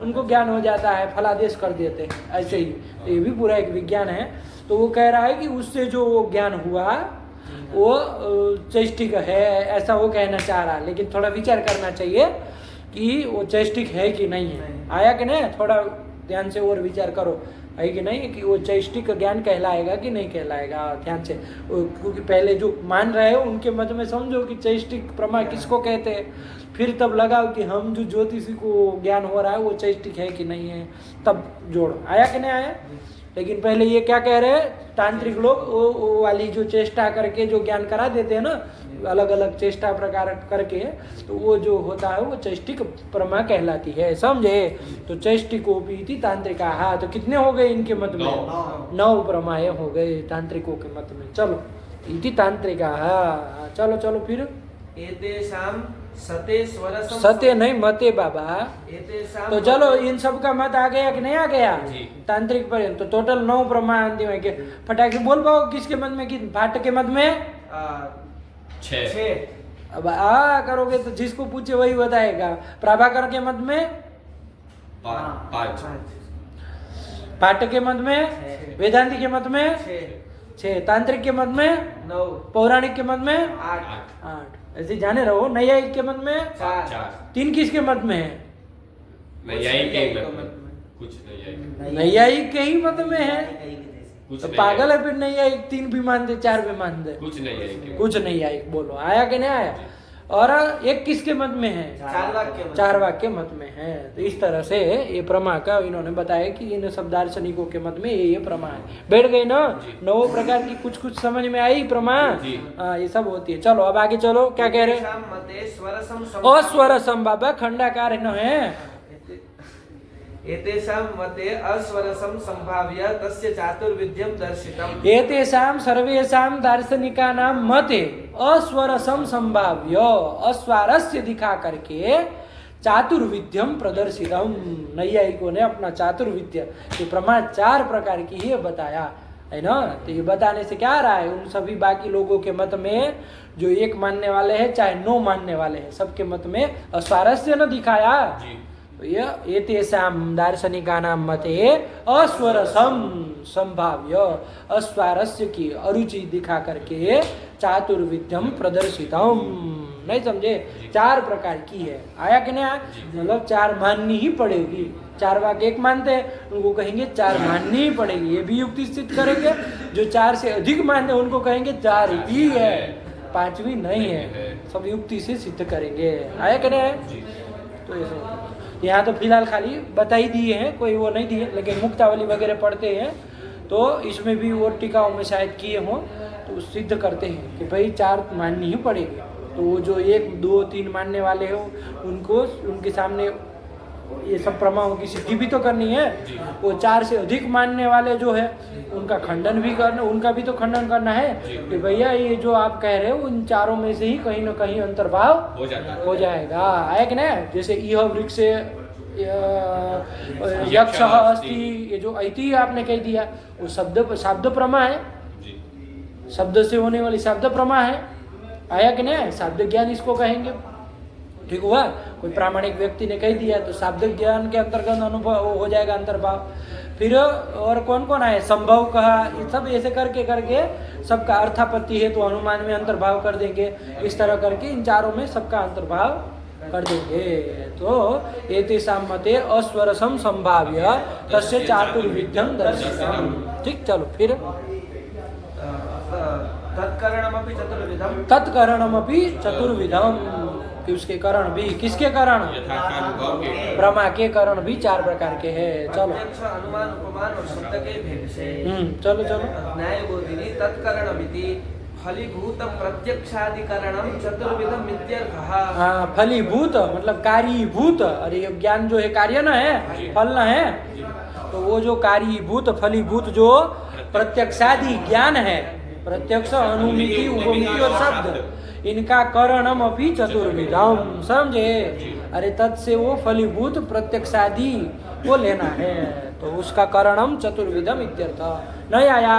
उनको ज्ञान हो जाता है, फलादेश कर देते हैं ऐसे ही। तो ये भी पूरा एक विज्ञान है। तो वो कह रहा है कि उससे जो ज्ञान हुआ वो चैष्टिक है, ऐसा वो कहना चाह रहा है। लेकिन थोड़ा विचार करना चाहिए कि वो चैष्टिक है कि नहीं है। आया कि नहीं? थोड़ा ध्यान से और विचार करो, है कि नहीं, कि वो चैष्टिक ज्ञान कहलाएगा कि नहीं कहलाएगा। ध्यान से, क्योंकि पहले जो मान रहे हो उनके मत में समझो कि चैष्टिक प्रमा किसको कहते हैं, फिर तब लगाओ कि हम जो ज्योतिषी को ज्ञान हो रहा है वो चैष्टिक है कि नहीं है, तब जोड़ो। आया कि नहीं आया? लेकिन पहले ये क्या कह रहे हैं तांत्रिक लोग, वो वाली जो चेष्टा करके जो ज्ञान करा देते हैं ना, अलग अलग चेष्टा प्रकार करके, तो वो जो होता है वो चैष्टिक प्रमा कहलाती है, समझे? तो चैष्टिकोपीति तांत्रिका। हाँ, तो कितने हो गए इनके मत में? 9 प्रमाएं हो गए तांत्रिकों के मत में। चलो इति तांत्रिका। हाँ चलो चलो फिर। एतेषां सते स्वरसं, सत्य नहीं मते बाबा। एतेषां तो चलो इन सब का मत आ गया कि नहीं आ गया? जी। तांत्रिक पर्यंत तो टोटल 9 प्रमा अंतिम है। फटाक से बोल पाओ किसके मत में, कि भाट के मत में 6। अब आ करोगे तो जिसको पूछे वही बताएगा। प्रभाकर के मत में 5, पाठक के मत में, वेदांती के मत में 6, तांत्रिक के मत में 9, पौराणिक के मत में 8, 8। ऐसे जाने रहो। नैयायिक के मत में 4, 3 किसके मत में है? नैयायिक के मत में, कुछ नैयायिक, नैयायिक के ही मत में है। कुछ तो नैयायिक, पागल है फिर नैयायिक 3 भी मान दे 4 भी मान दे, कुछ नैयायिक के, कुछ नैयायिक। बोलो आया कि नहीं आया? और एक किसके मत में है? चार वाक्य के मत में है। तो इस तरह से ये प्रमा का इन्होंने बताया कि इन सब दार्शनिकों के मत में ये प्रमा है। बैठ गई ना? 9 प्रकार की कुछ समझ में आई प्रमा? हाँ, ये सब होती है। चलो अब आगे चलो, क्या कह रहे? अस्वरसम बाबा खंडाकार न है। एतेषां मते अस्वरसं संभाव्य तस्य चातुर्विध्यं दर्शितम्। एतेषां सर्वेषां दार्शनिकानां मते अस्वरसम संभाव्य, अस्वारस्य दिखा करके चातुर्विध्यम प्रदर्शितम। नैयायिकों ने अपना चातुर्विद्य ये प्रमा 4 प्रकार की ही बताया है ना। तो ये बताने से क्या आ रहा है? उन सभी बाकी लोगों के मत में जो एक मानने वाले हैं चाहे 9 मानने वाले हैं, सबके मत में अस्वारस्य न दिखाया। तो ये एतेषां दार्शनिकानां मते अस्वरसम संभाव्य, अस्वारस्य की अरुचि दिखा करके चातुर्विध्यम प्रदर्शितम। नहीं समझे? 4 प्रकार की है। आया कि नहीं? मतलब 4 माननी ही पड़ेगी। 4 वाक्य एक मानते हैं, उनको कहेंगे 4 माननी ही पड़ेगी। ये भी युक्ति सिद्ध करेंगे। जो 4 से अधिक मानते हैं उनको कहेंगे 4 ही है, 5वीं नहीं है। सब युक्ति से सिद्ध करेंगे। आया कि नहीं? तो ये यहाँ तो फिलहाल खाली बता ही दिए हैं, कोई वो नहीं दिए, लेकिन मुक्तावली वगैरह पढ़ते हैं तो इसमें भी वो टीकाओं में शायद किए हों तो सिद्ध करते हैं कि भाई 4 माननी ही पड़ेगी। तो वो जो 1, 2, 3 मानने वाले हो उनको उनके सामने ये सब प्रमाओं की सिद्धि भी तो करनी है। वो 4 से अधिक मानने वाले जो है उनका खंडन भी करना, उनका भी तो खंडन करना है कि भैया ये जो आप कह रहे हो उन 4 में से ही कहीं ना कहीं अंतर्भाव हो जाएगा। आया कि नहीं? जैसे यह वृक्ष यक्ष अस्ति, ये जो ऐति आपने कह दिया वो शब्द प्रमा है, शब्द से होने वाली शब्द प्रमा है। आया कि नहीं? शब्द ज्ञान इसको कहेंगे। ठीक हुआ? कोई प्रामाणिक व्यक्ति ने कह दिया तो शब्द ज्ञान के अंतर्गत अनुभव हो जाएगा अंतर्भाव। फिर और कौन कौन आए? संभव कहा, ये सब ऐसे करके सबका अर्थापत्ति है तो अनुमान में अंतर्भाव कर देंगे। इस तरह करके इन 4 में सबका अंतर्भाव कर देंगे। तो एतेषां मते अस्वरसम संभाव्य तस्य चातुर्विध्यं दर्शितम्। ठीक, चलो फिर तत्करणमपि चतुर्विधम, कि उसके करण भी, किसके करण? प्रमा के करण भी 4 प्रकार के हैं। चलो अनुमान, उपमान और शब्द के भेद से। चलो न्यायबोधिनी तत्करणमिति फलीभूत प्रत्यक्षाधिकरणम चतुर्विधम इत्यर्थः। हाँ, फलीभूत मतलब कार्यभूत। अरे ये ज्ञान जो है कार्य न है, फल न है। तो वो जो कार्यभूत फलीभूत जो प्रत्यक्षादि ज्ञान है, प्रत्यक्ष, अनुमिति, उपमिति और शब्द, इनका करणम अपि चतुर्विधम। समझे? अरे तत्से वो फलीभूत प्रत्यक्षादि वो लेना है, तो उसका करणम चतुर्विधम इत्यर्थ। नहीं आया?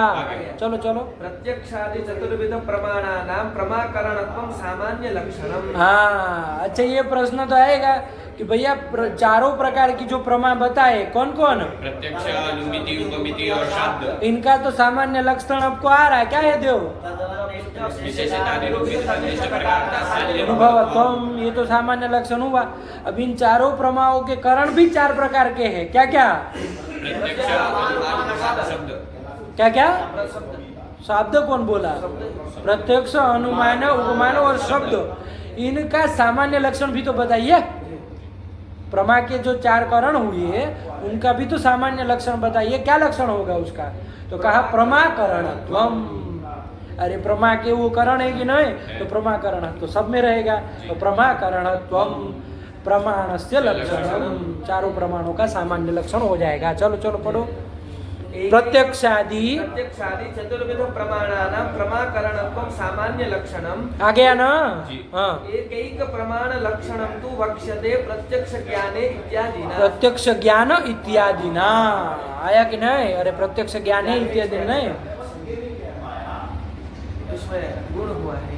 चलो प्रत्यक्षादि चतुर्विध प्रमाणानां प्रमाकरणत्वं सामान्य लक्षणम। हाँ, अच्छा ये प्रश्न तो आएगा कि भैया 4 प्रकार की जो प्रमा बताए कौन कौन? प्रत्यक्ष, अनुमिति, उपमिति और शब्द। इनका तो सामान्य लक्षण आपको आ रहा है, क्या है देव? अनुभवत्वम, ये तो सामान्य लक्षण हुआ। अब इन 4 प्रमाओं के करण भी 4 प्रकार के हैं। क्या क्या? प्रत्यक्ष, अनुमान, शब्द। क्या? शब्द कौन बोला? प्रत्यक्ष, अनुमान, उपमान और शब्द। इनका सामान्य लक्षण भी तो बताइए। प्रमा के जो 4 करण हुए उनका भी तो सामान्य लक्षण बताइए, क्या लक्षण होगा उसका? तो कहा प्रमाकरणत्वम। अरे प्रमा के वो करण है कि नहीं? तो प्रमाकरण तो सब में रहेगा। तो प्रमाकरणत्वम प्रमाणस्य लक्षणम, 4 प्रमाणों का सामान्य लक्षण हो जाएगा। चलो पढ़ो। प्रत्यक्षादि चतुर्विध प्रमाणानां प्रमाकरणत्वं सामान्य लक्षणम। आ गया ना? हाँ। एकैक प्रमाण लक्षणं तु वक्ष्यते प्रत्यक्ष ज्ञाने इत्यादिना। प्रत्यक्ष ज्ञान इत्यादिना। आया कि नहीं? अरे प्रत्यक्ष ज्ञाने इत्यादि नहीं, इसमें गुण हुआ है।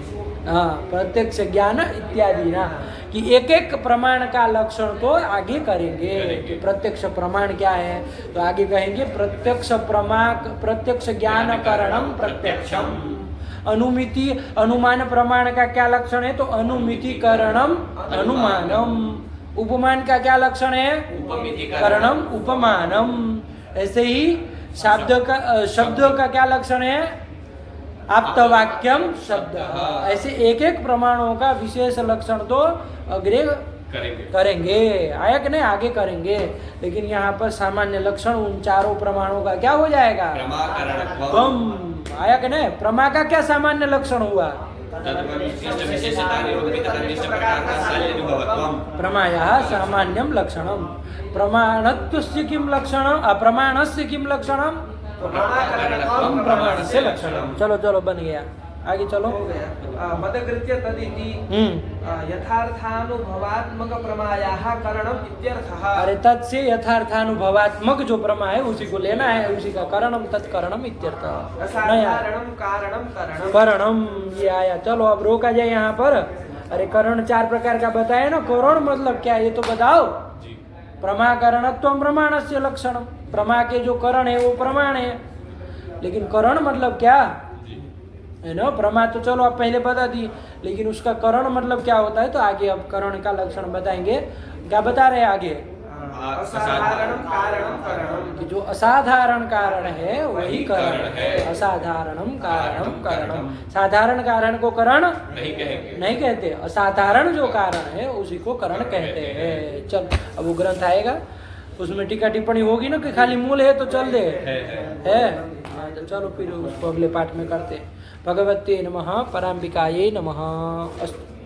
हाँ, प्रत्यक्ष ज्ञान इत्यादि ना, कि एक एक प्रमाण का लक्षण तो आगे करेंगे कि प्रत्यक्ष प्रमाण क्या है। तो आगे कहेंगे प्रत्यक्ष प्रत्यक्ष ज्ञान करणम प्रत्यक्षम। अनुमिति अनुमान प्रमाण का क्या लक्षण है? तो अनुमिति करणम अनुमानम। उपमान का क्या लक्षण है? करणम उपमानम। ऐसे ही शब्द का क्या लक्षण है? आप्तवाक्यम शब्द। ऐसे एक एक प्रमाणों का विशेष लक्षण तो अग्रे करेंगे, आया कि नहीं, आगे करेंगे। लेकिन यहाँ पर सामान्य लक्षण उन चारों प्रमाणों का क्या हो जाएगा, आया कि नहीं। प्रमा का क्या सामान्य लक्षण हुआ, प्रमायाः सामान्यम लक्षणम, प्रमाणत्वस्य किम लक्षणम, अप्रमाणस्य किम लक्षणम, प्रमाणस्य लक्षणम। चलो चलो बन गया, आगे चलो। हो गया। मदकृत्य तदिति यथार्थानुभवात्मक प्रमायाः करणम इत्यर्थः। अरे तत् से यथार्थानुभवात्मक जो प्रमा है उसी को लेना है, उसी का करणम तत्करणम इत्यर्थः। असाधारणम कारणम करणम। करणम ये आया। चलो अब रोका जाए यहाँ पर। अरे करण 4 प्रकार का बताया ना, करण मतलब क्या ये तो बताओ। प्रमा करणत्वम प्रमाणस्य लक्षणम, प्रमा के जो करण है वो प्रमाण है, लेकिन करण मतलब क्या है ना। प्रमा तो चलो आप पहले बता दी, लेकिन उसका करण मतलब क्या होता है, तो आगे अब करण का लक्षण बताएंगे। क्या बता रहे हैं आगे, असाधारणम कारणम करणम, कि जो असाधारण कारण है वही करण है। असाधारणम कारणम करणम, साधारण कारण को करण नहीं कहते, असाधारण जो कारण है उसी को करण कहते हैं। चल अब वो ग्रंथ आएगा, उसमें टीका टिप्पणी होगी ना, कि खाली मूल है तो चल दे है। हाँ, तो चलो फिर उसको अगले पाठ में करते हैं। भगवते नमः, पराम्बिकायै नमः। अस्तु।